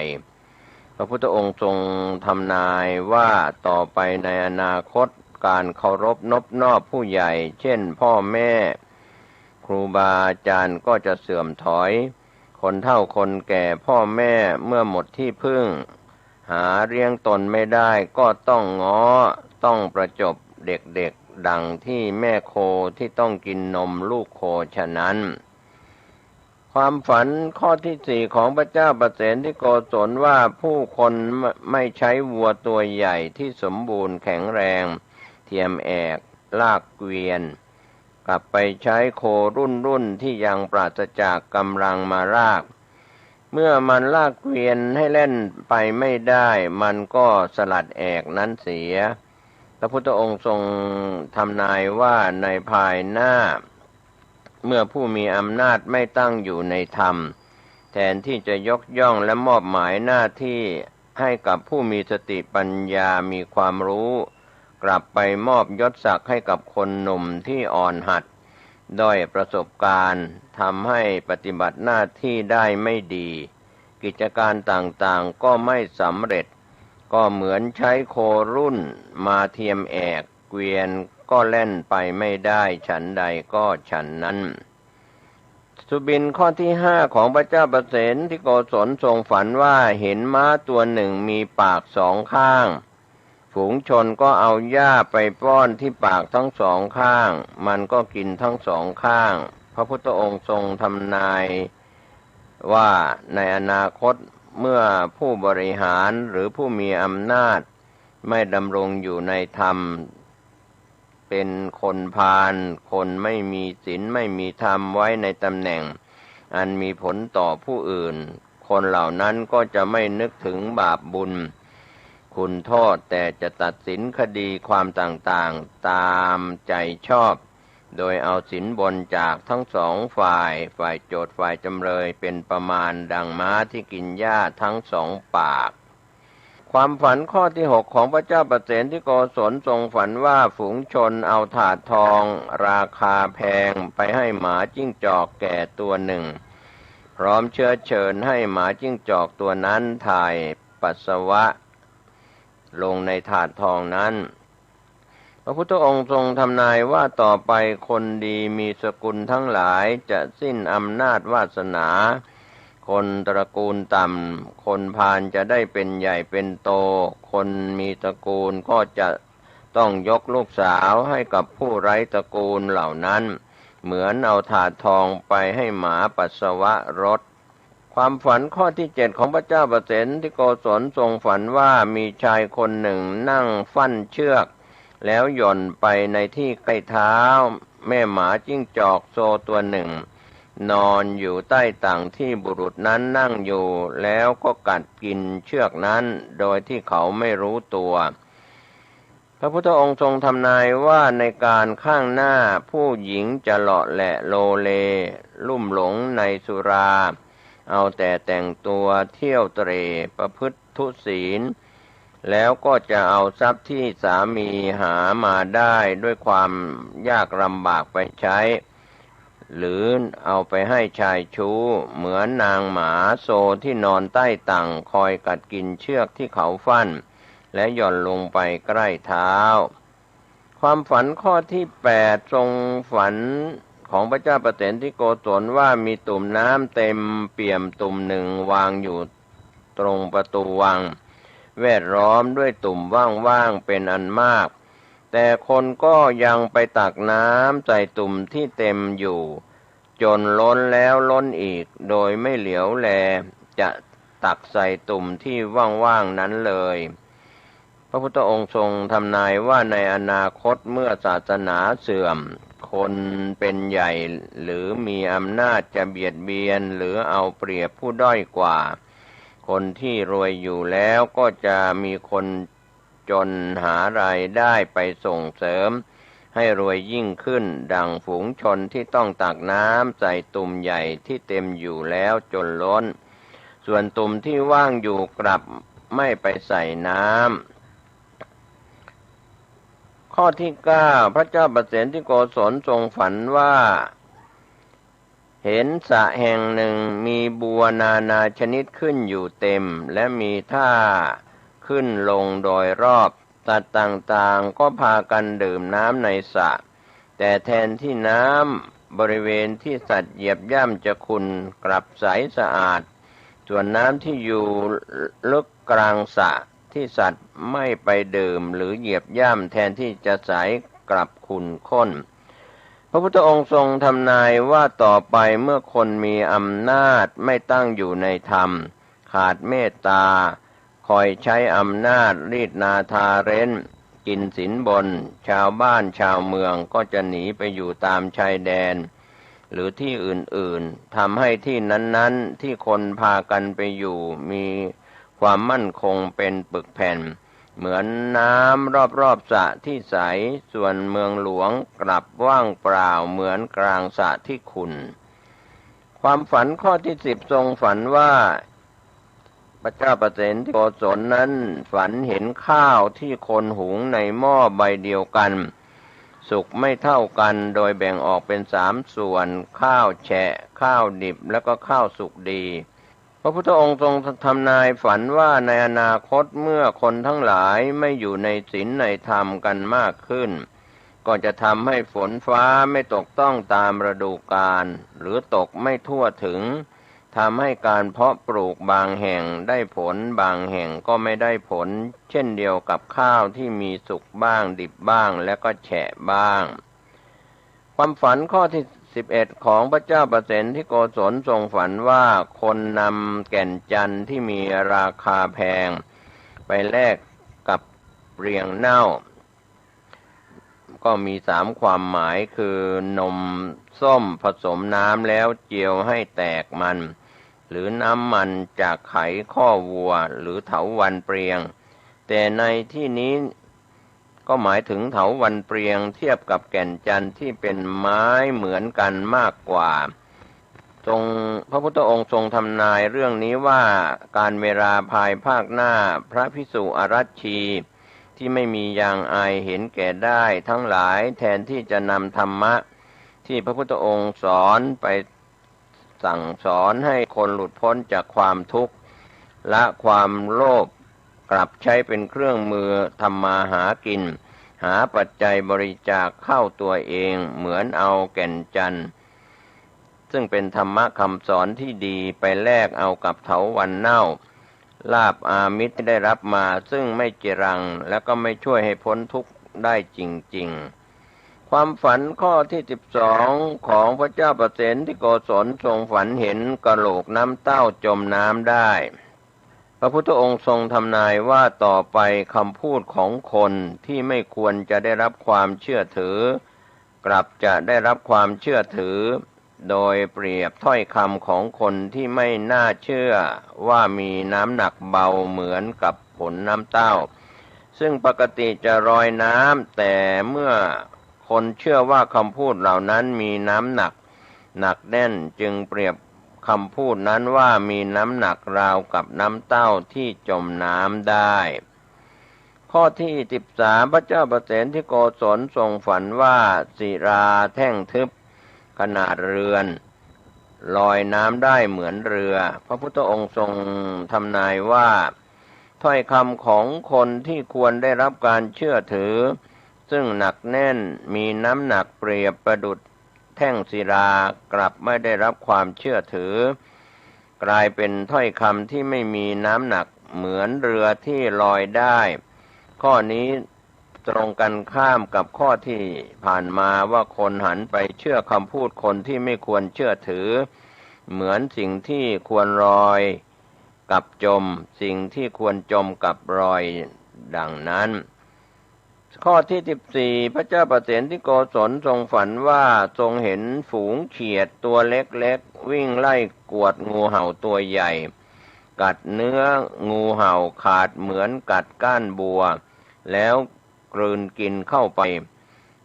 พระพุทธองค์ทรงทำนายว่าต่อไปในอนาคตการเคารพนบนอบผู้ใหญ่เช่นพ่อแม่ครูบาอาจารย์ก็จะเสื่อมถอยคนเฒ่าคนแก่พ่อแม่เมื่อหมดที่พึ่งหาเลี้ยงตนไม่ได้ก็ต้องง้อต้องประจบเด็กๆดังที่แม่โคที่ต้องกินนมลูกโคฉะนั้นความฝันข้อที่4ของพระเจ้าประเสนที่โกศลว่าผู้คนไม่ใช้วัวตัวใหญ่ที่สมบูรณ์แข็งแรงเทียมแอกลากเกวียนกลับไปใช้โครุ่นที่ยังปราศจากกำลังมาลากเมื่อมันลากเกวียนให้เล่นไปไม่ได้มันก็สลัดแอกนั้นเสียพระพุทธองค์ทรงทำนายว่าในภายหน้าเมื่อผู้มีอำนาจไม่ตั้งอยู่ในธรรมแทนที่จะยกย่องและมอบหมายหน้าที่ให้กับผู้มีสติปัญญามีความรู้กลับไปมอบยศศักดิ์ให้กับคนหนุ่มที่อ่อนหัดด้อยประสบการณ์ทำให้ปฏิบัติหน้าที่ได้ไม่ดีกิจการต่างๆก็ไม่สำเร็จก็เหมือนใช้โครุ่นมาเทียมแอกเกวียนก็เล่นไปไม่ได้ฉันใดก็ฉันนั้นสุบินข้อที่5ของพระเจ้าประเสนที่โกศลทรงฝันว่าเห็นม้าตัวหนึ่งมีปาก2ข้างฝูงชนก็เอาหญ้าไปป้อนที่ปากทั้ง2ข้างมันก็กินทั้ง2ข้างพระพุทธองค์ทรงทำนายว่าในอนาคตเมื่อผู้บริหารหรือผู้มีอำนาจไม่ดำรงอยู่ในธรรมเป็นคนพาลคนไม่มีศีลไม่มีธรรมไว้ในตำแหน่งอันมีผลต่อผู้อื่นคนเหล่านั้นก็จะไม่นึกถึงบาปบุญคุณโทษแต่จะตัดสินคดีความต่างๆตามใจชอบโดยเอาสินบนจากทั้ง2ฝ่ายโจทก์ฝ่ายจำเลยเป็นประมาณดังม้าที่กินหญ้าทั้ง2ปากความฝันข้อที่6ของพระเจ้าประเสนที่โกศลทรงฝันว่าฝูงชนเอาถาดทองราคาแพงไปให้หมาจิ้งจอกแก่ตัวหนึ่งพร้อมเชื้อเชิญให้หมาจิ้งจอกตัวนั้นถ่ายปัสสาวะลงในถาดทองนั้น พระพุทธองค์ทรงทำนายว่าต่อไปคนดีมีสกุลทั้งหลายจะสิ้นอำนาจวาสนาคนตระกูลต่ำคนพาลจะได้เป็นใหญ่เป็นโตคนมีตระกูลก็จะต้องยกลูกสาวให้กับผู้ไร้ตระกูลเหล่านั้นเหมือนเอาถาดทองไปให้หมาปัสสาวะรดความฝันข้อที่7ของพระเจ้าประเสนที่โกศลทรงฝันว่ามีชายคนหนึ่งนั่งฟั่นเชือกแล้วหย่อนไปในที่ใกล้เท้าแม่หมาจิ้งจอกโซตัวหนึ่งนอนอยู่ใต้ต่างที่บุรุษนั้นนั่งอยู่แล้วก็กัดกินเชือกนั้นโดยที่เขาไม่รู้ตัวพระพุทธองค์ทรงทำนายว่าในการข้างหน้าผู้หญิงจะเลาะแหละโลเลลุ่มหลงในสุราเอาแต่แต่งตัวเที่ยวเตร่ประพฤติทุศีลแล้วก็จะเอาทรัพย์ที่สามีหามาได้ด้วยความยากลำบากไปใช้หรือเอาไปให้ชายชู้เหมือนนางหมาโซที่นอนใต้ตังคอยกัดกินเชือกที่เขาฟั่นและหย่อนลงไปใกล้เท้าความฝันข้อที่8ทรงฝันของพระเจ้าประเสนที่โกศลว่ามีตุ่มน้ำเต็มเปี่ยมตุ่มหนึ่งวางอยู่ตรงประตูวังแวดล้อมด้วยตุ่มว่างๆเป็นอันมากแต่คนก็ยังไปตักน้ำใส่ตุ่มที่เต็มอยู่จนล้นแล้วล้นอีกโดยไม่เหลียวแลจะตักใส่ตุ่มที่ว่างๆนั้นเลยพระพุทธองค์ทรงทำนายว่าในอนาคตเมื่อศาสนาเสื่อมคนเป็นใหญ่หรือมีอำนาจจะเบียดเบียนหรือเอาเปรียบผู้ด้อยกว่าคนที่รวยอยู่แล้วก็จะมีคนจนหารายได้ไปส่งเสริมให้รวยยิ่งขึ้นดังฝูงชนที่ต้องตักน้ำใส่ตุ่มใหญ่ที่เต็มอยู่แล้วจนล้นส่วนตุ่มที่ว่างอยู่กลับไม่ไปใส่น้ำข้อที่9พระเจ้าประเสนที่โกศลทรงฝันว่าเห็นสระแห่งหนึ่งมีบัวนานาชนิดขึ้นอยู่เต็มและมีท่าขึ้นลงโดยรอบสัตว์ต่างๆก็พากันดื่มน้ำในสระแต่แทนที่น้ำบริเวณที่สัตว์เหยียบย่ำจะขุ่นกลับใสสะอาดส่วนน้ำที่อยู่ลึกกลางสระที่สัตว์ไม่ไปดื่มหรือเหยียบย่ำแทนที่จะใสกลับขุ่นข้นพระพุทธองค์ทรงทำนายว่าต่อไปเมื่อคนมีอำนาจไม่ตั้งอยู่ในธรรมขาดเมตตาคอยใช้อำนาจรีดนาทาเร้นกินสินบนชาวบ้านชาวเมืองก็จะหนีไปอยู่ตามชายแดนหรือที่อื่นๆทำให้ที่นั้นๆที่คนพากันไปอยู่มีความมั่นคงเป็นปึกแผ่นเหมือนน้ำรอบๆสระที่ใสส่วนเมืองหลวงกลับว่างเปล่าเหมือนกลางสระที่ขุ่นความฝันข้อที่10ทรงฝันว่าพระเจ้าประเสนที่โกศลนั้นฝันเห็นข้าวที่คนหุงในหม้อใบเดียวกันสุกไม่เท่ากันโดยแบ่งออกเป็น3ส่วนข้าวแฉะข้าวดิบแล้วก็ข้าวสุกดีพระพุทธองค์ทรงทำนายฝันว่าในอนาคตเมื่อคนทั้งหลายไม่อยู่ในศีลในธรรมกันมากขึ้นก็จะทำให้ฝนฟ้าไม่ตกต้องตามฤดูกาลหรือตกไม่ทั่วถึงทำให้การเพาะปลูกบางแห่งได้ผลบางแห่งก็ไม่ได้ผลเช่นเดียวกับข้าวที่มีสุกบ้างดิบบ้างและก็แฉะบ้างความฝันข้อที่11ของพระเจ้าประเสนที่โกศลทรงฝันว่าคนนำแก่นจันทร์ที่มีราคาแพงไปแลกกับเปลียงเน่าก็มี3ความหมายคือนมส้มผสมน้ำแล้วเจียวให้แตกมันหรือน้ำมันจากไขข้อวัวหรือเถาวัลย์เปลียงแต่ในที่นี้ก็หมายถึงเถาวัลย์เปลียงเทียบกับแก่นจันทร์ที่เป็นไม้เหมือนกันมากกว่าพระพุทธองค์ทรงทำนายเรื่องนี้ว่าการเวลาภายภาคหน้าพระภิกษุอารัชชีที่ไม่มียางอายเห็นแก่ได้ทั้งหลายแทนที่จะนำธรรมะที่พระพุทธองค์สอนไปสั่งสอนให้คนหลุดพ้นจากความทุกข์ละความโลภกลับใช้เป็นเครื่องมือทำมาหากิน หาปัจจัยบริจาคเข้าตัวเองเหมือนเอาแก่นจันทร์ซึ่งเป็นธรรมะคำสอนที่ดีไปแลกเอากับเถาวัลย์เน่าลาภอามิตรที่ได้รับมาซึ่งไม่จรังและก็ไม่ช่วยให้พ้นทุกข์ได้จริงๆความฝันข้อที่12ของพระเจ้าประเสนที่โกศลทรงฝันเห็นกะโหลกน้ำเต้าจมน้ำได้พระพุทธองค์ทรงทำนายว่าต่อไปคำพูดของคนที่ไม่ควรจะได้รับความเชื่อถือกลับจะได้รับความเชื่อถือโดยเปรียบถ้อยคำของคนที่ไม่น่าเชื่อว่ามีน้ำหนักเบาเหมือนกับผลน้ำเต้าซึ่งปกติจะลอยน้ำแต่เมื่อคนเชื่อว่าคำพูดเหล่านั้นมีน้ำหนักแน่นจึงเปรียบคำพูดนั้นว่ามีน้ำหนักราวกับน้ำเต้าที่จมน้ำได้ข้อที่13พระเจ้าประเสนที่โกศลทรงฝันว่าศิราแท่งทึบขนาดเรือนลอยน้ำได้เหมือนเรือพระพุทธองค์ทรงทำนายว่าถ้อยคำของคนที่ควรได้รับการเชื่อถือซึ่งหนักแน่นมีน้ำหนักเปรียบประดุจแท่งศิลากลับไม่ได้รับความเชื่อถือกลายเป็นถ้อยคำที่ไม่มีน้ำหนักเหมือนเรือที่ลอยได้ข้อนี้ตรงกันข้ามกับข้อที่ผ่านมาว่าคนหันไปเชื่อคำพูดคนที่ไม่ควรเชื่อถือเหมือนสิ่งที่ควรลอยกับจมสิ่งที่ควรจมกับลอยดังนั้นข้อที่14พระเจ้าประเสนที่โกศลทรงฝันว่าทรงเห็นฝูงเขียดตัวเล็กๆวิ่งไล่กวดงูเห่าตัวใหญ่กัดเนื้องูเห่าขาดเหมือนกัดก้านบัวแล้วกลืนกินเข้าไป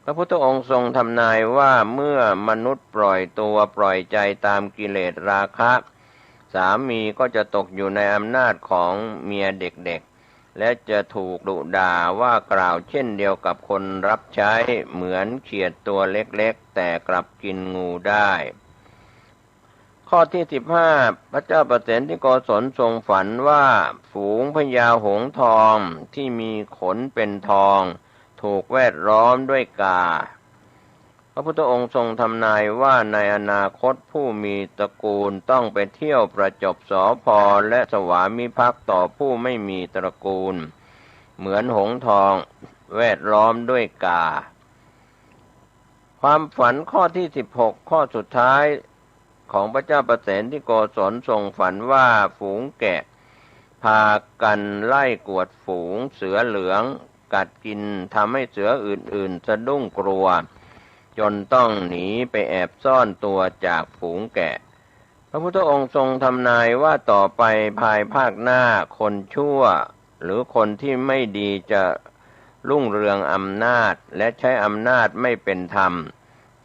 พระพุทธองค์ทรงทำนายว่าเมื่อมนุษย์ปล่อยตัวปล่อยใจตามกิเลสราคะสามีก็จะตกอยู่ในอำนาจของเมียเด็กๆและจะถูกดุด่าว่ากล่าวเช่นเดียวกับคนรับใช้เหมือนเขียดตัวเล็กๆแต่กลับกินงูได้ข้อที่15พระเจ้าประเสนที่โกศลทรงฝันว่าฝูงพญาหงส์ทองที่มีขนเป็นทองถูกแวดล้อมด้วยกาพระพุทธองค์ทรงทำนายว่าในอนาคตผู้มีตระกูลต้องไปเที่ยวประจบสภและสวามิภักดิ์ต่อผู้ไม่มีตระกูลเหมือนหงส์ทองแวดล้อมด้วยกาความฝันข้อที่16ข้อสุดท้ายของพระเจ้าประเสนที่โกศลทรงฝันว่าฝูงแกะพากันไล่กวดฝูงเสือเหลืองกัดกินทำให้เสืออื่นๆสะดุ้งกลัวจนต้องหนีไปแอบซ่อนตัวจากฝูงแกะพระพุทธองค์ทรงทำนายว่าต่อไปภายภาคหน้าคนชั่วหรือคนที่ไม่ดีจะรุ่งเรืองอำนาจและใช้อำนาจไม่เป็นธรรม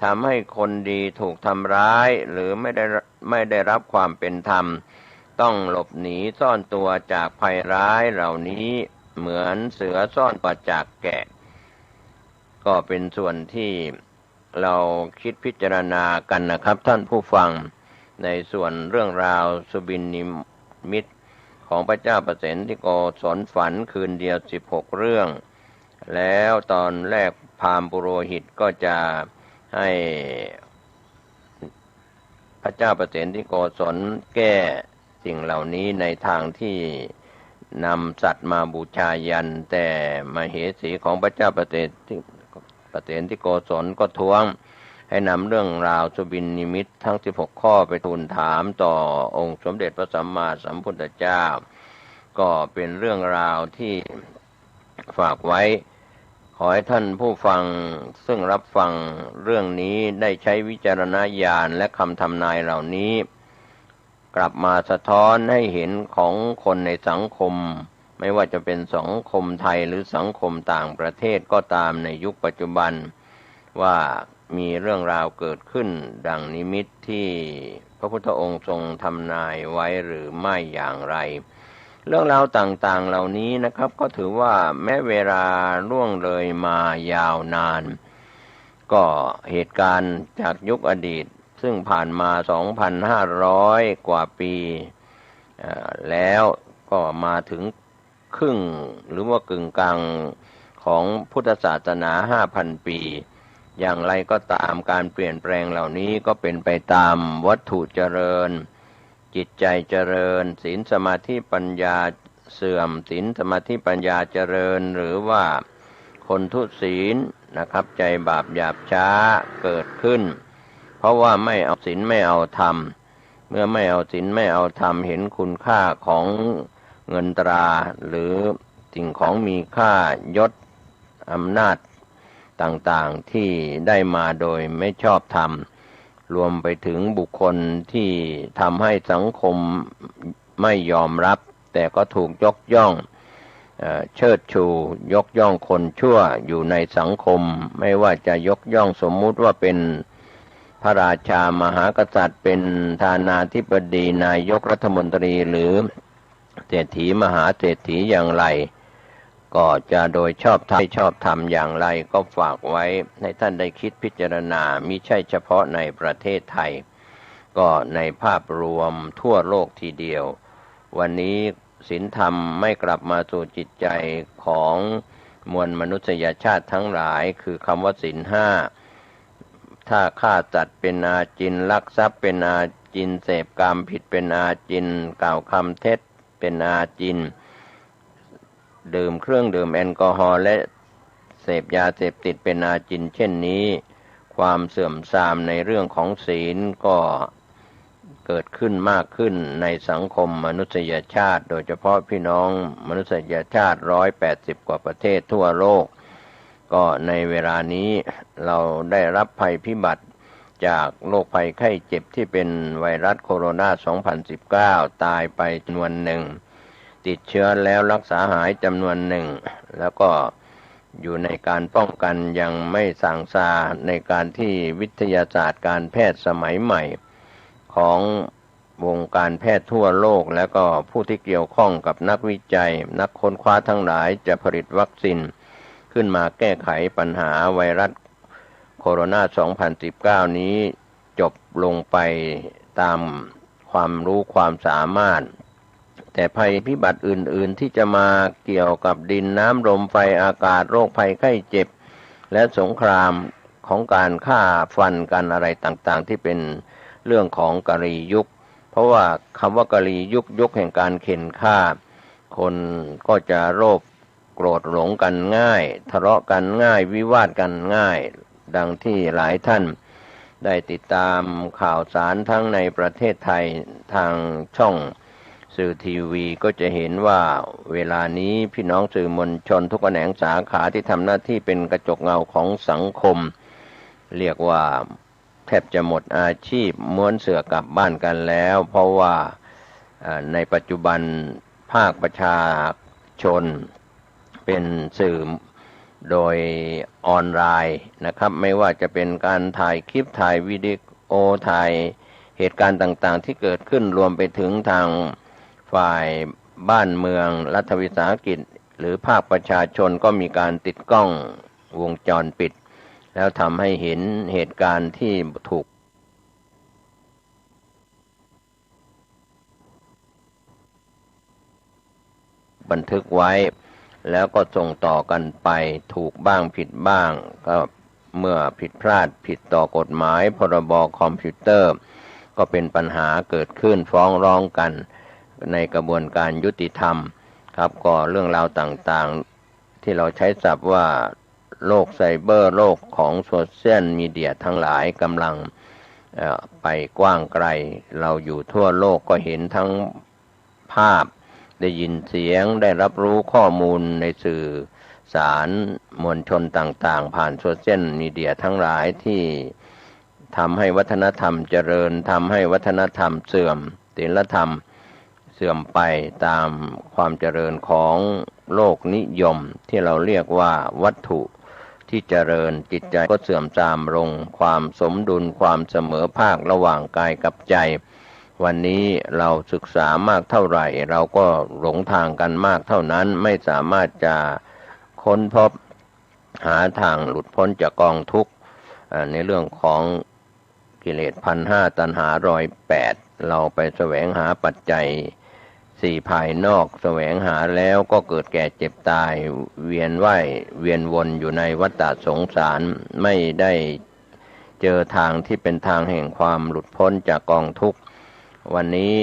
ทำให้คนดีถูกทำร้ายหรือไม่ได้รับความเป็นธรรมต้องหลบหนีซ่อนตัวจากภัยร้ายเหล่านี้เหมือนเสือซ่อนตัวจากแกะก็เป็นส่วนที่เราคิดพิจารณากันนะครับท่านผู้ฟังในส่วนเรื่องราวสุบินนิมิตของพระเจ้าประเสนที่โกศลฝันคืนเดียว16เรื่องแล้วตอนแรกพราหมณ์ปุโรหิตก็จะให้พระเจ้าประเสนที่โกศลแก้สิ่งเหล่านี้ในทางที่นำสัตว์มาบูชายันแต่มเหสีของพระเจ้าประเสนที่โกศลก็ท้วงให้นำเรื่องราวสุบินนิมิตทั้ง16ข้อไปทูลถามต่อองค์สมเด็จพระสัมมาสัมพุทธเจ้าก็เป็นเรื่องราวที่ฝากไว้ขอให้ท่านผู้ฟังซึ่งรับฟังเรื่องนี้ได้ใช้วิจารณญาณและคำทำนายเหล่านี้กลับมาสะท้อนให้เห็นของคนในสังคมไม่ว่าจะเป็นสังคมไทยหรือสังคมต่างประเทศก็ตามในยุคปัจจุบันว่ามีเรื่องราวเกิดขึ้นดังนิมิตที่พระพุทธองค์ทรงทำนายไว้หรือไม่อย่างไรเรื่องราวต่างๆเหล่านี้นะครับก็ถือว่าแม้เวลาล่วงเลยมายาวนานก็เหตุการณ์จากยุคอดีตซึ่งผ่านมา 2,500 กว่าปีแล้วก็มาถึงครึ่งหรือว่ากึ่งกลาง ของพุทธศาสนา 5,000 ปีอย่างไรก็ตามการเปลี่ยนแปลงเหล่านี้ก็เป็นไปตามวัตถุเจริญจิตใจเจริญศีลสมาธิปัญญาเสื่อมศีลสมาธิปัญญาเจริญหรือว่าคนทุศีลนะครับใจบาปหยาบช้าเกิดขึ้นเพราะว่าไม่เอาศีลไม่เอาธรรมเมื่อไม่เอาศีลไม่เอาธรรมเห็นคุณค่าของเงินตราหรือสิ่งของมีค่ายศอำนาจต่างๆที่ได้มาโดยไม่ชอบธรรมรวมไปถึงบุคคลที่ทำให้สังคมไม่ยอมรับแต่ก็ถูกยกย่องเชิดชูยกย่องคนชั่วอยู่ในสังคมไม่ว่าจะยกย่องสมมุติว่าเป็นพระราชามหากษัตริย์เป็นธานาธิบดีนายกรัฐมนตรีหรือเศรษฐีมหาเศรษฐีอย่างไรก็จะโดยชอบธรรมอย่างไรก็ฝากไว้ให้ท่านได้คิดพิจารณามิใช่เฉพาะในประเทศไทยก็ในภาพรวมทั่วโลกทีเดียววันนี้ศีลธรรมไม่กลับมาสู่จิตใจของมวลมนุษยชาติทั้งหลายคือคำว่าศีลห้าถ้าฆ่าสัตว์เป็นอาจินลักทรัพย์เป็นอาจินเสพกามผิดเป็นอาจินกล่าวคำเท็จเป็นอาจินดื่มเครื่องดื่มแอลกอฮอล์และเสพยาเสพติดเป็นอาจินเช่นนี้ความเสื่อมทรามในเรื่องของศีลก็เกิดขึ้นมากขึ้นในสังคมมนุษยชาติโดยเฉพาะพี่น้องมนุษยชาติ180กว่าประเทศทั่วโลกก็ในเวลานี้เราได้รับภัยพิบัติจากโรคภัยไข้เจ็บที่เป็นไวรัสโคโรนา2019ตายไปจำนวนหนึ่งติดเชื้อแล้วรักษาหายจำนวนหนึ่งแล้วก็อยู่ในการป้องกันยังไม่สั่งซาในการที่วิทยาศาสตร์การแพทย์สมัยใหม่ของวงการแพทย์ทั่วโลกและก็ผู้ที่เกี่ยวข้องกับนักวิจัยนักค้นคว้าทั้งหลายจะผลิตวัคซีนขึ้นมาแก้ไขปัญหาไวรัสโคโรนา2019นี้จบลงไปตามความรู้ความสามารถแต่ภัยพิบัติอื่นๆที่จะมาเกี่ยวกับดินน้ำลมไฟอากาศโรคภัยไข้เจ็บและสงครามของการฆ่าฟันกันอะไรต่างๆที่เป็นเรื่องของกลียุคเพราะว่าคำว่ากลียุคแห่งการเข็นฆ่าคนก็จะโลภโกรธหลงกันง่ายทะเลาะกันง่ายวิวาทกันง่ายดังที่หลายท่านได้ติดตามข่าวสารทั้งในประเทศไทยทางช่องสื่อทีวีก็จะเห็นว่าเวลานี้พี่น้องสื่อมวลชนทุกแขนงสาขาที่ทำหน้าที่เป็นกระจกเงาของสังคมเรียกว่าแทบจะหมดอาชีพม้วนเสื่อกลับบ้านกันแล้วเพราะว่าในปัจจุบันภาคประชาชนเป็นสื่อโดยออนไลน์นะครับไม่ว่าจะเป็นการถ่ายคลิปถ่ายวิดีโอถ่ายเหตุการณ์ต่างๆที่เกิดขึ้นรวมไปถึงทางฝ่ายบ้านเมืองรัฐวิสาหกิจหรือภาคประชาชนก็มีการติดกล้องวงจรปิดแล้วทำให้เห็นเหตุการณ์ที่ถูกบันทึกไว้แล้วก็ส่งต่อกันไปถูกบ้างผิดบ้างก็เมื่อผิดพลาดผิดต่อกฎหมายพรบคอมพิวเตอร์ก็เป็นปัญหาเกิดขึ้นฟ้องร้องกันในกระบวนการยุติธรรมครับก็เรื่องราวต่างๆที่เราใช้ศัพท์ว่าโลกไซเบอร์โลกของโซเชียลมีเดียทั้งหลายกำลังไปกว้างไกลเราอยู่ทั่วโลกก็เห็นทั้งภาพได้ยินเสียงได้รับรู้ข้อมูลในสื่อสารมวลชนต่างๆผ่านโซเชียลมีเดียทั้งหลายที่ทำให้วัฒนธรรมเจริญทำให้วัฒนธรรมเสื่อมศีลธรรมเสื่อมไปตามความเจริญของโลกนิยมที่เราเรียกว่าวัตถุที่เจริญจิตใจก็เสื่อมทรามลงความสมดุลความเสมอภาคระหว่างกายกับใจวันนี้เราศึกษามากเท่าไหร่เราก็หลงทางกันมากเท่านั้นไม่สามารถจะค้นพบหาทางหลุดพ้นจากกองทุกข์ในเรื่องของกิเลส1,500 ตัณหา108เราไปแสวงหาปัจจัย สี่ภายนอกแสวงหาแล้วก็เกิดแก่เจ็บตายเวียนว่ายเวียนวนอยู่ในวัฏฏะสงสารไม่ได้เจอทางที่เป็นทางแห่งความหลุดพ้นจากกองทุกข์วันนี้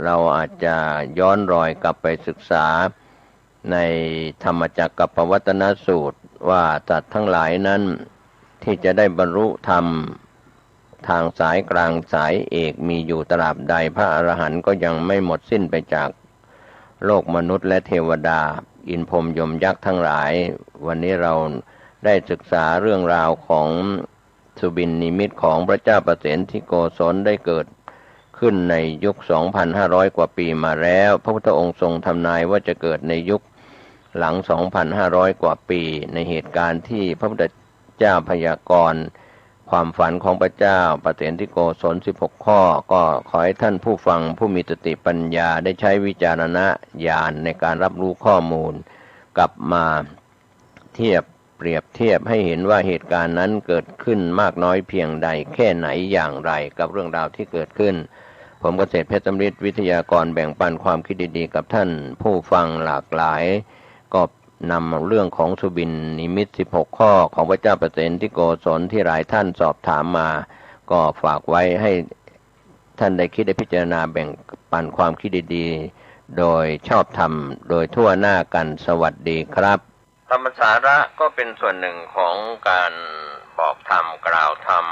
เราอาจจะย้อนรอยกลับไปศึกษาในธรรมจักรกับปวัตนสูตรว่าสัตว์ทั้งหลายนั้นที่จะได้บรรลุธรรมทางสายกลางสายเอกมีอยู่ตราบใดพระอรหันต์ก็ยังไม่หมดสิ้นไปจากโลกมนุษย์และเทวดาอินพรหมยมยักษ์ทั้งหลายวันนี้เราได้ศึกษาเรื่องราวของสุบินนิมิตของพระเจ้าประเสนทิโกศลได้เกิดขึ้นในยุค 2,500 กว่าปีมาแล้วพระพุทธองค์ทรงทำนายว่าจะเกิดในยุคหลัง 2,500 กว่าปีในเหตุการณ์ที่พระพุทธเจ้าพยากรณ์ความฝันของพระเจ้าประเสนทิโกศล16 ข้อก็ขอให้ท่านผู้ฟังผู้มีสติปัญญาได้ใช้วิจารณญาณในการรับรู้ข้อมูลกลับมาเปรียบเทียบให้เห็นว่าเหตุการณ์นั้นเกิดขึ้นมากน้อยเพียงใดแค่ไหนอย่างไรกับเรื่องราวที่เกิดขึ้นผมเกษตรเพชรสำริดวิทยากรแบ่งปันความคิดดีๆกับท่านผู้ฟังหลากหลายก็นำเรื่องของสุบินนิมิต16 ข้อของพระเจ้าประเสนทิโกศลที่หลายท่านสอบถามมาก็ฝากไว้ให้ท่านได้คิดได้พิจารณาแบ่งปันความคิดดีๆโดยชอบธรรมโดยทั่วหน้ากันสวัสดีครับธรรมสาระก็เป็นส่วนหนึ่งของการบอกธรรมกล่าวธรรม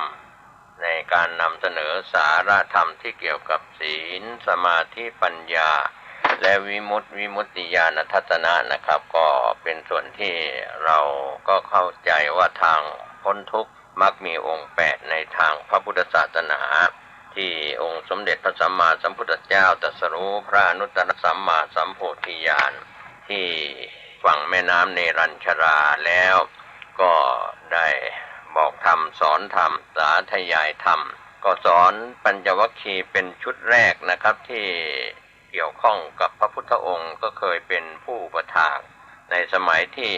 ในการนำเสนอสาระธรรมที่เกี่ยวกับศีลสมาธิปัญญาและวิมุตติญาณทัศนะนะครับก็เป็นส่วนที่เราก็เข้าใจว่าทางพ้นทุกข์มักมีองค์8ในทางพระพุทธศาสนาที่องค์สมเด็จพระสัมมาสัมพุทธเจ้าตรัสรู้พระอนุตตรสัมมาสัมโพธิญาณที่ฝั่งแม่น้ำเนรัญชราแล้วก็ได้บอกธรรมสอนธรรมสาธยายธรรมก็สอนปัญจวัคคีย์เป็นชุดแรกนะครับที่เกี่ยวข้องกับพระพุทธองค์ก็เคยเป็นผู้อุปถากในสมัยที่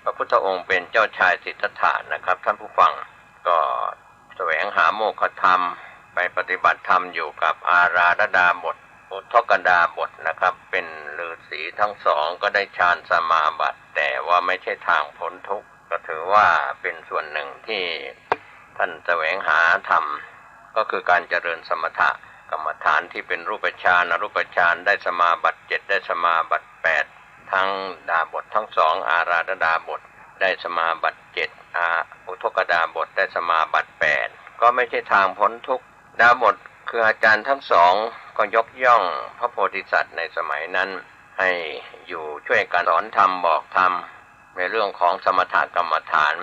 พระพุทธองค์เป็นเจ้าชายสิทธัตถะนะครับท่านผู้ฟังก็แสวงหาโมฆะธรรมไปปฏิบัติธรรมอยู่กับอาราธดาบทอุทธกดาบทนะครับเป็นฤาษีทั้งสองก็ได้ฌานสมาบัติแต่ว่าไม่ใช่ทางพ้นทุกข์ก็ถือว่าเป็นส่วนหนึ่งที่ท่านแสวงหาธรรมก็คือการเจริญสมถะกรรมฐานที่เป็นรูปฌานอรูปฌานได้สมาบัติ7ได้สมาบัติ8ทั้งดาบททั้งสองอาราธดาบทได้สมาบัติ7อุทกดาบทได้สมาบัติ8ก็ไม่ใช่ทางพ้นทุกข์ดาบทคืออาจารย์ทั้งสองก็ยกย่องพระโพธิสัตว์ในสมัยนั้นให้อยู่ช่วยกันสอนธรรมบอกธรรมในเรื่องของสมถกรรมฐาน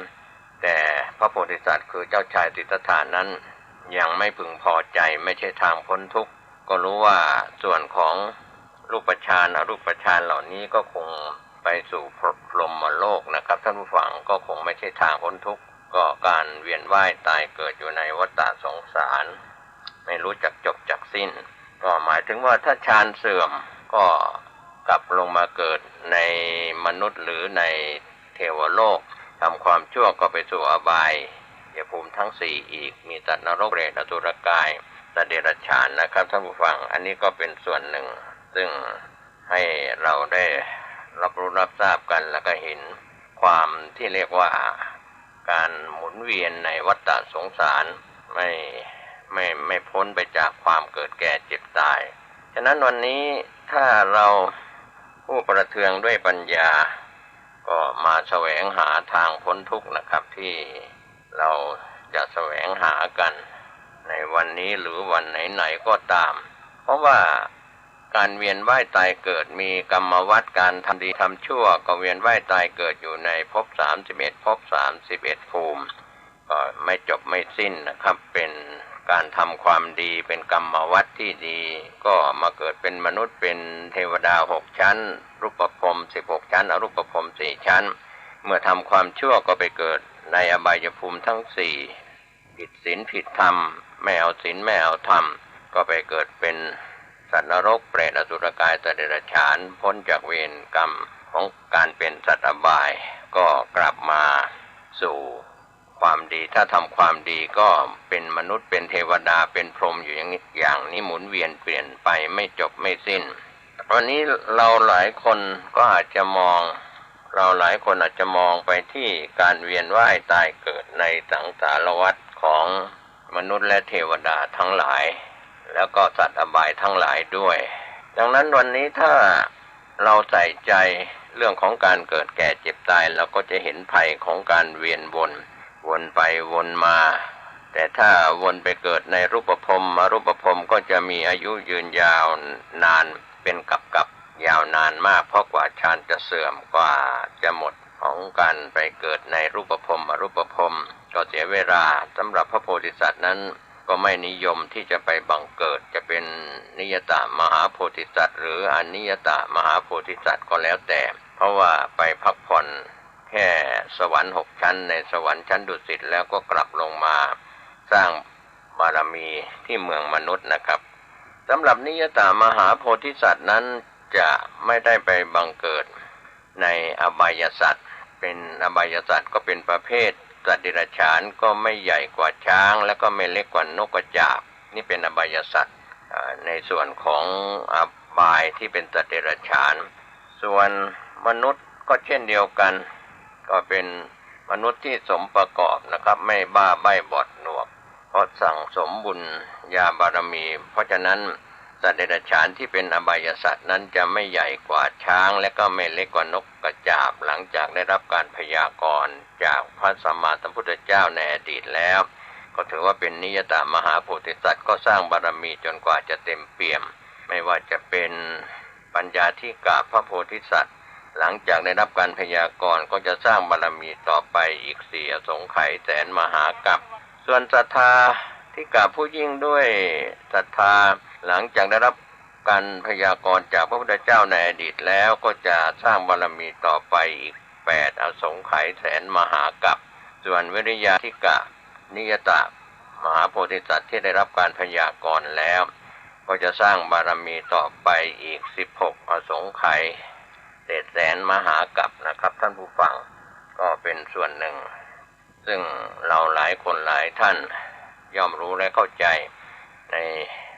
แต่พระโพธิสัตว์คือเจ้าชายสิทธัตถะนั้นยังไม่พึงพอใจไม่ใช่ทางพ้นทุกข์ก็รู้ว่าส่วนของรูปฌานอรูปฌานเหล่านี้ก็คงไปสู่พรหมโลกนะครับท่านผู้ฟังก็คงไม่ใช่ทางพ้นทุกข์ก็การเวียนว่ายตายเกิดอยู่ในวัฏฏะสงสารไม่รู้จักจบจักสิ้นก็หมายถึงว่าถ้าฌานเสื่อมก็กลับลงมาเกิดในมนุษย์หรือในเทวโลกทำความชั่วก็ไปสู่อบายภูมิทั้ง4อีกมีสัตว์นรกเปรตอสุรกายและเดรัจฉานนะครับท่านผู้ฟังอันนี้ก็เป็นส่วนหนึ่งซึ่งให้เราได้รับรู้รับทราบกันแล้วก็เห็นความที่เรียกว่าการหมุนเวียนในวัฏฏะสงสารไม่พ้นไปจากความเกิดแก่เจ็บตายฉะนั้นวันนี้ถ้าเราผู้ประเทืองด้วยปัญญาก็มาแสวงหาทางพ้นทุกข์นะครับที่เราจะแสวงหากันในวันนี้หรือวันไหนๆก็ตามเพราะว่าการเวียนว่ายตายเกิดมีกรรมวัฏการทำดีทำชั่วก็เวียนว่ายตายเกิดอยู่ในภพ31ภพ31ภูมิก็ไม่จบไม่สิ้นนะครับเป็นการทำความดีเป็นกรรมวัฏที่ดีก็มาเกิดเป็นมนุษย์เป็นเทวดา6ชั้นรูปภพ16ชั้นอรูปภพ4ชั้นเมื่อทำความชั่วก็ไปเกิดในอบายภูมิทั้ง4ผิดศีลผิดธรรมไม่เอาศีลไม่เอาธรรมก็ไปเกิดเป็นสัตว์นรกเปรตอสุรกายสัตว์เดรัจฉานพ้นจากเวรกรรมของการเป็นสัตว์อบายก็กลับมาสู่ความดีถ้าทำความดีก็เป็นมนุษย์เป็นเทวดาเป็นพรหมอยู่อย่างนี้หมุนเวียนเปลี่ยนไปไม่จบไม่สิ้น วันนี้เราหลายคนก็อาจจะมองไปที่การเวียนว่ายตายเกิดในสังสารวัฏของมนุษย์และเทวดาทั้งหลายแล้วก็สัตว์อบายทั้งหลายด้วยดังนั้นวันนี้ถ้าเราใส่ใจเรื่องของการเกิดแก่เจ็บตายเราก็จะเห็นภัยของการเวียนวนไปวนมาแต่ถ้าวนไปเกิดในรูปภพอรูปภพก็จะมีอายุยืนยาวนานเป็นกับยาวนานมากเพราะกว่าฌานจะเสื่อมกว่าจะหมดของการไปเกิดในรูปภพอรูปภพก็เสียเวลาสำหรับพระโพธิสัตว์นั้นก็ไม่นิยมที่จะไปบังเกิดจะเป็นนิยตมหาโพธิสัตว์หรืออนิยตมหาโพธิสัตว์ก็แล้วแต่เพราะว่าไปพักผ่อนแค่สวรรค์6ชั้นในสวรรค์ชั้นดุสิตแล้วก็กลับลงมาสร้างบารมีที่เมืองมนุษย์นะครับสำหรับนิยตมหาโพธิสัตว์นั้นจะไม่ได้ไปบังเกิดในอบายสัตว์เป็นอบายสัตว์ก็เป็นประเภทสัตว์เดรัจฉานก็ไม่ใหญ่กว่าช้างและก็ไม่เล็กกว่านกกระจาบนี่เป็นอบายสัตว์ในส่วนของอบายที่เป็นสัตว์เดรัจฉานส่วนมนุษย์ก็เช่นเดียวกันก็เป็นมนุษย์ที่สมประกอบนะครับไม่บ้าใบ้บอดหนวกเพราะสั่งสมบุญญาบารมีเพราะฉะนั้นสัตว์เดรัจฉานที่เป็นอบายสัตว์นั้นจะไม่ใหญ่กว่าช้างและก็ไม่เล็กกว่านกกระจาบหลังจากได้รับการพยากรณ์จากพระสัมมาสัมพุทธเจ้าในอดีตแล้วก็ถือว่าเป็นนิยตมหาโพธิสัตว์ก็สร้างบารมีจนกว่าจะเต็มเปี่ยมไม่ว่าจะเป็นปัญญาธิกะพระโพธิสัตว์หลังจากได้รับการพยากรณ์ก็จะสร้างบารมีต่อไปอีก4อสงไขยแสนมหากัปส่วนศรัทธาธิกะผู้ยิ่งด้วยศรัทธาหลังจากได้รับการพยากรณ์จากพระพุทธเจ้าในอดีตแล้วก็จะสร้างบารมีต่อไปอีก8อสงไขยแสนมหากัปส่วนวิริยะธิกะนิยตมหาโพธิสัตว์ที่ได้รับการพยากรณ์แล้วก็จะสร้างบารมีต่อไปอีก16อสงไขยแสนมหากัปนะครับท่านผู้ฟังก็เป็นส่วนหนึ่งซึ่งเราหลายคนหลายท่านย่อมรู้และเข้าใจใน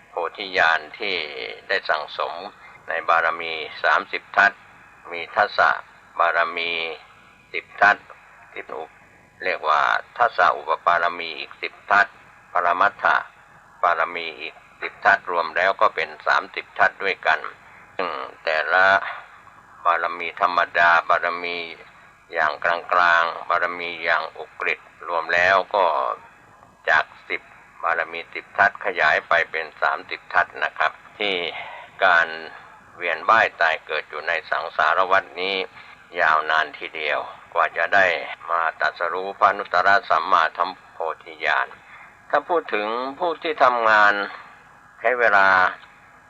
โพธิญาณที่ได้สั่งสมในบารมี30ทัศมีทัสสะบารมี10ทัศที่เรียกว่าทัสสะอุปปารมีอีก10ทัศปรมัตถบารมีอีก10ทัศรวมแล้วก็เป็น30ทัศด้วยกันซึ่งแต่ละบารมีธรรมดาบารมีอย่างกลางๆบารมีอย่างอุกฤษรวมแล้วก็จาก10บารมี10ทัศขยายไปเป็น30ทัศนะครับที่การเวียนว่ายตายเกิดอยู่ในสังสารวัฏนี้ยาวนานทีเดียวกว่าจะได้มาตรัสรู้พระอนุตตรสัมมาสัมโพธิญาณถ้าพูดถึงผู้ที่ทำงานใช้เวลา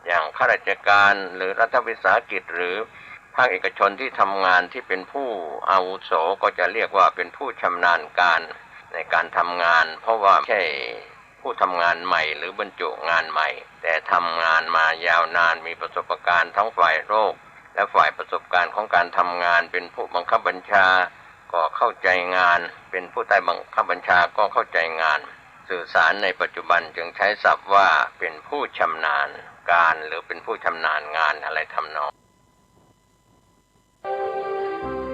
อย่างข้าราชการหรือรัฐวิสาหกิจหรือภาคเอกชนที่ทำงานที่เป็นผู้อาวุโสก็จะเรียกว่าเป็นผู้ชำนาญการในการทำงานเพราะว่าไม่ใช่ผู้ทำงานใหม่หรือบรรจุงานใหม่แต่ทำงานมายาวนานมีประสบการณ์ทั้งฝ่ายโรคและฝ่ายประสบการณ์ของการทำงานเป็นผู้บังคับบัญชาก็เข้าใจงานเป็นผู้ใต้บังคับบัญชาก็เข้าใจงานสื่อสารในปัจจุบันจึงใช้ศัพท์ว่าเป็นผู้ชำนาญการหรือเป็นผู้ชำนาญงานอะไรทำนอง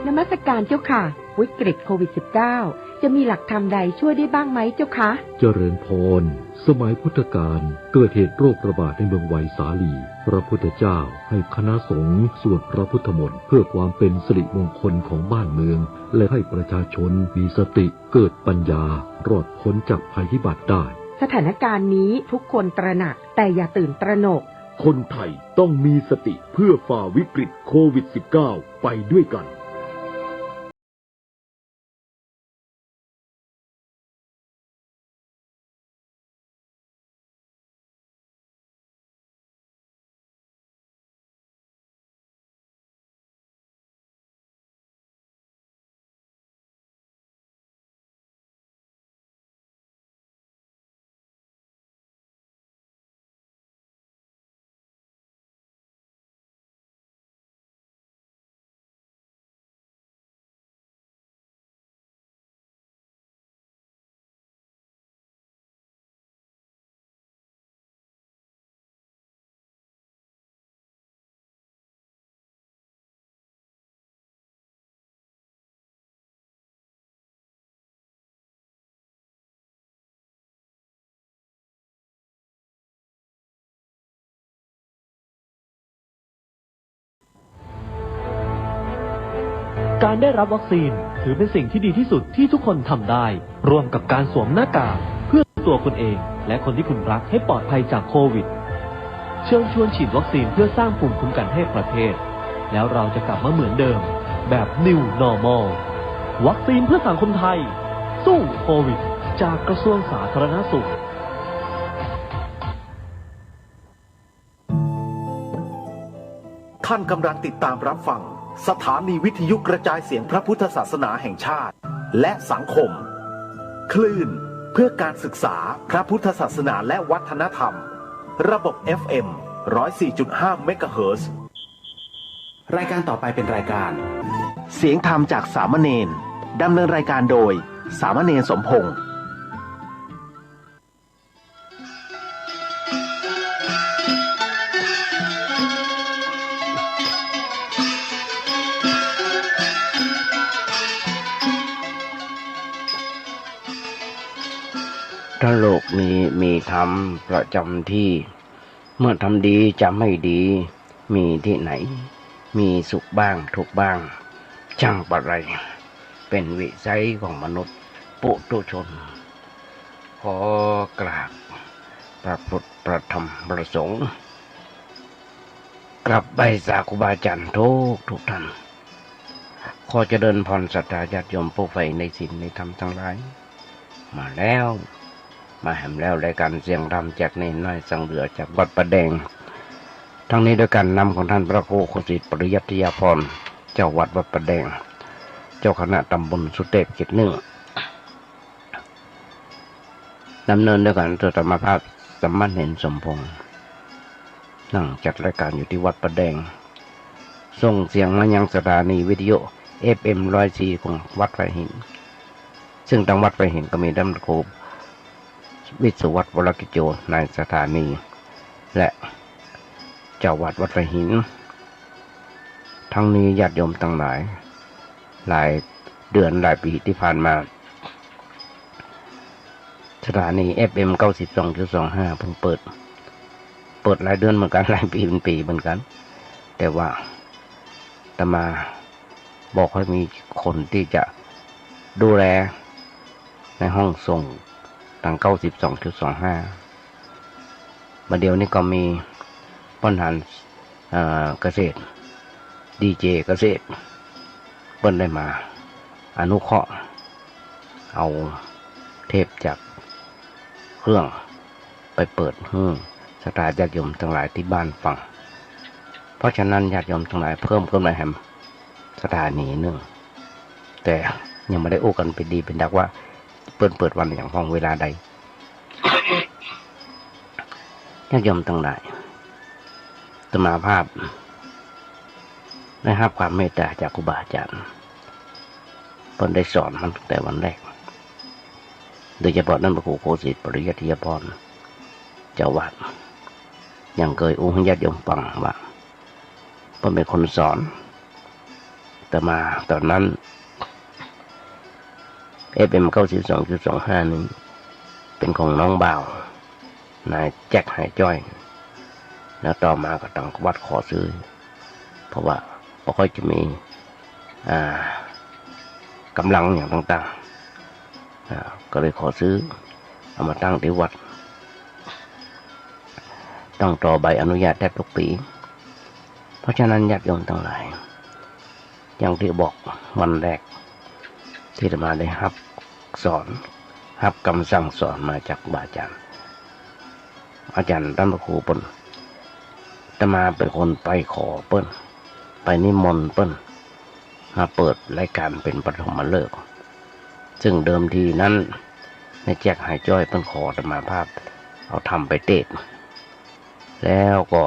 นมัสการเจ้าค่ะวิกฤตโควิด -19 จะมีหลักธรรมใดช่วยได้บ้างไหมเจ้าคะเจริญพรสมัยพุทธกาลเกิดเหตุโรคระบาดในเมืองไวสาลีพระพุทธเจ้าให้คณะสงฆ์สวดพระพุทธมนต์เพื่อความเป็นสิริมงคลของบ้านเมืองและให้ประชาชนมีสติเกิดปัญญารอดพ้นจากภัยพิบัติได้สถานการณ์นี้ทุกคนตระหนักแต่อย่าตื่นตระหนกคนไทยต้องมีสติเพื่อฝ่าวิกฤตโควิด -19 ไปด้วยกัน การได้รับวัคซีนถือเป็นสิ่งที่ดีที่สุดที่ทุกคนทำได้ร่วมกับการสวมหน้ากากเพื่อตัวคุณเองและคนที่คุณรักให้ปลอดภัยจากโควิดเชิญชวนฉีดวัคซีนเพื่อสร้างภูมิคุ้มกันให้ประเทศแล้วเราจะกลับมาเหมือนเดิมแบบ New Normal วัคซีนเพื่อสังคมไทยสู้โควิดจากกระทรวงสาธารณสุขท่านกำลังติดตามรับฟังสถานีวิทยุกระจายเสียงพระพุทธศาสนาแห่งชาติและสังคมคลื่นเพื่อการศึกษาพระพุทธศาสนาและวัฒนธรรมระบบ FM 104.5 เมกะเฮิรตซ์รายการต่อไปเป็นรายการเสียงธรรมจากสามเณรดำเนินรายการโดยสามเณรสมพงษ์ถ้าโลกนี้มีธรรมประจำที่เมื่อทำดีจะไม่ดีมีที่ไหนมีสุขบ้างทุกข์บ้างช่างปะไรเป็นวิสัยของมนุษย์ปุถุชนขอกราบพระพุทธพระธรรมพระสงฆ์กลับไปสาธุบาอาจารย์ทุกท่านขอเจริญพรศรัทธาญาติโยมผู้ใฝ่ในศีลในธรรมทั้งหลายมาแล้วมาแหมแล้วรายการเสียงธรรมจากเนรน้อยสังเหลือจากวัดประแดงทั้งนี้ด้วยการนำของท่านพระครูโคสิทธิ์ปริยัติยาภรณ์เจ้าวัดวัดประแดงเจ้าคณะตำบลสุเทพเขตหนึ่งดำเนินด้วยการธรรมภาพสมณเณรสมพงษ์นั่งจัดรายการอยู่ที่วัดประแดงส่งเสียงมายังสถานีวิทยุ FM 104ของวัดไผ่หินซึ่งทางวัดไผ่หินก็มีท่านพระครูวิสุวัฒน์วรกิจโจในสถานีและเจ้าวัดวัดไผ่หินทั้งนี้ญาติโยมทั้งหลายหลายเดือนหลายปีที่ผ่านมาสถานี FM 92.25 เพิ่งเปิดหลายเดือนเหมือนกันหลายปีเป็นปีเหมือนกันแต่ว่าอาตมาบอกให้มีคนที่จะดูแลในห้องส่งทาง 92.25 มาเดี๋ยวนี้ก็มีปัญหาเกษตรดีเจเกษตรเปิ้นได้มาอนุเคราะห์เอาเทปจากเครื่องไปเปิดสถานญาติโยมทั้งหลายที่บ้านฟังเพราะฉะนั้นญาติโยมทั้งหลายเพิ่มขึ้นมาแฮมสถานีหนึ่งแต่ยังไม่ได้โอ้กันเป็นดีเป็นดักว่าเปิดวันอย่างห้องเวลาใดญาติโยมทั้งหลายสมาภาพได้รับความเมตตาจากครูบาอาจารย์เพิ่นได้สอนมันตั้งแต่วันแรกโดยเฉพาะนั่นพระครูโคสิทธิ์ปริยัติยาภรณ์เจ้าวัดยังเคยอุ้มญาติโยมฟังว่าเพิ่นเป็นคนสอนแต่มาตอนนั้น FM 92.25 นี้เป็นของน้องบ่าวนายแจ็คหายจ้อยแล้วต่อมาก็ตั้งวัดขอซื้อเพราะว่าบ่ค่อยจะมีกำลังอย่างต่างๆก็เลยขอซื้อเอามาตั้งที่วัดต้องต่อใบอนุญาตแทบทุกปีเพราะฉะนั้นญาติโยมทั้งหลายอย่างที่บอกวันแรกที่อาตมาได้รับสอนรับคำสั่งสอนมาจากครูบาอาจารย์ท่านพระครูเปิ้นอาตมาเป็นคนไปขอเปิ้นไปนิมนต์เปิ้นมาเปิดรายการเป็นปฐมฤกษ์ซึ่งเดิมทีนั้นในแจกหายจ้อยเปิ้นขออาตมาภาพเอาทำไปเทศแล้วก็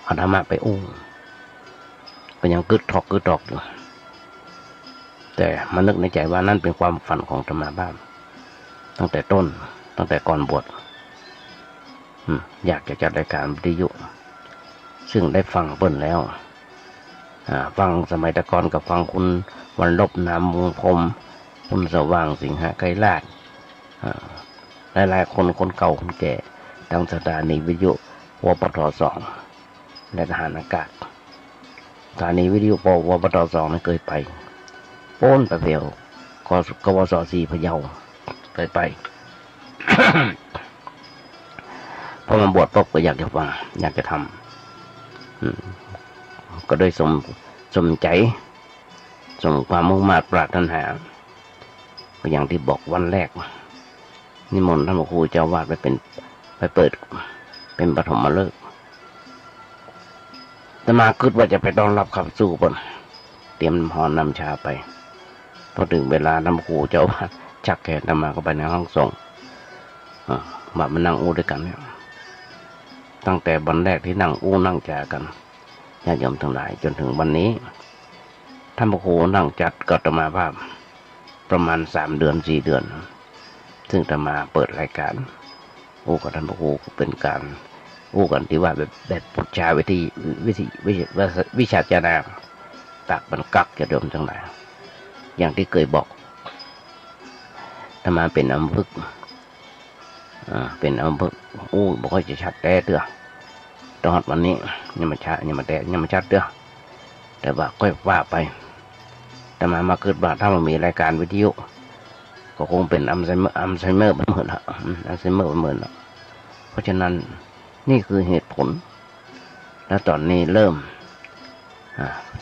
เอาธรรมะไปอุ้งก็ยังกึดทอกอยู่แต่มานึกในใจว่านั่นเป็นความฝันของอาตมาบ้างตั้งแต่ต้นตั้งแต่ก่อนบวชอยากจะจัดรายการวิทยุซึ่งได้ฟังเปิ้นแล้วฟังสมัยตะกอนกับฟังคุณวันลบนามวงพรมคุณสว่างสิงหไกรลาชหลายๆคนเก่าคนแก่ทั้งสถานีวิทยุวปท.2และทหารอากาศ สถานีวิทยุปวปต2นั้นเคยไปโป้นไปเพียวกวส4พะเยาเคยไป พอมาบวชปุ๊บก็อยากจะฟังอยากจะทำก็โดยสมใจสมความมุ่งมั่นปรารถนาก็อย่างที่บอกวันแรกนิมนต์ท่านพระครูเจ้าวาดไปเปิดเป็นปฐมฤกษ์แต่มาคิดว่าจะไปต้อนรับขับสู้ปนเตรียมน้ำหอมน้ำชาไปพอถึงเวลาท่านพระครูเจ้าวาดชักแขนมาก็ไปในห้องส่งมานั่งอู้ด้วยกันเนี่ยตั้งแต่วันแรกที่นั่งอู้นั่งจากันญาติโยมทั้งหลายจนถึงวันนี้ท่านพระครูนั่งจัดกัตมาภาพประมาณ3 เดือน 4 เดือนซึ่งจะมาเปิดรายการอู้กับท่านพระครูเป็นการอู้กันที่ว่าแบบพุทธาวิชาจานาปากบรรกักจะโยมทั้งหลายอย่างที่เคยบอกถ้ามาเป็นอัมพฤกษ์เป็นอัมพฤกษ์อู้บอกว่าจะชัดแต่เตื้อตอนวันนี้ยังมาชัดยังมาแต่ยังมาชัดเตื้อแต่ว่าค่อยว่าไปแต่มาเกิดว่าถ้ามันมีรายการวิทยุก็คงเป็นอัลไซเมอร์เหมือนละอัลไซเมอร์เหมือนละเพราะฉะนั้นนี่คือเหตุผลและตอนนี้เริ่ม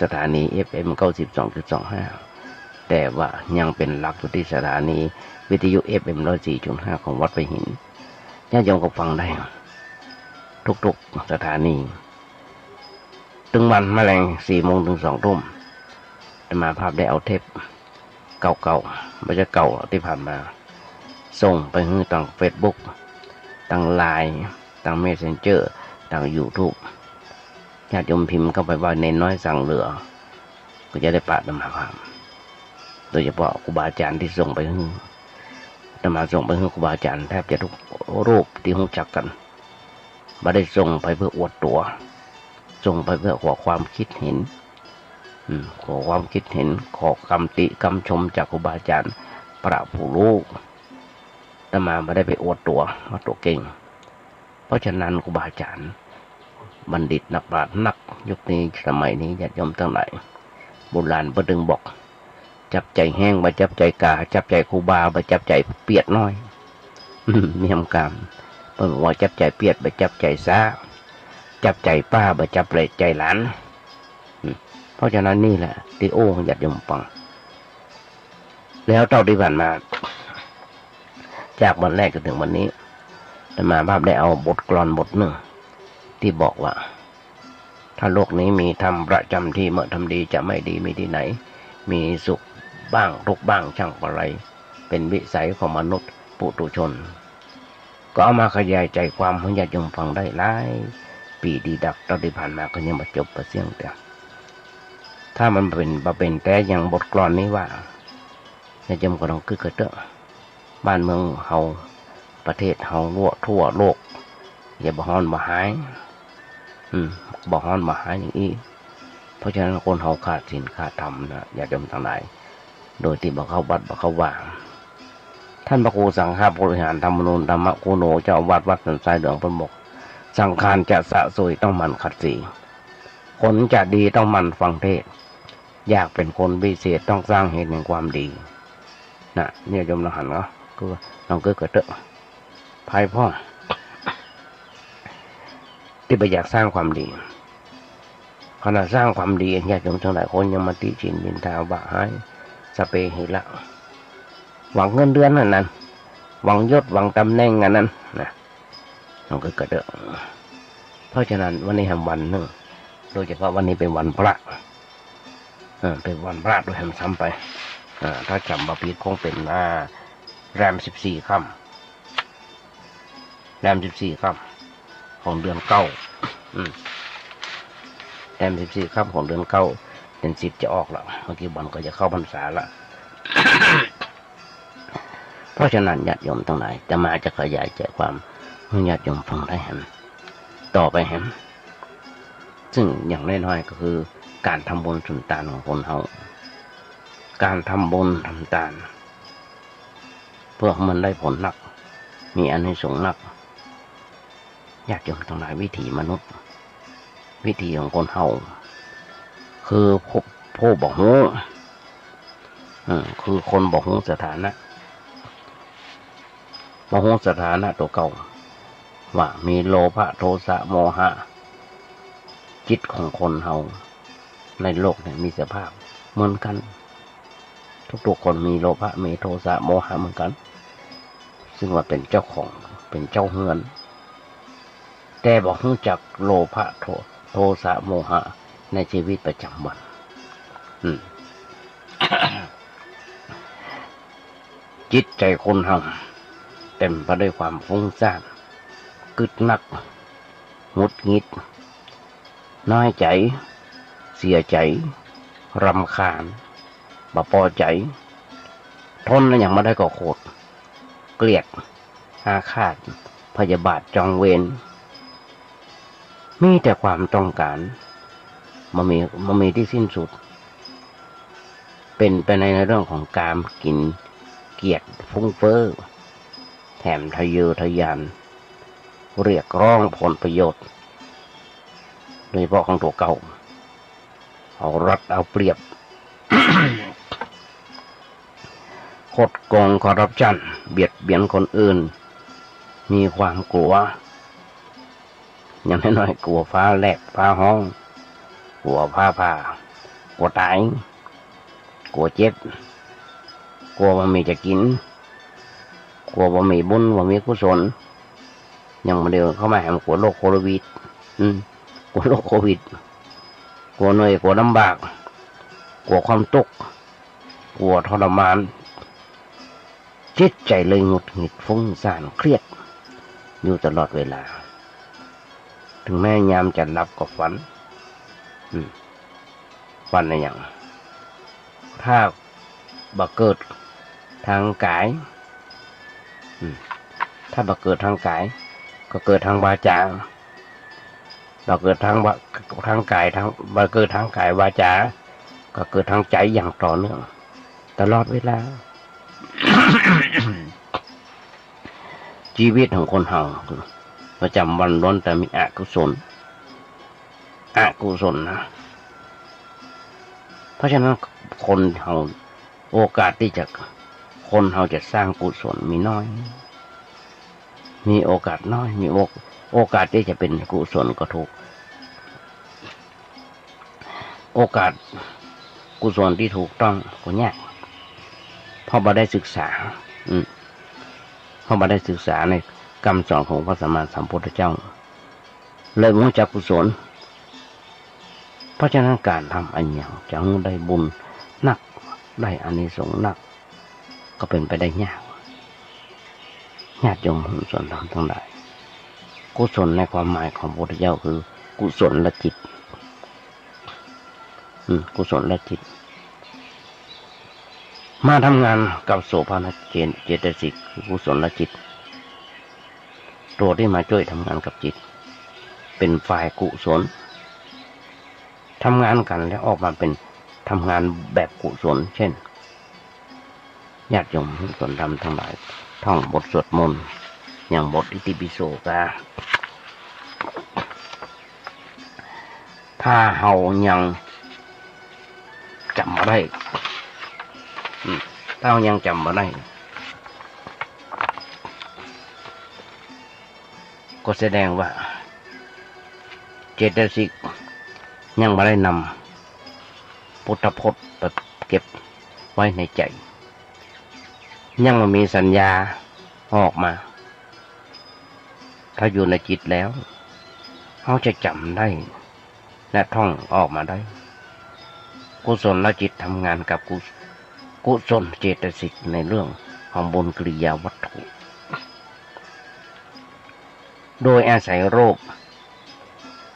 สถานี FM 92.25 แต่ว่ายังเป็นหลักอยู่ที่สถานีวิทยุ FM 104.5 ของวัดไผ่หินญาติโยมก็ฟังได้ทุกๆสถานีถึงวันแมลง 4 โมงถึง 2 ทุ่มจะมาภาพได้เอาเทปเก่าๆไม่ใช่เก่าที่ผ่านมาส่งไปให้ทาง Facebook ทาง LINE ทาง Messenger ทาง YouTube ญาติโยมพิมพ์เข้าไปว่าเนนน้อยสั่งเหลือก็จะได้ปะธรรมภาพโดยเฉพาะครูบาอาจารย์ที่ส่งไปให้ธรรมะส่งไปให้ครูบาอาจารย์แทบจะทุกรูปที่รู้จักกันไม่ได้ส่งไปเพื่ออวดตัวส่งไปเพื่อขอความคิดเห็นขอความคิดเห็นขอคำติคำชมจากครูบาอาจารย์พระผู้รู้ธรรมะไม่ได้ไปอวดตัวว่าตัวเก่งเพราะฉะนั้นครูบาอาจารย์บัณฑิตนักปราชญ์นักยุคนี้สมัยนี้ญาติโยมทั้งหลายโบราณประดึงบอกจับใจแห้งมาจับใจกาจับใจครูบามาจับใจเปียดน้อยมีคำกรรมเพิ่งว่าจับใจเปียดมาจับใจซ่าจับใจป้ามาจับใจหลานเพราะฉะนั้นนี่แหละที่โอ้ญาติโยมฟังแล้วเท่าที่ผ่านมาจากวันแรกจนถึงวันนี้ธรรมาภาพได้เอาบทกลอนบทหนึ่งที่บอกว่าถ้าโลกนี้มีธรรมประจำที่เมื่อทำดีจะไม่ดีมีที่ไหนมีสุขบ้างทุกข์บ้างช่างอะไรเป็นวิสัยของมนุษย์ปุถุชนก็เอามาขยายใจความให้ญาติโยมฟังได้หลายปีดีดักตอนที่ผ่านมาก็ยังมาจบประเสียงแต่ถ้ามันเป็นแต่อย่างบทกลอนนี้ว่าญาติโยมก็ต้องคือเกิดบ้านเมืองเฮาประเทศเฮาทั่วโลกอย่าบ่ฮ้อนบ่หายบ่ฮ้อนบ่หายอย่างนี้เพราะฉะนั้นคนเฮาขาดศีลขาดธรรมนะอย่าดมทั้งหลายโดยที่บ่เข้าวัดบ่เข้าว่าท่านพระครูสังฆบริหารธรรมนูญธรรมกุโนเจ้าวัดสันทรายเหลืองพระบกสังฆารจะสะสวยต้องมันขัดสีคนจะดีต้องมันฟังเทศอยากเป็นคนวิเศษต้องสร้างเหตุแห่งความดีนะเนี่ยโยมเราหันเนาะก็ลองเกิดเตอะภายพ่อที่ไปอยากสร้างความดีขณะสร้างความดีญาติโยมทั้งหลายคนยังมาติฉินนินทาว่าให้สเปหิละหวังเงินเดือนนั้นหวังยศหวังตำแหน่งนั้นนะลองเกิดเตอะเพราะฉะนั้นวันนี้ทำวันหนึ่งโดยเฉพาะวันนี้เป็นวันพระเป็นวันพระโดยทำซ้ำไปถ้าจำบาปีคงเป็นแรม14 ค่ำแรม14 ค่ำของเดือน9แรม14 ค่ำของเดือน9เดือน10จะออกแล้วเมื่อกี้วันก็จะเข้าพรรษาละ เพราะฉะนั้นญาติโยมทั้งหลายจะมาจะขยายใจความให้ญาติโยมฟังได้แฮมต่อไปแฮมซึ่งอย่างน้อยๆก็คือการทำบุญสุนทานของคนเฮาการทำบุญทำทานเพื่อมันได้ผลนักมีอานิสงส์นักญาติโยมทั้งหลายวิถีมนุษย์วิถีของคนเฮา คือผู้บอกฮู้คือคนบอกฮู้สถานะบอกฮู้สถานะตัวเก่าว่ามีโลภะโทสะโมหะจิตของคนเฮาในโลกเนี่ยมีสภาพเหมือนกันทุกคนมีโลภะมีโทสะโมหะเหมือนกันซึ่งว่าเป็นเจ้าของเป็นเจ้าเฮือนแต่บอกรู้จักโลภะโทสะโมหะในชีวิตประจำวันจิตใจคนเฮาเต็มไปด้วยความฟุ้งซ่านกึดนักหงุดหงิดน้อยใจเสียใจรำคาญบ่พอใจทนแล้วยังไม่ได้ก็โกรธเกลียดอาฆาตพยาบาทจองเวรมีแต่ความต้องการมันมีที่สิ้นสุดเป็นไปในเรื่องของการกินเกียรติฟุ้งเฟ้อแถมทะเยอทะยานเรียกร้องผลประโยชน์โดยเฉพาะของตัวเก่าเอารัดเอาเปรียบ คดโกงคอร์รัปชันเบียดเบียนคนอื่นมีความกลัวอย่างน้อยๆกลัวฟ้าแลบฟ้าห้องกลัวผ้าผ่ากลัวตายกลัวเจ็บกลัวว่ามีจะกินกลัวว่ามีบุญว่ามีกุศลยังมาเดียวเข้ามาแหมกลัวโรคโควิดกลัวโรคโควิดกลัวเหนื่อยกลัวลำบากกลัวความทุกข์กลัวทรมานจิตใจเลยหงุดหงิดฟุ้งซ่านเครียดอยู่ตลอดเวลาถึงแม้ยามจะหลับก็ฝันฝันอะไรอย่างถ้าบักเกิดทางกายถ้าบักเกิดทางกายก็เกิดทางวาจาบักเกิดทางกายบักเกิดทางกายวาจาก็เกิดทางใจอย่างต่อเนื่องตลอดเวลา ชีวิตของคนเฮาประจำวันล้วนแต่มีอกุศลนะเพราะฉะนั้นคนเฮาโอกาสที่จะคนเฮาจะสร้างกุศลมีน้อยมีโอกาสน้อยมีโอกาสที่จะเป็นกุศลก็ถูกโอกาสกุศลที่ถูกต้องก็ยากเพราะบ่ได้ศึกษาเพราะบ่ได้ศึกษาในคำสอนของพระสัมมาสัมพุทธเจ้าเลยบ่รู้จักกุศลเพราะฉะนั้นการทำอันอย่างจะได้บุญนักได้อานิสงส์นักก็เป็นไปได้ยากญาติโยมหุ้นส่วนธรรมทั้งหลายกุศลในความหมายของพระพุทธเจ้าคือกุศลและจิตกุศลและจิตมาทำงานกับโสภณเจตสิกคือกุศลและจิตตัวที่มาช่วยทำงานกับจิตเป็นฝ่ายกุศลทำงานกันแล้วออกมาเป็นทำงานแบบกุศลเช่นญาติโยมหุ้นส่วนธรรมทั้งหลายท่องบทสวดมนต์อย่างบทอิติปิโสกาถ้าเฮายังจำมาได้ถ้าเฮายังจำมาได้ก็แสดงว่าเจตสิกยังไม่ได้นำพุทธพจน์ไปเก็บไว้ในใจยังไม่มีสัญญาออกมาถ้าอยู่ในจิตแล้วเขาจะจำได้และท่องออกมาได้กุศลและจิตทำงานกับกุศลเจตสิกในเรื่องของบุญกิริยาวัตถุโดยอาศัยโรค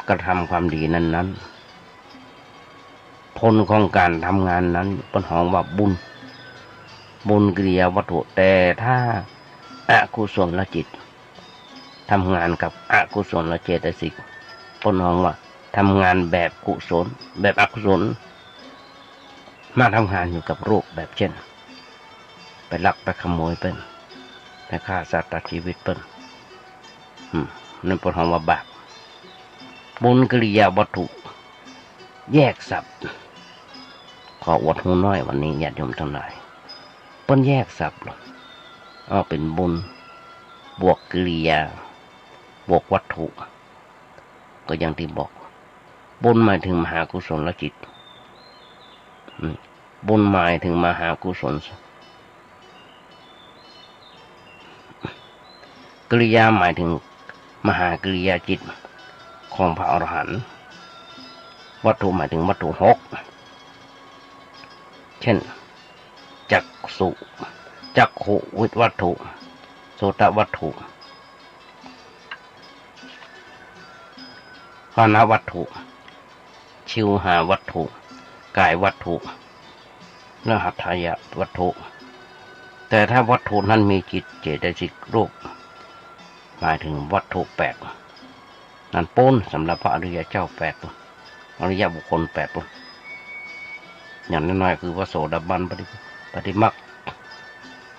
กระทำความดีนั้นผลของการทำงานนั้นเป็นของว่าบุญกิริยาวัตถุแต่ถ้าอกุศลจิตทำงานกับอกุศลเจตสิกผลของว่าทำงานแบบกุศลแบบอกุศลมาทำงานอยู่กับรูปแบบเช่นไปลักไปขโมยเป็นไปฆ่าสัตว์ตัดชีวิตเป็นนั่นผลของว่าบาปบุญกิริยาวัตถุ แยกศัพท์ขออวดหูน้อยวันนี้ญาติโยมทั้งหลายเปิ้นแยกศัพท์เอาเป็นบุญบวกกิริยาบวกวัตถุก็อย่างที่บอกบุญหมายถึงมหากุศลจิตบุญหมายถึงมหากุศลกิริยาหมายถึงมหากิริยาจิตของพระอรหันต์วัตถุหมายถึงวัตถุหกเช่นจักขุวัตถุโสตวัตถุฆานวัตถุชิวหาวัตถุกายวัตถุและหัตถยวัตถุแต่ถ้าวัตถุนั้นมีจิตเจตสิกรูปหมายถึงวัตถุแปดนั่นปนสำหรับพระอริยเจ้าแปดอริยบุคคลแปดอย่างน้อยๆคือพระโสดาบันปฏิมรรค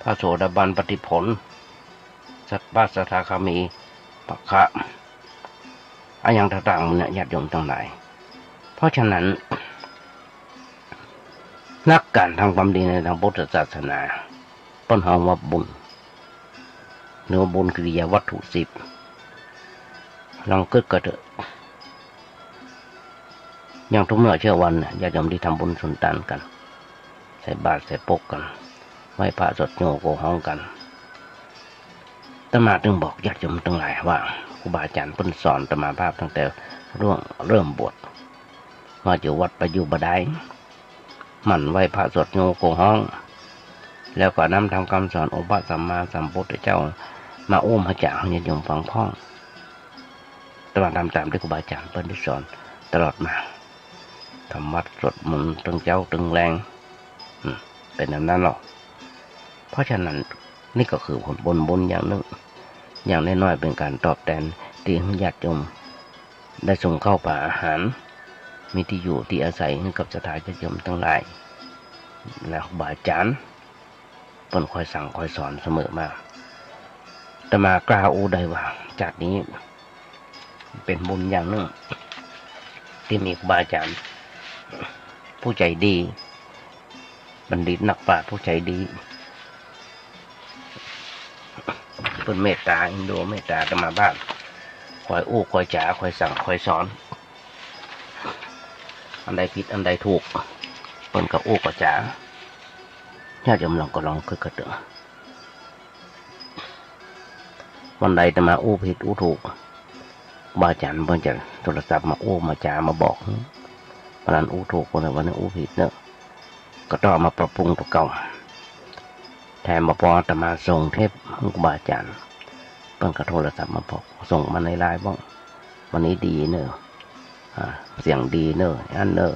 พระโสดาบันปฏิผลสัพพะสทาคามีปัคคะอย่างต่างๆเนี่ยญาติโยมทั้งหลายเพราะฉะนั้นนักการทำความดีในทางพุทธศาสนาต้นหอมว่าบุญเนื้อบุญกิริยาวัตถุ10ลองคิดก็เถอะอย่างทุกเมื่อเชื่อวันญาติโยมที่ทำบุญสุนทานกันใส่บาตรใส่ปกกันไหว้พระสวดโยโกห้องกันอาตมาจึงบอกญาติโยมทั้งหลายว่าครูบาอาจารย์เพิ่นสอนอาตมาภาพตั้งแต่เริ่มบวชว่าอยู่วัดประยุบดายหมั่นไหว้พระสวดโยโกห้องแล้วก็นำทำคำสอนองค์พระสัมมาสัมพุทธเจ้ามาอุ้มพระจ่าญาติโยมฟังพ่องอาตมาทำตามที่ครูบาอาจารย์เพิ่นได้สอนตลอดมาทำวัดสวดมนต์ตึงเจ้าตึงแรงเป็นแบบนั้นหรอกเพราะฉะนั้นนี่ก็คือผลบุญอย่างหนึ่งอย่างน้อยๆเป็นการตอบแทนที่ญาติโยมได้ส่งเข้าป่าอาหารมีที่อยู่ที่อาศัยให้กับสถานญาติโยมทั้งหลายและครูบาอาจารย์เพิ่นคอยสั่งคอยสอนเสมอมาแต่มากล่าวอู้ได้ว่าจากนี้เป็นบุญอย่างหนึ่งที่มีครูบาอาจารย์ผู้ใจดีบัณฑิตนักปราชญ์ผู้ใจดีเป็นเมตตาอินโดเมตตาธรรมบ้านคอยอู้คอยจ๋าคอยสั่งคอยสอนอันใดผิดอันใดถูกเป็นกับอู้กับจ๋าญาติโยมลองคิดกันเถอะวันใดจะมาอู้ผิดอู้ถูกบาอาจารย์เพิ่นจะโทรศัพท์มาอู้มาจ๋ามาบอกวันนั้นอู้ถูกวันนั้นอู้ผิดเนอะก็ต้องมาปรับปรุงตัวเก่าแทนมาพอแต่มาส่งเทปครูบาอาจารย์เพิ่นก็โทรศัพท์มาบอกส่งมาในไลน์บ้างวันนี้ดีเนอะเสียงดีเนอะอันเนอะ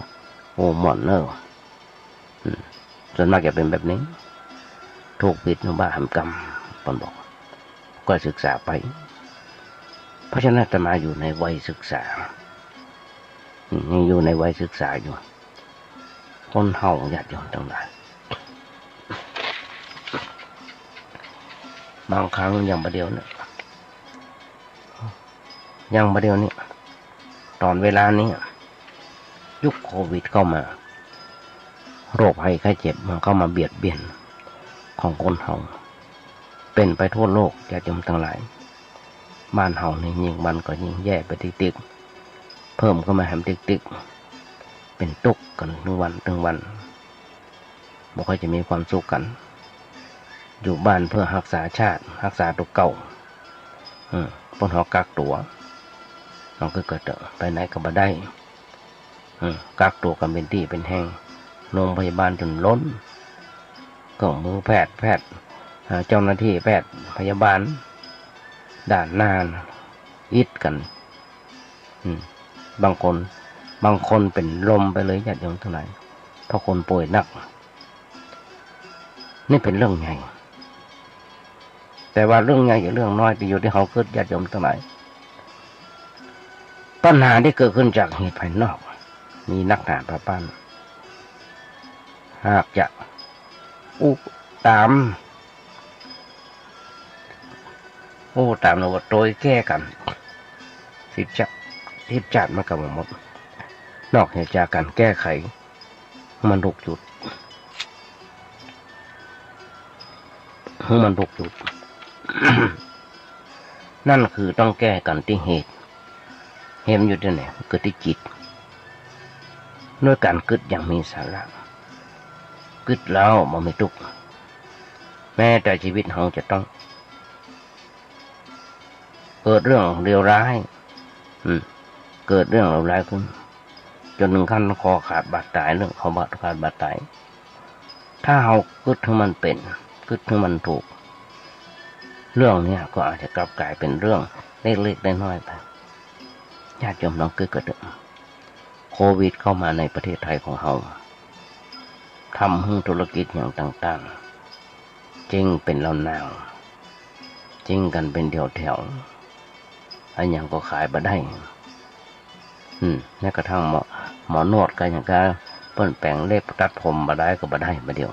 โอ้หมอนเนอะส่วนมากจะเป็นแบบนี้ถูกผิดบ้าทำกรรมเพิ่นบอกก็ศึกษาไปเพราะฉะนั้นจะมาอยู่ในวัยศึกษายังอยู่ในวัยศึกษาอยู่คนเฮาญาติโยมทั้งหลายบางครั้งอย่างประเดี๋ยวนี้ตอนเวลานี้ยุคโควิดเข้ามาโรคภัยไข้เจ็บมันเข้ามาเบียดเบียนของคนเฮาเป็นไปทั่วโลกญาติโยมทั้งหลายบ้านเฮานี่ยิ่งมันก็ยิ่งแย่ไปติ๊กเพิ่มเข้ามาแหมติ๊กเป็นตุกกันถึงวันบ่ค่อยจะมีความสุขกันอยู่บ้านเพื่อรักษาชาติรักษาตัวเก่าปนหอกักตัวเราก็เกิดไปไหนก็บ่ได้กักตัวกันเป็นที่เป็นแห่งโรงพยาบาลจนล้นก็มือแพทย์เจ้าหน้าที่แพทย์พยาบาลด่านหน้าอิดกันบางคนเป็นลมไปเลยญาติโยมทั้งหลายเพราะคนป่วยหนักนี่เป็นเรื่องใหญ่แต่ว่าเรื่องใหญ่กับเรื่องน้อยที่อยู่ที่เขาเกิดญาติโยมทั้งหลายปัญหาที่เกิดขึ้นจากเหตุภายนอกมีนักหนาพระปั้นหากจะตามเราว่าโดยแก้กันทิพจัดมันก็หมด นอกเหตุจากการแก้ไขมันถูกจุดมันถูกจุด นั่นคือต้องแก้กันที่เหตุมันอยู่ที่ไหนเกิดที่จิตด้วยการกึศอย่างมีสาระกึศแล้วมันไม่ทุกข์แม้แต่ชีวิตเราจะต้องเกิดเรื่องเลวร้ายเกิดเรื่องเลวร้ายขึ้นจนถึงขั้นคอขาดบาดตายเรื่องเขาบาดขาดบาดตายถ้าเรากึศให้มันเป็นกึศให้มันถูกเรื่องนี้ก็อาจจะกลับกลายเป็นเรื่องเล็กๆน้อยๆไปญาติโยมน้องเกิดโควิดเข้ามาในประเทศไทยของเราทำให้ธุรกิจอย่างต่างๆจริงเป็นเรานาวจริงกันเป็นแถวๆอันอย่างก็ขายมาได้แม้กระทั่งหมอนวดกันอย่างก็เปิ้นแปลงเล็บตัดผมมาได้ก็มาได้มาเดียว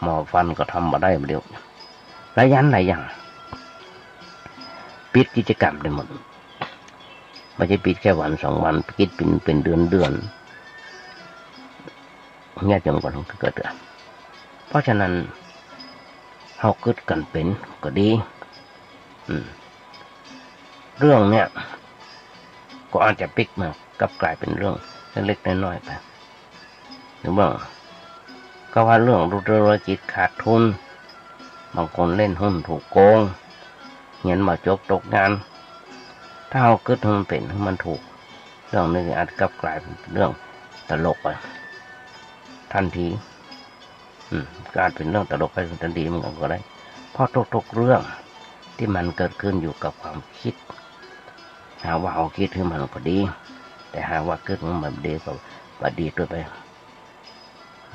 หมอฟันก็ทำมาได้มาเดียวหลายอย่างปิดกิจกรรมได้หมดไม่ใช่ปิดแค่วัน2 วันปิดเป็นเดือนเนี่ยจนกว่าต้องเกิดเพราะฉะนั้นเฮาคิดกันเป็นก็ดีเรื่องเนี่ยก็อาจจะปิกมากลับกลายเป็นเรื่องเล็กๆน้อยๆไปหรือว่าก็ว่าเรื่องธุรกิจขาดทุนบางคนเล่นหุ้นถูกโกงเงินมาจบตกงานถ้าเอาคิดให้มันเป็นให้มันถูกเรื่องนี้อาจกลับกลายเป็นเรื่องตลกไปทันทีการเป็นเรื่องตลกไปทันทีมันก็ได้เพราะทุกๆเรื่องที่มันเกิดขึ้นอยู่กับความคิดหาว่าเอาคิดให้มันก็ดีแต่หาว่าคิดมันแบบดีก็ว่าดีตัวไป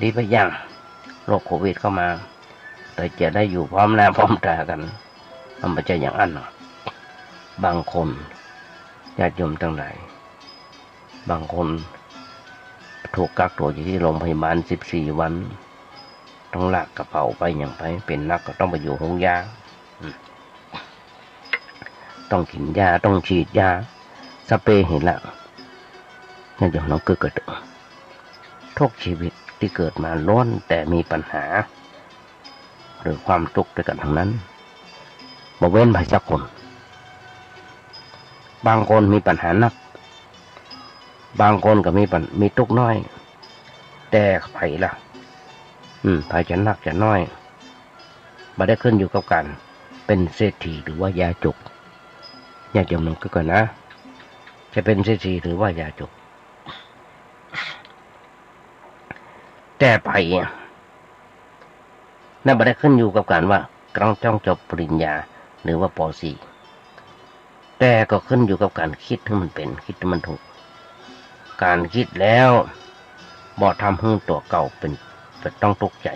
ดีไปอย่างโรคโควิดเข้ามาแต่จะได้อยู่พร้อมหน้าพร้อมตากันมันไม่ใช่อย่างนั้นบางคนญาติโยมทั้งหลายบางคนถูกกักตัวอยู่ที่โรงพยาบาล14 วันต้องลากกระเป๋าไปอย่างไปเป็นนักก็ต้องไปอยู่ห้องยาต้องกินยาต้องฉีดยาสเปรย์เห็นละญาติโยมน้องเกิดทุกชีวิตที่เกิดมาล้วนแต่มีปัญหาหรือความทุกข์ด้วยกันทั้งนั้นบ่เว้นไปสักคนบางคนมีปัญหาหนักบางคนก็มีทุกข์น้อยแต่ไผล่ะไผจะหนักจะน้อยบ่ได้ขึ้นอยู่กับการเป็นเศรษฐีหรือว่ายาจกญาติโยมน้องก็ก่อนนะจะเป็นเศรษฐีหรือว่ายาจกแต่ไผนั่นบ่ได้ขึ้นอยู่กับการว่ากำลังจ้องจบปริญญาหรือว่าป.4 แต่ก็ขึ้นอยู่กับการคิดให้มันเป็นคิดให้มันถูกการคิดแล้วบ่ทำให้ตัวเก่าเป็นต้องตกใจ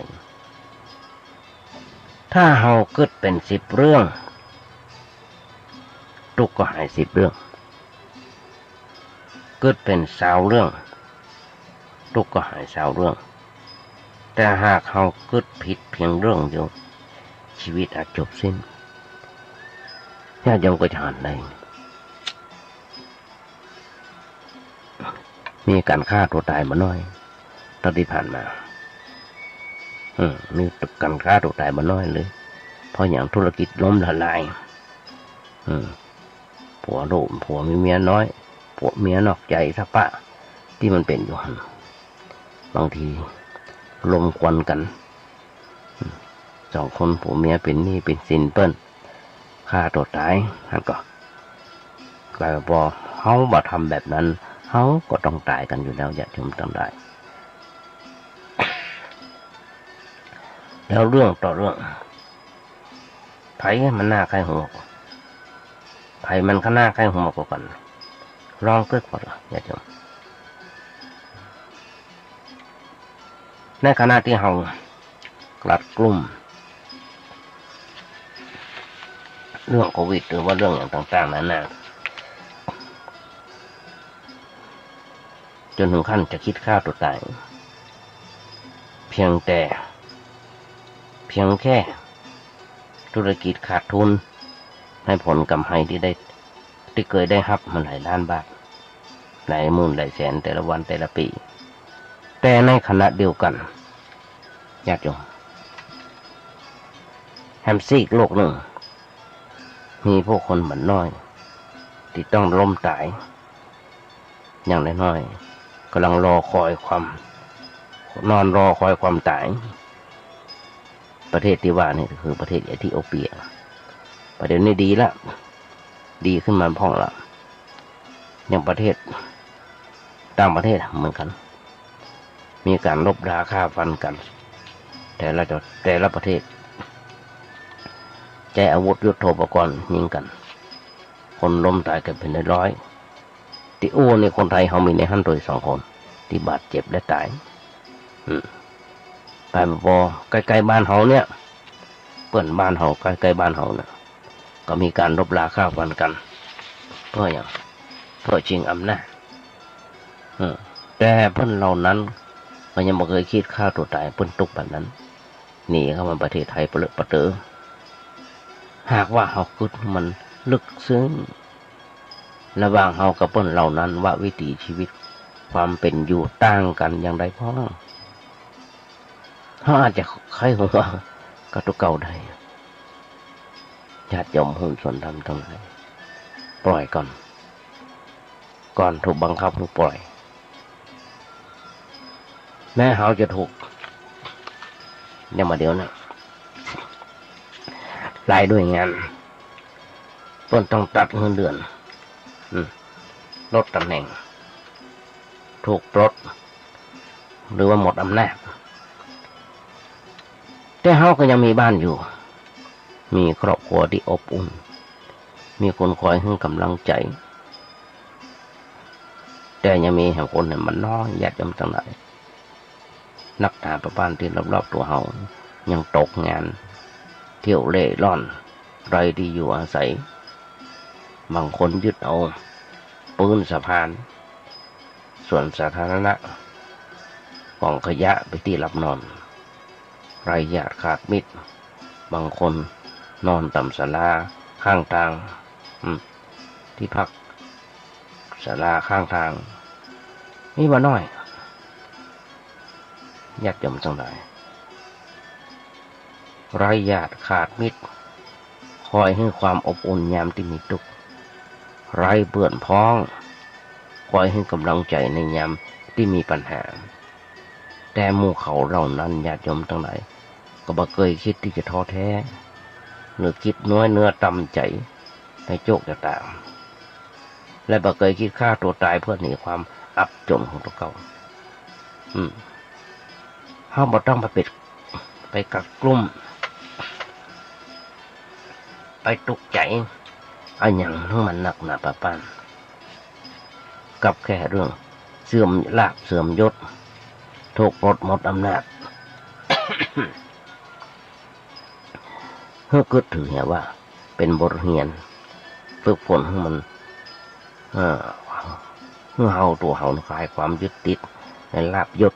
ถ้าเฮาคิดเป็น10 เรื่องทุกข์ก็หาย10 เรื่องคิดเป็น20 เรื่องทุกข์ก็หาย20 เรื่องแต่หากเฮาคิดผิดเพียงเรื่องเดียวชีวิตอาจจบสิ้นญาติโยมก็จะหันได้มีการฆ่าตัวตายมาน้อยตอนที่ผ่านมามีการฆ่าตัวตายมาน้อยเลยเพราะอย่างธุรกิจล้มละลายผัวลูกผัวมีเมียน้อยผัวเมียนอกใจสะปะที่มันเป็นอยู่บางทีลมควันกัน2 คนผัวเมียเป็นหนี้เป็นสินเปิ้นฆ่าตัวตายนั่นก็กลายพอเฮาบ่ทำแบบนั้นเฮาก็ต้องตายกันอยู่แล้วญาติโยมต้องได้แล้วเรื่องต่อเรื่องไผมันหน้าใครหัวไผมันข้างหน้าใครหัวกว่ากันลองเกิดพอญาติโยมในขณะที่เฮากลัดกลุ่มเรื่องโควิดหรือว่าเรื่องอย่างต่างๆนั้นจนถึงขั้นจะคิดฆ่าตัวตายเพียงแค่ธุรกิจขาดทุนให้ผลกำไรที่เคยได้รับมันหลายล้านบาท หลายหมื่นหลายแสนแต่ละวันแต่ละปีแต่ในขณะเดียวกันญาติโยมแฮมซีกโลกหนึ่งมีพวกคนบัดน้อยที่ต้องล้มตายอย่างน้อยๆกำลังรอคอยความนอนรอคอยความตายประเทศที่ว่านี่คือประเทศเอธิโอเปียประเดี๋ยวนี้ดีละดีขึ้นมาพ่องละอย่างประเทศต่างประเทศเหมือนกันมีการลบราฆ่าฟันกันแต่ละประเทศใช้อาวุธยุทโธปกรณ์ยิงกันคนล้มตายกันเป็นร้อยที่อู้ในคนไทยเขามีในหั่นโดย2 คนที่บาดเจ็บและตายไปพอใกล้ๆบ้านเขาเนี่ยเปิ่นบ้านเขาใกล้ๆบ้านเขาเนี่ยก็มีการลบราฆ่าฟันกันเพื่ออย่างเพื่อชิงอำนาจแต่เพิ่นเหล่านั้นมันยังไม่เคยคิดฆ่าตัวตายเพิ่นตุกแบบนั้นหนีเข้ามาประเทศไทยเปลือกประเตอหากว่าเขาคิดมันลึกซึ้งระหว่างเขากับเพิ่นเหล่านั้นว่าวิถีชีวิตความเป็นอยู่ต่างกันอย่างไรพ้องเขาอาจจะใครหัวก็ตัวเก่าได้ญาติโยมหุ้นส่วนธรรมทั้งหลายปล่อยก่อนถูกบังคับถูกปล่อยแม้เขาจะถูกเนี่ยมาเดี๋ยวนะรายด้วยงานต้นต้องตัดเงินเดือนลดตำแหน่งถูกปลดหรือว่าหมดอำนาจแต่เขาก็ยังมีบ้านอยู่มีครอบครัวที่อบอุ่นมีคนคอยให้กำลังใจแต่ยังมีแห่งคนเนี่ยมันน้อยญาติโยมทั้งหลายนักหาประปานที่รอบๆตัวเขายังตกงานเที่ยวเล่ร่อนไรที่อยู่อาศัยบางคนยึดเอาปืนสะพานส่วนสาธารณะกองขยะไปที่หลับนอนไรญาติขาดมิตรบางคนนอนต่ำศาลาข้างทางที่พักศาลาข้างทางนี่ว่าน้อยญาติโยมทั้งหลายไร้ญาติขาดมิตรคอยให้ความอบอุ่นยามที่มีทุกข์ไร้เพื่อนพ้องคอยให้กำลังใจในยามที่มีปัญหาแต่หมู่เขาเหล่านั้นญาติโยมทั้งหลายก็บ่เคยคิดที่จะท้อแท้หรือคิดน้อยเนื้อต่ำใจในโจกจะตามและบ่เคยคิดฆ่าตัวตายเพื่อหนีความอับจนของตัวเขาเขาบ่ต้องไปกักกลุ่มไปตุกใจเอาอย่างทั้งมันหนักหนาปะปานกับแค่เรื่องเสื่อมลาภเสื่อมยศถูกปลดหมดอำนาจ เพื่อเกิดถือว่าเป็นบทเรียนฝึกฝนให้มันเมื่อเฮาตัวเฮาคลายความยึดติดในลาภยศ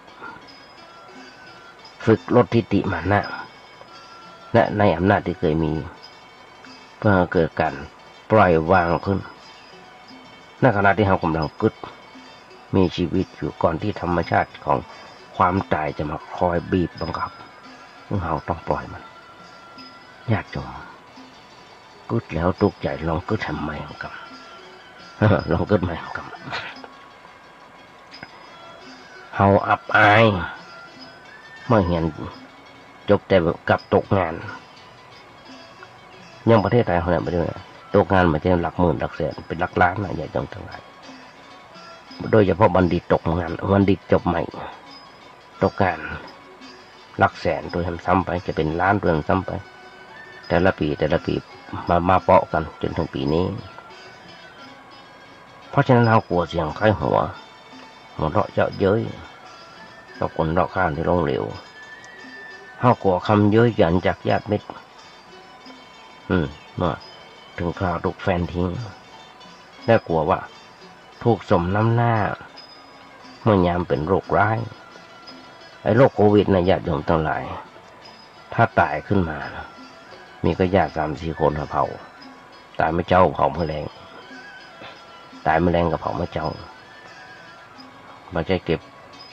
ฝึกลดทิฏฐิมานะและในอำนาจที่เคยมีเพื่อเกิดการปล่อยวางขึ้นในขณะที่เรากำลังกึศมีชีวิตอยู่ก่อนที่ธรรมชาติของความตายจะมาคอยบีบบังคับเราต้องปล่อยมันญาติโยมกึศแล้วตุกใจลองกึศทำไมกับลองกึศใหม่กับเราอับอายเมื่อเห็นจบแต่กับตกงานยังประเทศไทยเขาเนี่ยไม่ได้ตกงานมาจะหลักหมื่นหลักแสนเป็นหลักล้านนะอย่าจงทั้งหลายโดยเฉพาะบัณฑิตตกงานบัณฑิตจบใหม่ตกงานหลักแสนตัวซ้ำไปจะเป็นล้านตัวซ้ำไปแต่ละปีมาเปาะกันจนถึงปีนี้เพราะฉะนั้นเรากลัวเสียงไข้หัวเราะเจาะเย้ยกับคนรอบข้างที่ล้มเหลวเรากลัวคำเย้ยหยันจากญาติมิตรเมื่อถึงคราวถูกแฟนทิ้งและกลัวว่าถูกสมน้ำหน้าเมื่อยามเป็นโรคร้ายไอ้โรคโควิดนะญาติโยมทั้งหลายถ้าตายขึ้นมามีก็ญาติ3-4 คนเผาตายไม่เจ้าเผาแมลงตายแมลงกับเผาไม่เจ้า ไม่ใช่เก็บ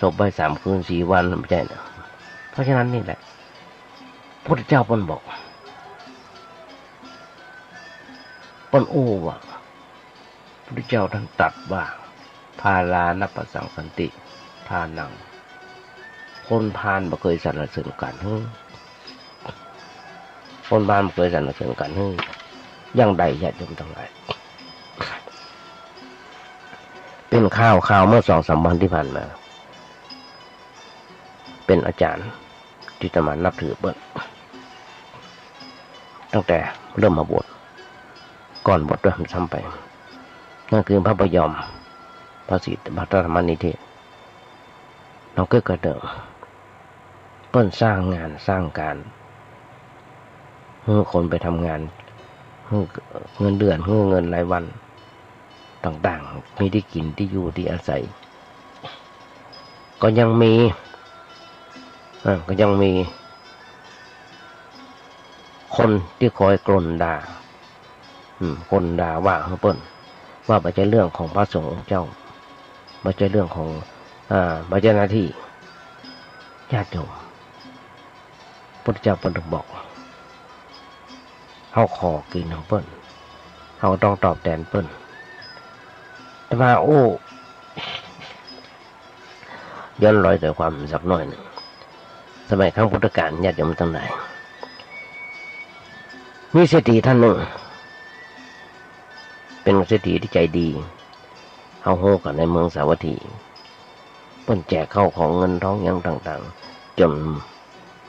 ศพไว้3 คืน 4 วันไม่ใช่นะเพราะฉะนั้นนี่แหละพระพุทธเจ้าเพิ่นบอกเพิ่นว่าพระพุทธเจ้าท่านตรัสว่าพาลานัปปสังสันติทานังคนพาลบ่เคยสรรเสริญกันคนพาลบ่เคยสรรเสริญกันอย่างใดญาติโยมทั้งหลายเป็นข่าวเมื่อ2-3 วันที่ผ่านมาเป็นอาจารย์ที่จะมานับถือเบิ้ลตั้งแต่เริ่มมาบวชก่อนบวชด้วยซ้ำไปนั่นคือพระพยอมพระสิทธิพระธรรมนิเทศเราก็กระเดิมเปิ้นสร้างงานสร้างการให้คนไปทำงานเงินเดือนเงินรายวันต่างๆมีที่กินที่อยู่ที่อาศัยก็ยังมีคนที่คอยกล่นด่าคนด่าว่าเปิ้นว่าไม่ใช่เรื่องของพระสงฆ์เจ้าไม่ใช่เรื่องของไม่ใช่หน้าที่ญาติโยมพุทธเจ้าเปิ้นบอกเฮาขอกินของเปิ้นเฮาต้องตอบแทนเปิ้นแต่ว่าย้อนรอยแต่ความสักหน่อยหนึ่งสมัยครั้งพุทธกาลญาติโยมทั้งหลายมีเศรษฐีท่านหนึ่งเป็นเศรษฐีที่ใจดีเอาโหกันในเมืองสาวัตถีเปิ้นแจกเข้าของเงินทองอย่างต่างๆจน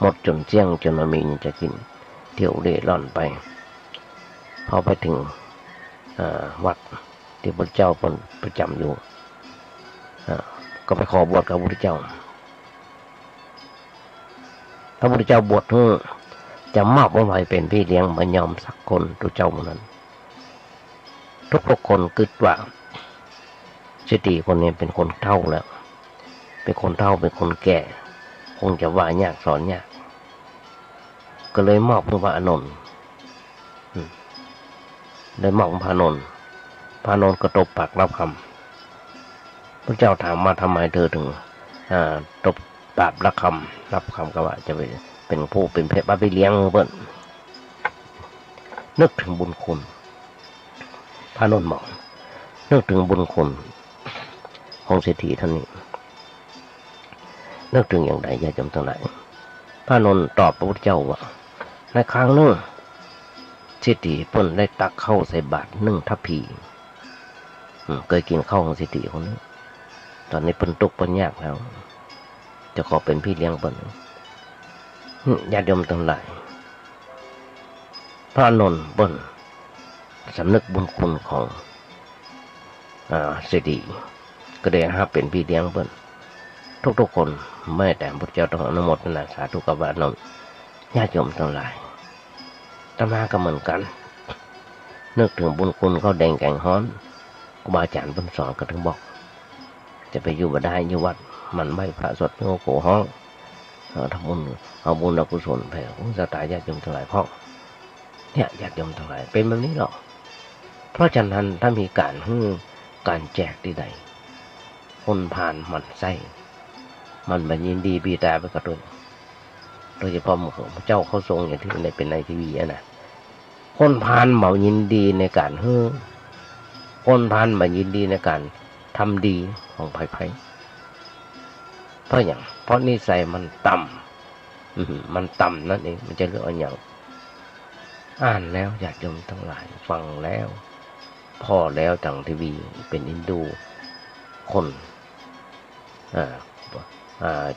หมดจนเจี้ยงจนไม่มีจะกินเที่ยวเร่ร่อนไปพอไปถึงวัดที่พระเจ้าเปิ้นประจำอยู่ก็ไปขอบวชกับพระพุทธเจ้าพระพุทธเจ้าบวชจะมอบไว้เป็นพี่เลี้ยงมายอมสักคนตัวเจ้านั้นทุกคนคิดว่าเศรษฐีคนนี้เป็นคนเฒ่าแล้วเป็นคนเฒ่าเป็นคนแก่คงจะว่ายากสอนยากก็เลยมอบพระอานนท์ได้มอบพระอานนท์ก็ตบปากรับคำพระเจ้าถามมาทำไมเธอถึงตบปากรับคำก็ว่าจะเป็นผู้เป็นเพชรบ้าไปเลี้ยงเพิ่นนึกถึงบุญคุณพระอานนท์บอกนึกถึงบุญคุณของเศรษฐีท่านนี้นึกถึงอย่างไรญาติโยมทั้งหลายพระอานนท์ตอบพระพุทธเจ้าว่าในครั้งนึงเศรษฐีเพิ่นได้ตักข้าวใส่บาตร1 ทัพพีเคยกินข้าวของเศรษฐีคนนี้ตอนนี้เพิ่นตกเพิ่นยากแล้วจะขอเป็นพี่เลี้ยงเพิ่นญาติโยมทั้งหลายพระอานนท์เพิ่นสำนึกบุญคุณของเศรษฐีก็ได้รับเป็นพี่เลี้ยงเพิ่นทุกคนไม่แต่พระเจ้าต้องอนุโมทนาสาธุกับพระอานนท์ญาติโยมทั้งหลายอาตมาก็เหมือนกันนึกถึงบุญคุณเขาแดงแกงฮ้อนครูบาอาจารย์เพิ่นสอนก็ถึงบอกจะไปอยู่บ่ได้อยู่วัดมันไม่พระสดโง่โกห้องทำบุญเอาบุญเอากุศลแผ่ของสตาญาติโยมทั้งหลายพ่อเนี่ยญาติโยมทั้งหลายเป็นแบบนี้หรอกเพราะฉะนั้นถ้ามีการแจกที่ใดคนผ่านมันไส้มันบันยินดีบีตาไปกระตุ้นโดยเฉพาะพระเจ้าเขาทรงอย่างที่เป็นในทีวีนะคนผ่านเหมายินดีในการคนผ่านมายินดีในการทำดีของไผ่เพราะนิสัยมันต่ำมันต่ำนั่นเองมันจะเรื่องอย่างอ่านแล้วญาติโยมทั้งหลายฟังแล้วพ่อแล้วทางทีวีเป็นอินดูคน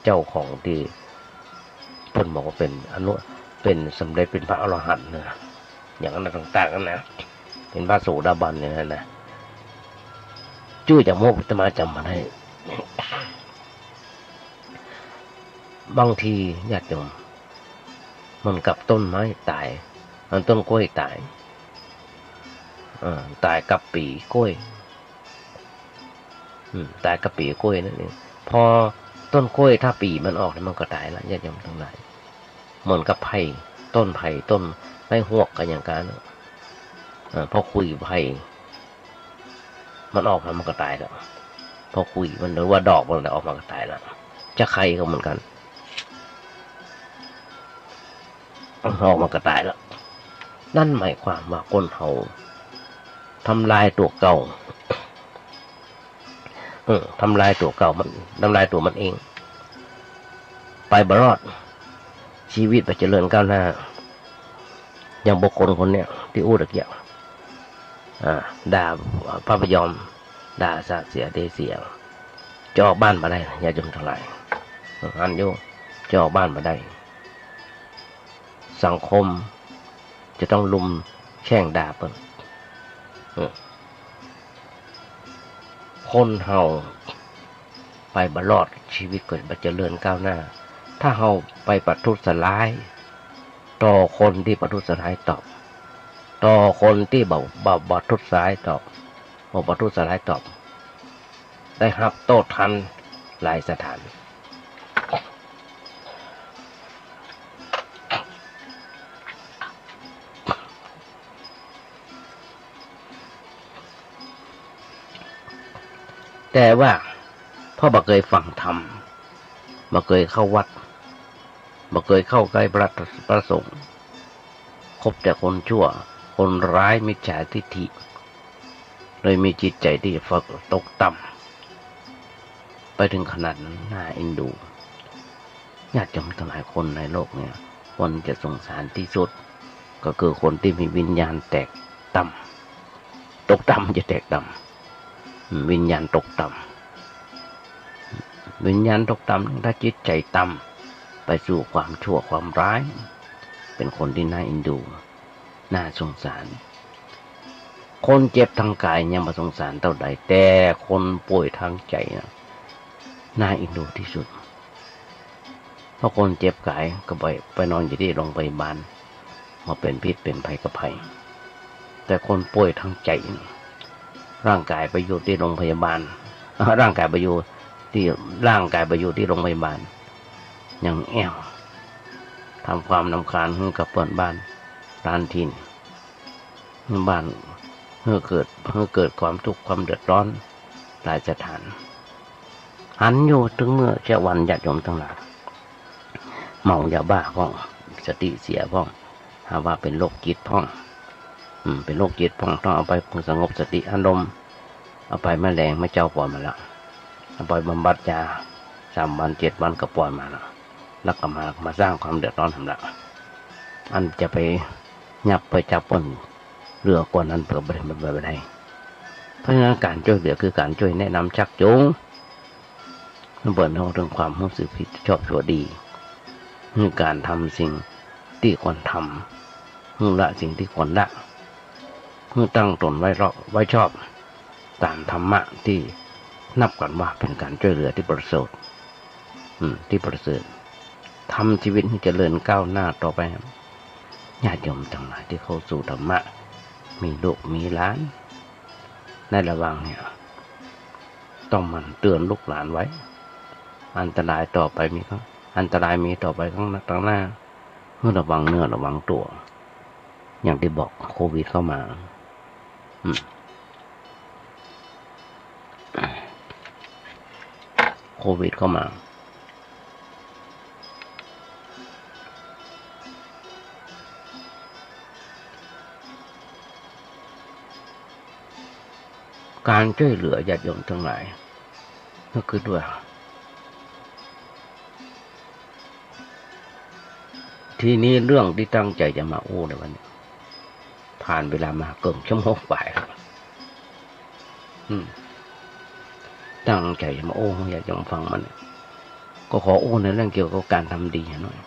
เจ้าของที่เพิ่นบอกว่าเป็นสำเร็จเป็นพระอรหันต์นะอย่างนั้นต่างๆนะเป็นพระโสดาบันเนี่ยนะชื่อจากโมกจะมาจำมาได้บางทีญาติโยมมันกับต้นไม้ตายต้นกล้วยตายตายกับปีกล้วยตายกับปีกล้วยนั่นเองพอต้นกล้วยถ้าปีมันออกแล้วมันก็ตายแล้วญาติโยมทั้งหลายเหมือนกับไผ่ต้นไม้หวกกันอย่างกันพอคุยไผ่มันออกแล้วมันก็ตายแล้ว พอคุยมันหรือว่าดอกมันออกมาก็ตายแล้วจะใครก็เหมือนกันออกมาก็ตายแล้วนั่นหมายความว่าคนเฮาทำลายตัวเก่าทำลายตัวเก่ามันทำลายตัวมันเองไปบรอดชีวิตไปเจริญก้าวหน้าอย่างบุคคลคนเนี้ยที่อู้ตะเกียบด่าพระพยอมด่าสาเสียเดเสียจะออกบ้านมาได้อย่าจมทั้งหลายอันโยจะออกบ้านมาได้สังคมจะต้องลุมแช่งด่าเปิ้นคนเฮาไปบรอดชีวิตก็บ่เจริญก้าวหน้าถ้าเฮาไปประทุษร้ายต่อคนที่ประทุษร้ายตอบต่อคนที่บ่ประทุษร้ายตอบบ่ประทุษร้ายตอบได้รับโต้ทันหลายสถานแต่ว่าพ่อบ่เคยฟังธรรมบ่เคยเข้าวัดบ่เคยเข้าใกล้พระสงฆ์คบแต่คนชั่วคนร้ายมิจฉาทิฐิเลยมีจิตใจที่ฝักตกต่ำไปถึงขนาดนั้นน่าเอ็นดูญาติโยมทั้งหลายคนในโลกเนี่ยคนจะสงสารที่สุดก็คือคนที่มีวิญญาณแตกต่ำตกต่ำจะแตกต่ำวิญญาณตกต่ำวิญญาณตกต่ำถ้าจิตใจต่ำไปสู่ความชั่วความร้ายเป็นคนที่น่าเอ็นดูน่าสงสารคนเจ็บทางกายยังมาสงสารเท่าใดแต่คนป่วยทางใจน่าเอ็นดูที่สุดเพราะคนเจ็บกายก็ไปนอนอยู่ที่โรงพยาบาลมาเป็นพิษเป็นภัยกับภัยแต่คนป่วยทางใจร่างกายไปอยู่ที่โรงพยาบาลร่างกายไปอยู่ที่โรงพยาบาลยังแอวทำความรำคาญให้กับเพื่อนบ้านร้านถิ่นบ้านเพื่อเกิดความทุกข์ความเดือดร้อนหลายสถานหันอยู่ถึงเมื่อเช้าวันญาติโยมทั้งหลายเมายาบ้าพ้องสติเสียพ้องหาว่าเป็นโรคจิตพ้องเป็นโรคจิตพ้องต้องเอาไปสงบสติอารมณ์เอาไปแม่แรงไม่เจ้าปล่อยมาแล้วเอาไปบำบัดยา3 วัน 7 วันก็ปล่อยมาแล้วก็มาสร้างความเดือดร้อนทำละอันจะไปยับไปจับปนเรือกว่านั้นเพื่อไม่ได้เพราะฉะนั้นการช่วยเหลือคือการช่วยแนะนำชักจูงเปิดเรื่องความรู้สึกผิดชอบชั่วดีคือการทำสิ่งที่ควรทำคือละสิ่งที่ควรละคือตั้งตนไว้ชอบตามธรรมะที่นับกันว่าเป็นการช่วยเหลือที่ประเสริฐทำชีวิตให้เจริญก้าวหน้าต่อไปญาติโยมทั้งหลายที่เข้าสู่ธรรมะมีลูกมีหลานในระหว่างเนี่ยต้องมันเตือนลูกหลานไว้อันตรายต่อไปมีต่อไปข้างหน้าเพื่อระวังเนื้อระวังตัวอย่างที่บอกโควิดเข้ามาโควิดเข้ามาการช่วยเหลือญาติโยมทั้งหลายก็คือด้วยทีนี้เรื่องที่ตั้งใจจะมาอู้ในวันนี้ผ่านเวลามาเกินชั่วโมงกว่าแล้วตั้งใจจะมาอู้อยากจะฟังมันก็ขออู้ในเรื่องเกี่ยวกับการทำดีหน่อย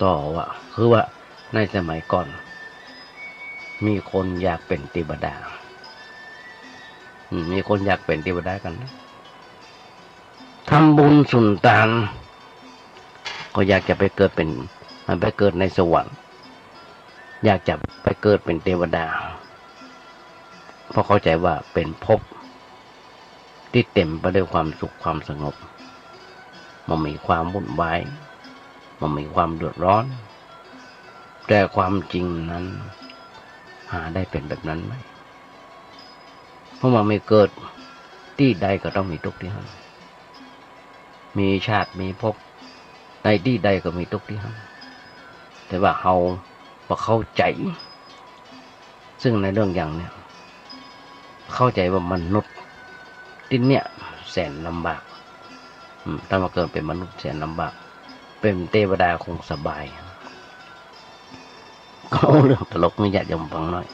ต่อว่าคือว่าในสมัยก่อนมีคนอยากเป็นเทวดามีคนอยากเป็นเทวดากันนะทำบุญสุนทานก็อยากจะไปเกิดในสวรรค์อยากจะไปเกิดเป็นเทวดาเพราะเข้าใจว่าเป็นภพที่เต็มไปด้วยความสุขความสงบมันมีความวุ่นวายมันมีความเดือดร้อนแต่ความจริงนั้นหาได้เป็นแบบนั้นไหมเพราะมันไม่เกิด ที่ใดก็ต้องมีทุกข์ที่นั่นมีชาติมีภพในที่ใดก็มีทุกข์ที่นั่นแต่ว่าเราเข้าใจซึ่งในเรื่องอย่างเนี้ยเข้าใจว่ามนุษย์ที่เนี่ยแสนลำบากถ้ามาเกิดเป็นมนุษย์แสนลำบากเป็นเทวดาคงสบายก็เรื่องตลกไม่ญาติโยมฟังหน่อย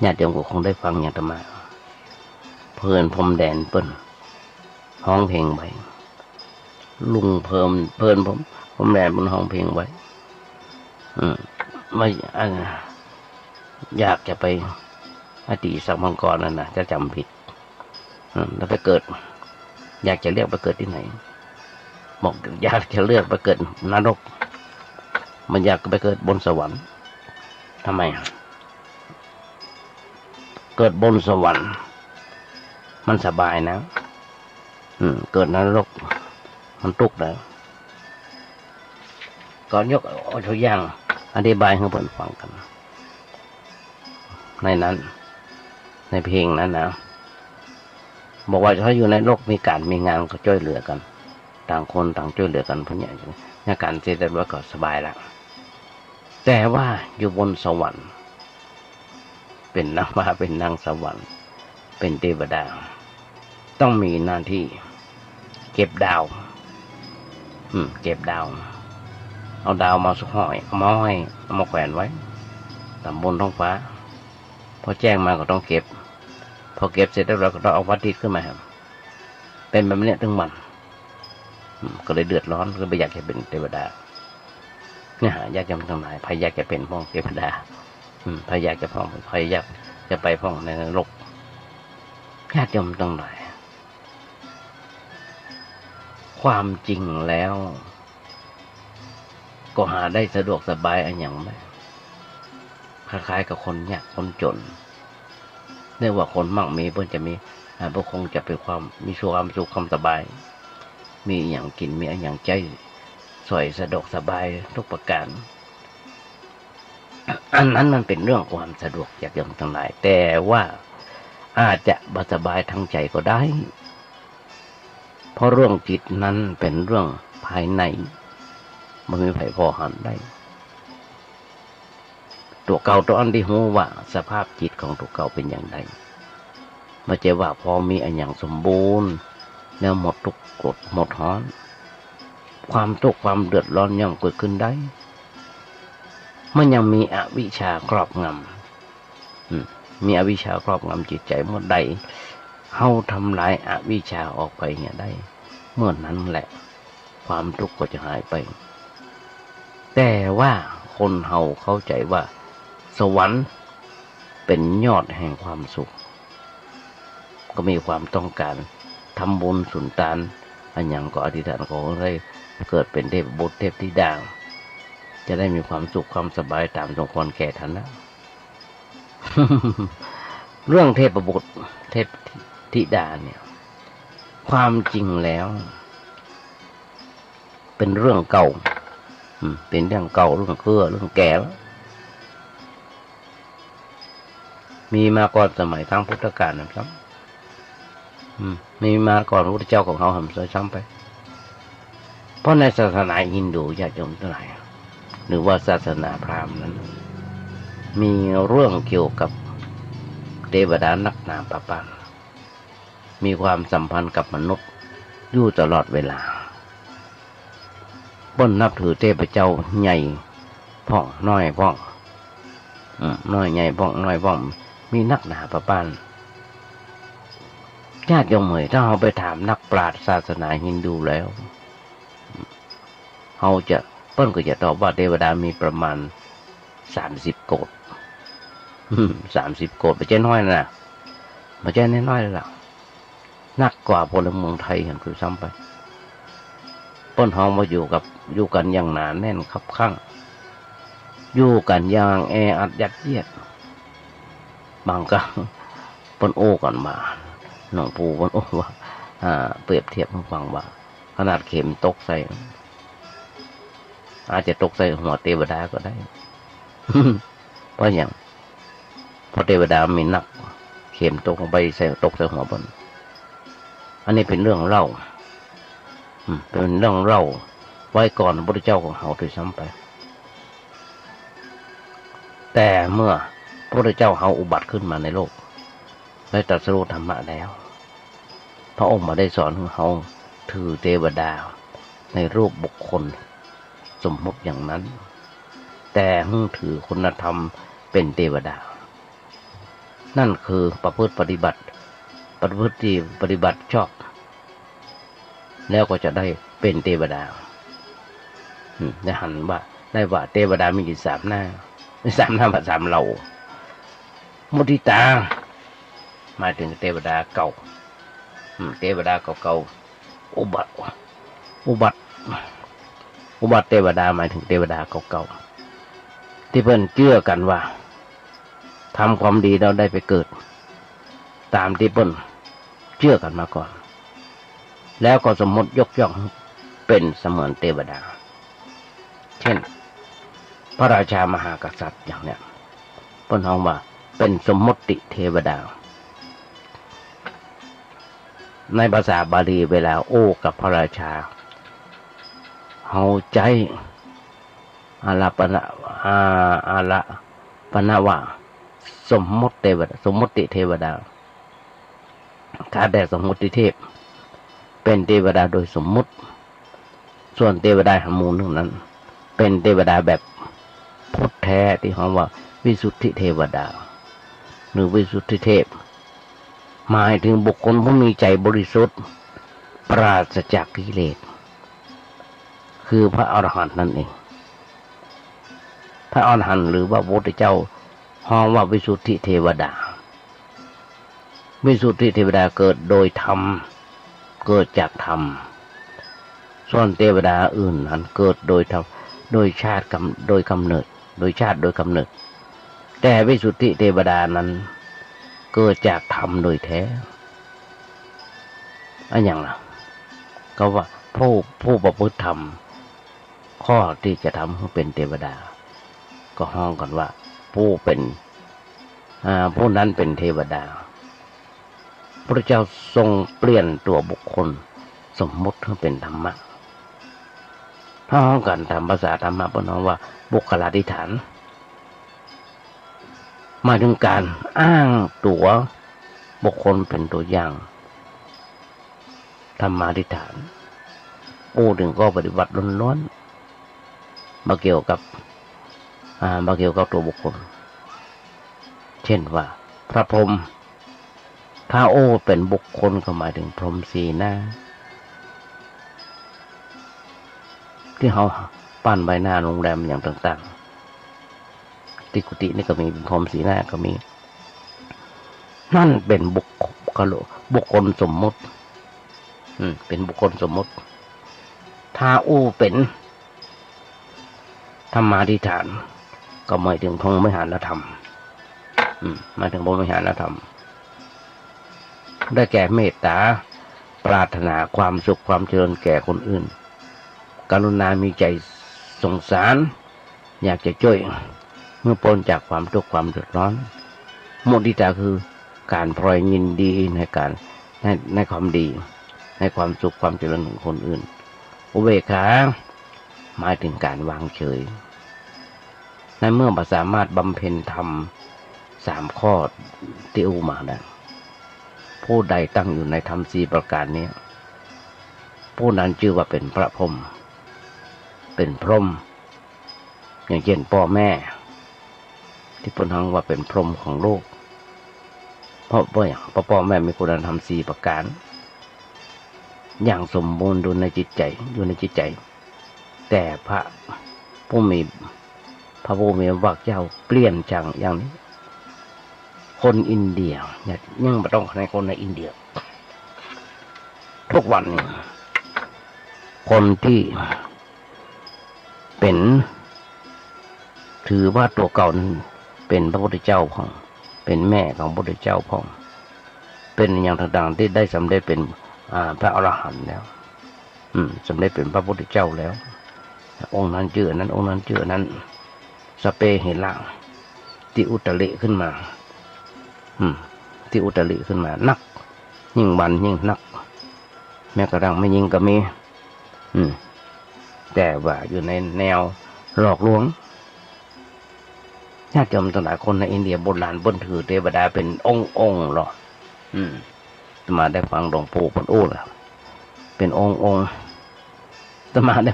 ญาติโยมก็คงได้ฟังอย่างธรรมะเพื่อนพรมแดนเปิ้นห้องเพลงไว้ลุงเพิ่นผมแดนบนห้องเพลงไว้ไม่อยากจะไปอดีตสักมังกรนั่นนะจะจำผิดแล้วไปเกิดอยากจะเลือกไปเกิดที่ไหนบอกอยากจะเลือกไปเกิดนรกมันอยากไปเกิดบนสวรรค์ทำไมเกิดบนสวรรค์มันสบายนะเกิดนรกมันทุกข์นะก่อนยกเอาตัวอย่างอธิบายให้เพื่อนฟังกันในนั้นในเพลงนั้นนะบอกว่าถ้าอยู่ในโลกมีการมีงานก็ช่วยเหลือกันต่างคนต่างช่วยเหลือกันเพราะเนี่ยการเสด็จว่าก็สบายแล้วแต่ว่าอยู่บนสวรรค์เป็นนางฟ้าเป็นนางสวรรค์เป็นเทวดาต้องมีหน้าที่เก็บดาวเก็บดาวเอาดาวมาสุกห้อยเอามาห้อยเอามาแขวนไว้ตามบนท้องฟ้าพอแจ้งมาก็ต้องเก็บพอเก็บเสร็จแล้วเราก็ต้องเอาวัดดิษขึ้นมาครับเป็นแบบนี้ทั้งวันก็เลยเดือดร้อนก็ไม่อยากจะเป็นเทวดาเนี่ยอยากจะทำลายพยายามจะเป็นพ่องเทวดาพยายามจะพ่องพยายามจะไปพ่องในนรกญาติโยมทั้งหลายความจริงแล้วก็หาได้สะดวกสบายอันอย่างไรคล้ายๆกับคนยากคนจนเรียกว่าคนมั่งมีเพื่อนจะมีพวกคงจะเป็นความมีความสุขความสบายมีอย่างกินมีอย่างใจสวยสะดวกสบายทุกประการอันนั้นมันเป็นเรื่องความสะดวกอยากอย่างทั้งหลายแต่ว่าอาจจะสบายทางใจก็ได้เพราะเรื่องจิตนั้นเป็นเรื่องภายในมันมีไผพอหันได้ตัวเก่าตัวอันที่รู้ว่าสภาพจิตของตัวเก่าเป็นอย่างไรไม่ใช่ว่าพอมีอันอย่างสมบูรณ์แล้วหมดทุกข์กดหมดร้อนความทุกข์ความเดือดร้อนย่อมเกิดขึ้นได้มันยังมีอวิชชาครอบงำมีอวิชชาครอบงำจิตใจเมื่อใดเฮาทำลายอวิชชาออกไปเนี่ยได้เมื่อนั้นแหละความทุกข์ก็จะหายไปแต่ว่าคนเฮาเข้าใจว่าสวรรค์เป็นยอดแห่งความสุขก็มีความต้องการทำบุญสุนทานอันอย่างก็อธิษฐานขอให้เกิดเป็นเทพบุตรเทพธิดาจะได้มีความสุขความสบายตามสมควรแก่ฐานะ เรื่องเทพบุตรเทพธิดาเนี่ยความจริงแล้วเป็นเรื่องเก่าเป็นเรื่องเก่าเรื่องเกื้อเรื่องแก่แล้วมีมาก่อนสมัยครั้งพุทธกาลนะครับมีมาก่อนพระพุทธเจ้าของเขาทำซะซ้ำไปเพราะในศาสนาฮินดูญาติโยมทั้งหลายหรือว่าศาสนาพราหมณ์นั้นมีเรื่องเกี่ยวกับเทวดานักหนาปะปังมีความสัมพันธ์กับมนุษย์อยู่ตลอดเวลาเปิ้นนับถือเทพเจ้าใหญ่พ่องน้อยพ่องน้อยใหญ่พ่องน้อยพ่องมีนักหนาปะปังญาติโยมเอ๋ยถ้าเราไปถามนักปราชญ์ศาสนาฮินดูแล้วเขาจะเปิ้นก็จะตอบว่าเทวดามีประมาณ30 โกฏ30 โกฏไม่ใช่น้อยนะไม่ใช่น้อยๆเลยล่ะนักกว่าพลเมืองไทยเห็นคือซ้ำไปเปิ้นห้องมาอยู่กันอย่างหนาแน่นคับข้างอยู่กันอย่างแออัดยัดเยียดบางครั้งเปิ้นโอ้กันมาหลวงปู่เปิ้นโอ้ว่าเปรียบเทียบให้ฟังว่าขนาดเข็มตกใส่อาจจะตกใส่หัวเทวดาก็ได้ เพราะอย่างพอเทวดามีนักเข็มตกลงไปใส่ตกใส่หัวบน อันนี้เป็นเรื่องเล่าเป็นเรื่องเล่าไว้ก่อนพระพุทธเจ้าของเราโดยซ้ำไปแต่เมื่อพระพุทธเจ้าเราอุบัติขึ้นมาในโลกได้ตรัสรู้ธรรมะแล้วพระองค์มาได้สอนให้เราถือเทวดาในรูปบุคคลสมมติอย่างนั้นแต่ถือคุณธรรมเป็นเทวดานั่นคือประพฤติปฏิบัติชอบแล้วก็จะได้เป็นเทวดาจะหันว่าได้ว่าเทวดามีกี่3 หน้า3 หน้าแบบ3 เหล่ามุทิตาหมายถึงเทวดาเก่าเทวดาเก่าๆอุบัติเทวดาหมายถึงเทวดาเก่าๆที่เพิ่นเชื่อกันว่าทำความดีเราได้ไปเกิดตามที่เพิ่นเชื่อกันมาก่อนแล้วก็สมมติยกย่องเป็นเสมือนเทวดาเช่นพระราชามหากษัตริย์อย่างเนี้ยเพิ่นฮ้องว่าเป็นสมมติเทวดาในภาษาบาลีเวลาโอ้กับพระราชาเฮาใจอาลาปณะว่าสมมติเทวดาสมมติเทวดาถ้าแต่สมมติเทพเป็นเทวดาโดยสมมุติส่วนเทวดาหมู่หนึ่งนั้นเป็นเทวดาแบบพุทธแท้ที่เขาว่าวิสุทธิเทวดาหรือวิสุทธิเทพหมายถึงบุคคลผู้มีใจบริสุทธิ์ปราศจากกิเลสคือพระอรหันต์นั่นเองพระอรหันต์หรือว่าพระพุทธเจ้าฮ้องว่าวิสุทธิเทวดาวิสุทธิเทวดาเกิดโดยธรรมเกิดจากธรรมส่วนเทวดาอื่นนั้นเกิดโดยธรรมโดยชาติโดยกำเนิดโดยชาติโดยกำเนิดแต่วิสุทธิเทวดานั้นเกิดจากธรรมโดยแท้อันอย่างล่ะก็ว่าผู้ประพฤติธรรมข้อที่จะทำให้เป็นเทวดาก็ฮ้องกันว่าผู้นั้นเป็นเทวดาพระเจ้าทรงเปลี่ยนตัวบุคคลสมมุติให้เป็นธรรมะถ้าฮ้องกันตามภาษาธรรมะเป็นฮ้องว่าบุคลาธิฐานหมายถึงการอ้างตัวบุคคลเป็นตัวอย่างธรรมาธิฐานถึงก็ปฏิบัติล้วนๆมาเกี่ยวกับตัวบุคคลเช่นว่าพระพรหมถ้าเป็นบุคคลก็หมายถึงพรหม4 หน้าที่เขาปั้นใบหน้าโรงแรมอย่างต่างๆที่กุฏินี่ก็มีพรหม4 หน้าก็มีนั่นเป็นบุคคลสมมุติเป็นบุคคลสมมุติถ้าเป็นธรรมาธิฐานก็หมายถึงพรหมวิหารธรรมหมายถึงพรหมวิหารธรรมได้แก่เมตตาปรารถนาความสุขความเจริญแก่คนอื่นกรุณามีใจสงสารอยากจะช่วยเมื่อพ้นจากความทุกข์ความเดือดร้อนมุทิตาคือการพลอยยินดีในความดีในความสุขความเจริญของคนอื่นอุเบกขาหมายถึงการวางเฉยในเมื่อสามารถบำเพ็ญธรรม3 ข้อที่มาได้ผู้ใดตั้งอยู่ในธรรม4 ประการนี้ผู้นั้นชื่อว่าเป็นพระพรหมเป็นพรหมอย่างเช่นพ่อแม่ที่พูดถึงว่าเป็นพรหมของโลกเพราะพ่อแม่มีคุณธรรม4 ประการอย่างสมบูรณ์อยู่ในจิตใจแต่พระผู้มีพระวักเจ้าเปลี่ยนจังอย่างนี้คนอินเดียยังไม่ต้องในคนในอินเดียทุกวันนี้คนที่เป็นถือว่าตัวเก่านั้นเป็นพระพุทธเจ้าพ่องเป็นแม่ของพระพุทธเจ้าพ่องเป็นอย่างต่างๆที่ได้สำเร็จเป็นพระอรหันต์แล้วสำเร็จเป็นพระพุทธเจ้าแล้วองค์นั้นชื่อนั้นองค์นั้นชื่อนั้นสเปเหระที่อุตริขึ้นมาที่อุตริขึ้นมานักยิ่งวันยิ่งนัก แม้กระทั่งไม่ยิงก็มีแต่ว่าอยู่ในแนวหลอกลวงญาติโยมต่างหลายคนในอินเดียโบราณเพิ่นถือเทวดาเป็นองค์หรอมาได้ฟังหลวงปู่เพิ่นโอ้ล่ะเป็นองค์มาได้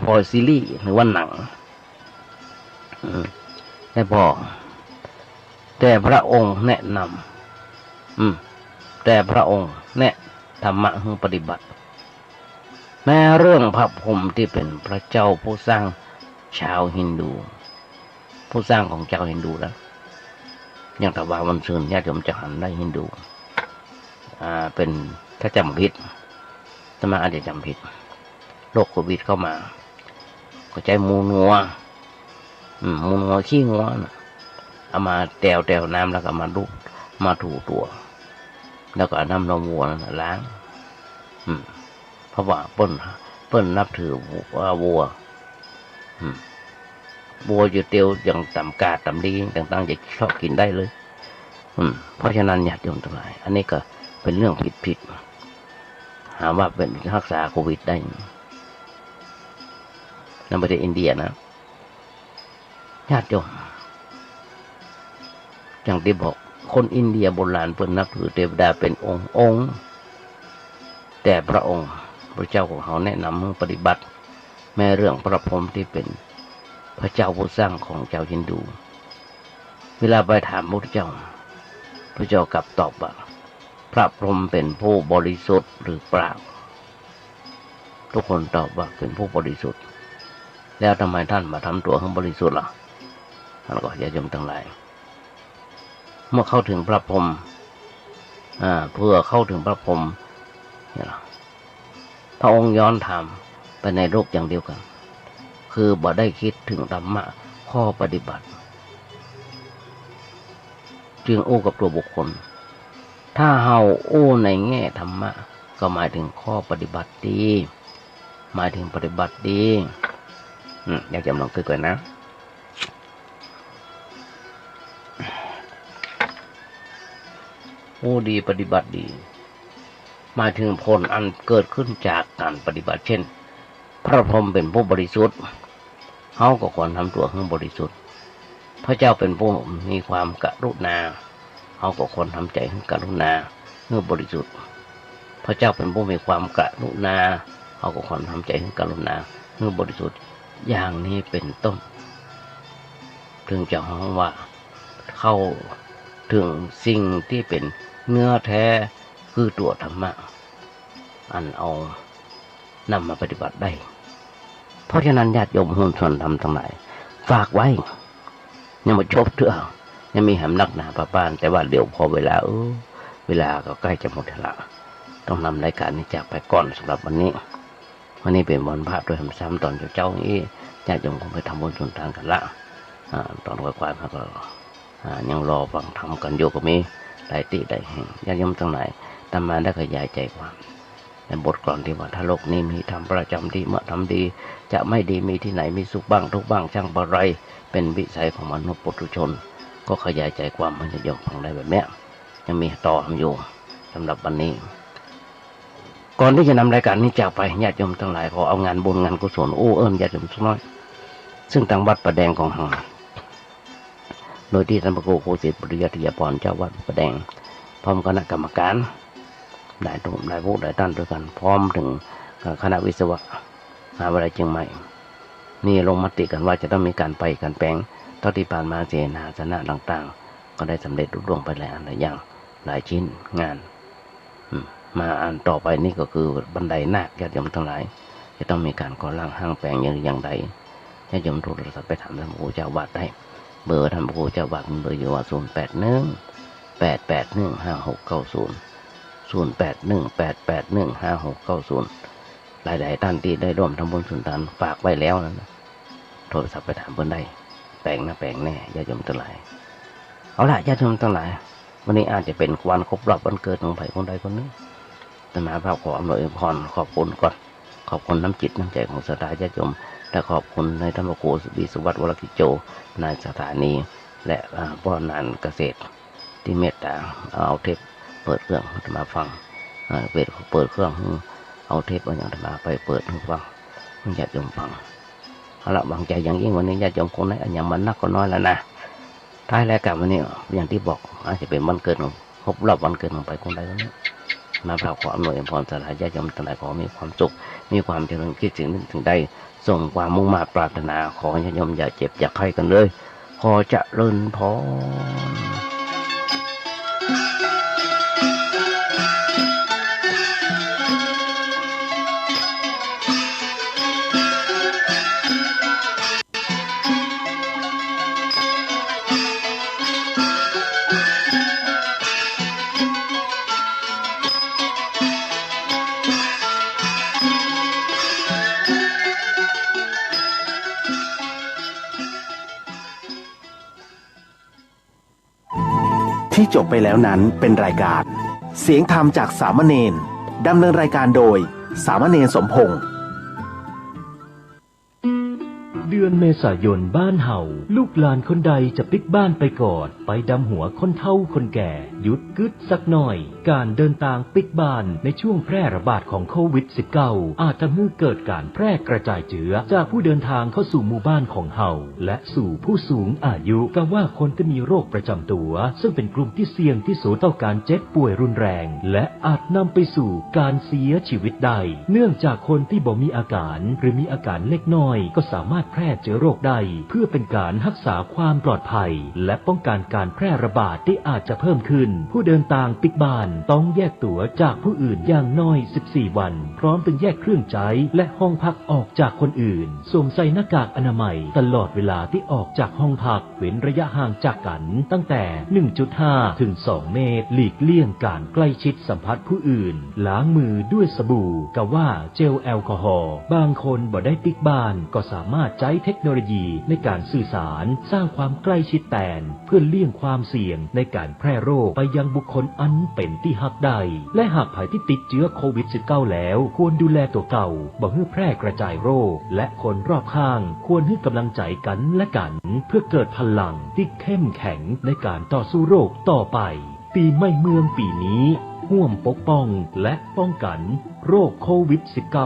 พอซีรีส์หรือว่าหนังได้พอแต่พระองค์แนะนำแต่พระองค์แนะธรรมะให้ปฏิบัติแม้เรื่องพระพรหมที่เป็นพระเจ้าผู้สร้างชาวฮินดูผู้สร้างของชาวฮินดูแล้วอย่างถ้าว่าวันศุกร์ญาติโยมจะหันได้ฮินดูเป็นถ้าจำผิดสมาอาจจะจำผิดโรคโควิดเข้ามาก็ใจมูนัวขี้งัวนะเอามาแตวน้ำแล้วก็มาลูบมาถูตัวแล้วก็น้ำนมวัวนะล้างเพราะว่าเปิ้นนับถือวัวอยู่เตียวอย่างต่ำกาดต่ำดีต่างๆจะชอบกินได้เลยเพราะฉะนั้นญาติโยมทั้งหลายอันนี้ก็เป็นเรื่องผิดหาว่าเป็นรักษาโควิดได้ในประเทศอินเดียนะญาติโยมอย่างที่บอกคนอินเดียโบราณเพิ่นนับถือเทวดาเป็นองค์แต่พระองค์พระเจ้าของเขาแนะนำให้ปฏิบัติแม้เรื่องพระพรหมที่เป็นพระเจ้าผู้สร้างของชาวฮินดูเวลาไปถามพระเจ้าพระเจ้ากลับตอบว่าพระพรหมเป็นผู้บริสุทธิ์หรือเปล่าทุกคนตอบว่าเป็นผู้บริสุทธิ์แล้วทำไมท่านมาทำตัวให้บริสุทธิ์ล่ะท่านก็ญาติโยมทั้งหลายเมื่อเข้าถึงพระพรหมเพื่อเข้าถึงพระพรหมเนี่ยพระองค์ย้อนถามไปในโลกอย่างเดียวกันคือบ่ได้คิดถึงธรรมะข้อปฏิบัติจึงโอ้กับตัวบุคคลถ้าเฮาโอ้ในแง่ธรรมะก็หมายถึงข้อปฏิบัติดีหมายถึงปฏิบัติดีอยากจำลองคือก่อนนะโอ้ดีปฏิบัติดีหมายถึงผลอันเกิดขึ้นจากการปฏิบัติเช่นพระพรหมเป็นผู้บริสุทธิ์เขาก็ควรทำตัวให้บริสุทธิ์พระเจ้าเป็นผู้มีความกรุณาเขาก็ควรทำใจให้กรุณาให้บริสุทธิ์พระเจ้าเป็นผู้มีความกรุณาเขาก็ควรทำใจให้กรุณาให้บริสุทธิ์อย่างนี้เป็นต้นถึงจะห้องว่าเข้าถึงสิ่งที่เป็นเนื้อแท้คือตัวธรรมะอันเอานำมาปฏิบัติได้เพราะฉะนั้นญาติโยมหุ้นส่วนทำทั้งหลายฝากไว้ยังมาชบเถอะยังมีแหมนักหนาป้าป้านแต่ว่าเดี๋ยวพอเวลาก็ใกล้จะหมดแล้วต้องนำรายการนี้จากไปก่อนสำหรับวันนี้เป็นวันพระโดยซ้ำตอนเจ้านี้ญาติโยมคงไปทำบุญส่วนทางกันละตอนกว่าๆก็ยังรอฟังทำกันอยู่ก็มีหลายตีหลายแห่งญาติโยมทั้งหลายตามมาได้ขยายใจความในบทกลอนที่ว่าถ้าโลกนี้มีธรรมประจำที่เมื่อทำดีจะไม่ดีมีที่ไหนมีสุขบ้างทุกบ้างช่างบะไรเป็นวิสัยของมนุษย์ปุถุชนก็ขยายใจความมันจะยกฟังได้แบบนี้ยังมีต่อทำอยู่สำหรับวันนี้ก่อนที่จะนำรายการนี้จากไปญาติโยมทั้งหลายขอเอางานบุญงานกุศลเอิ้นญาติโยมสักน้อยซึ่งทางวัดประแดงของเราโดยที่ท่านพระครูโคสิทธิ์ปริยัติยาพรเจ้าวัดประแดงพร้อมคณะกรรมการได้ทุกได้ผู้ได้ท่านด้วยกันพร้อมถึงคณะวิศวะมหาวิทยาลัยเชียงใหม่นี่ลงมติกันว่าจะต้องมีการไปการแปลงเท่าที่ผ่านมาเจนาสนะต่างๆก็ได้สำเร็จรุ่ร่วงไปหลายอันหลายอย่างหลายชิ้นงานมาอันต่อไปนี่ก็คือบันไดนาคญาติโยมทั้งหลายจะต้องมีการก่อร่างห้างแปลงอย่างใดญาติโยมโทรศัพท์ไปถามท่านพระครูเจ้าวัดได้เบอร์ท่านพระครูเจ้าวัดเบอร์อยู่ว่า081-881-5690 หลายๆท่านที่ได้ร่วมทำบุญสุนทานฝากไว้แล้วนะโทรศัพท์ไปถามเพิ่นได้แปลงนะแปลงแน่ญาติโยมทั้งหลายเอาล่ะญาติโยมทั้งหลายวันนี้อาจจะเป็นวันครบรอบวันเกิดของใครคนใดคนหนึ่งแต่มาภาพขออำนวยพรขอบคุณก่อนขอบคุณน้ำจิตน้ำใจของศรัทธาญาติโยมและขอบคุณในท่านพระครูวิสุวัฒน์วรกิจโจนายสถานีและพ่อนานเกษตรที่เมตตาเอาเทปเปิดเครื่องมาฟังเปิดเครื่อง เอาเทปเอาอย่างมาไปเปิดให้ฟังให้ญาติโยมฟังเอาละบางใจอย่างยิ่งวันนี้ญาติโยมคนไหนอันอย่างมันนักก็น้อยแล้วนะท้ายแล้วกับวันนี้อย่างที่บอกอาจจะเป็นวันเกิดของครบรอบวันเกิดของไปคนใดคนนี้มาพระขออำนวยพรสลายญาติโยมทั้งหลายขอมีความสุขมีความเจริญคิดถึงใดส่งความมุ่งมา่ปรารถนาขอญาติโยมอย่าเจ็บอย่าไข้กันเลยขอเจริญพรที่จบไปแล้วนั้นเป็นรายการเสียงธรรมจากสามเณรดำเนินรายการโดยสามเณรสมพงษ์เดือนเมษายนบ้านเห่าลูกหลานคนใดจะปิกบ้านไปก่อนไปดำหัวคนเฒ่าคนแก่หยุดกึดสักหน่อยการเดินทางปิกบ้านในช่วงแพร่ระบาดของโควิด -19 อาจทำให้เกิดการแพร่กระจายเชื้อจากผู้เดินทางเข้าสู่หมู่บ้านของเห่าและสู่ผู้สูงอายุก็ว่าคนที่มีโรคประจำตัวซึ่งเป็นกลุ่มที่เสี่ยงที่สุดต่อการเจ็บป่วยรุนแรงและอาจนำไปสู่การเสียชีวิตได้เนื่องจากคนที่บ่มีอาการหรือมีอาการเล็กน้อยก็สามารถแพร่เชื้อโรคได้เพื่อเป็นการรักษาความปลอดภัยและป้องกันการแพร่ระบาดที่อาจจะเพิ่มขึ้นผู้เดินทางปิกบ้านต้องแยกตั๋วจากผู้อื่นอย่างน้อย14วันพร้อมทั้งแยกเครื่องใช้และห้องพักออกจากคนอื่นสวมใส่หน้ากากอนามัยตลอดเวลาที่ออกจากห้องพักเว้นระยะห่างจากกันตั้งแต่ 1.5 ถึง 2 เมตรหลีกเลี่ยงการใกล้ชิดสัมผัสผู้อื่นล้างมือด้วยสบู่กะว่าเจลแอลกอฮอล์บางคนบ่ได้ปิกบ้านก็สามารถใช้เทคโนโลยีในการสื่อสารสร้างความใกล้ชิดแทนเพื่อเลี่ยงความเสี่ยงในการแพร่โรคไปยังบุคคลอันเป็นที่ฮักได้และหากภัยที่ติดเชื้อโควิด -19 แล้วควรดูแลตัวเก่าบ่ให้แพร่กระจายโรคและคนรอบข้างควรให้กำลังใจกันและกันเพื่อเกิดพลังที่เข้มแข็งในการต่อสู้โรคต่อไปปีใหม่เมืองปีนี้ร่วมปกป้องและป้องกันโรคโควิด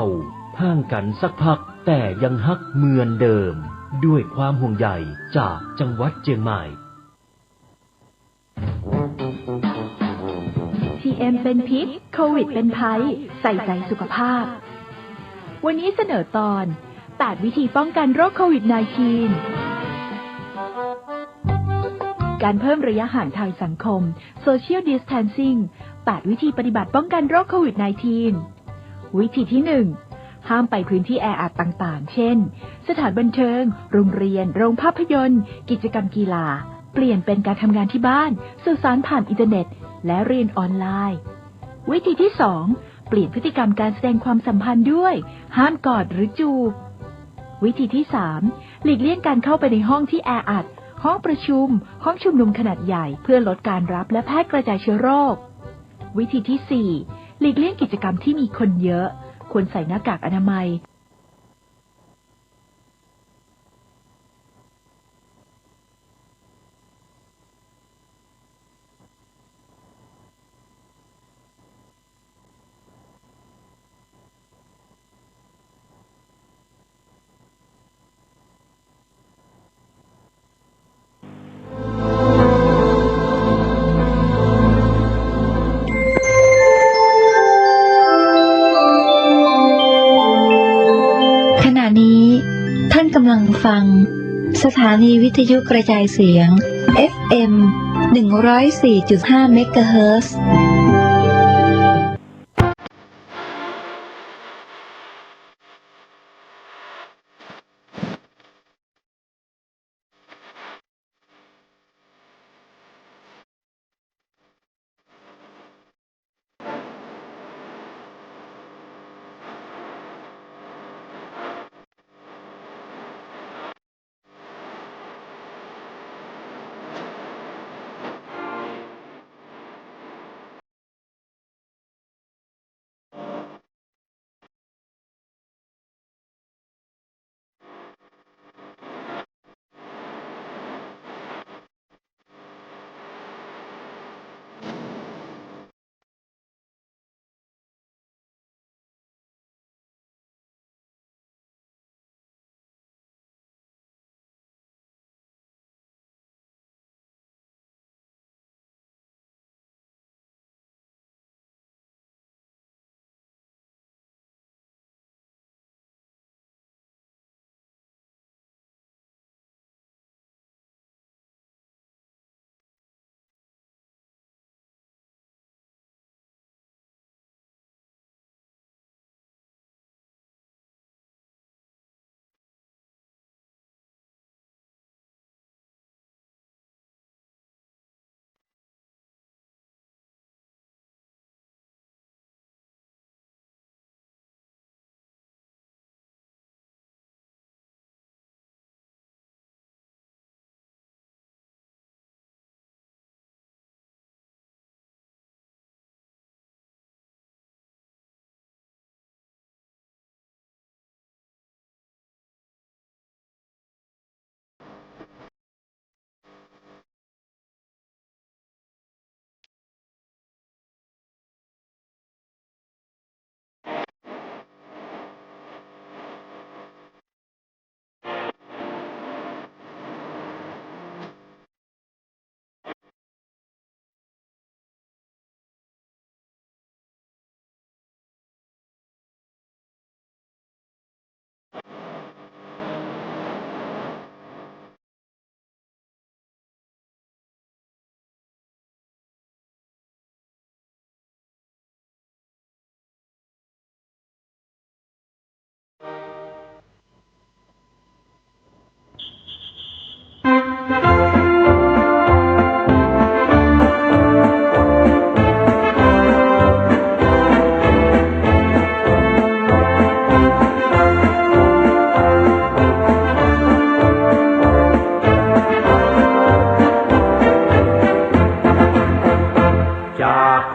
-19 ห่างกันสักพักแต่ยังฮักเหมือนเดิมด้วยความห่วงใยจากจังหวัดเชียงใหม่ PM เป็นพิษโควิดเป็นภัยใส่ใจสุขภาพวันนี้เสนอตอน8วิธีป้องกันโรคโควิด -19 การเพิ่มระยะห่างทางสังคม Social Distancing 8วิธีปฏิบัติป้องกันโรคโควิด -19 วิธีที่ 1ห้ามไปพื้นที่แออัดต่างๆเช่นสถานบันเทิงโรงเรียนโรงภาพยนตร์กิจกรรมกีฬาเปลี่ยนเป็นการทำงานที่บ้านสื่อสารผ่านอินเทอร์เน็ตและเรียนออนไลน์วิธีที่ 2เปลี่ยนพฤติกรรมการแสดงความสัมพันธ์ด้วยห้ามกอดหรือจูบวิธีที่ 3หลีกเลี่ยงการเข้าไปในห้องที่แออัดห้องประชุมห้องชุมนุมขนาดใหญ่เพื่อลดการรับและแพร่กระจายเชื้อโรควิธีที่ 4หลีกเลี่ยงกิจกรรมที่มีคนเยอะควรใส่หน้ากากอนามัยกำลังฟังสถานีวิทยุกระจายเสียง FM 104.5 เมกะเฮิรตซ์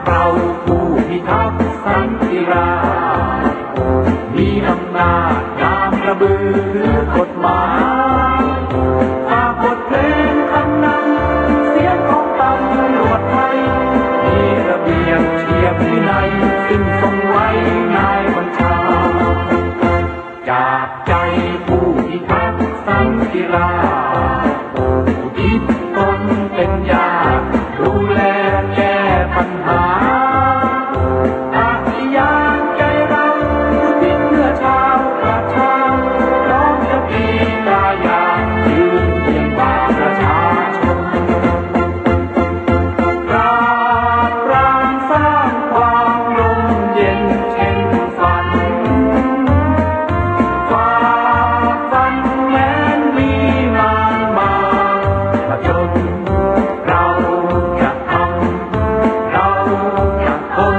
เราผู้พิทักษ์สันติราษฎร์มีอำนาจตามกระบือกฎหมายฝากบทเพลงคำนำเสียงของตำรวจไทยมีระเบียบเทียบวินัยซึ่งทรงไว้นายบัญชาจากใจผู้พิทักษ์สันติราษฎร์อุทิศตนเป็นญาติดูแลแก้ปัญหาอาชียานใจเราอุทิศเพื่อชาวประชาน้อมจะปีกายายืนเคียงบ่าประชาชนปราบปรามสร้างความลมเย็นเช่นฝันฝ่าฟันแม้นมีมารมาผจญเราจะทำเราจะทน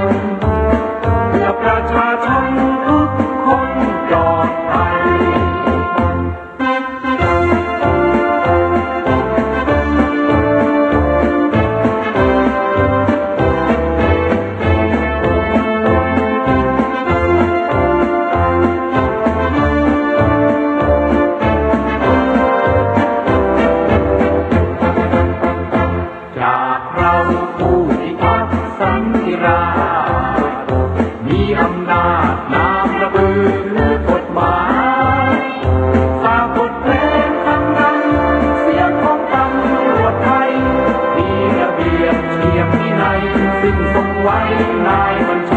เพื่อประชาชนทุกคนปลอดภัยจากเราผู้พิทักษ์สันติราษฎร์มีอำนาจนามระบือกฎหมายฝากบทเพลงคำนำเสียงของตำรวจไทยมีระเบียบเทียบวินัยซึ่งทรงไว้นายบัญชา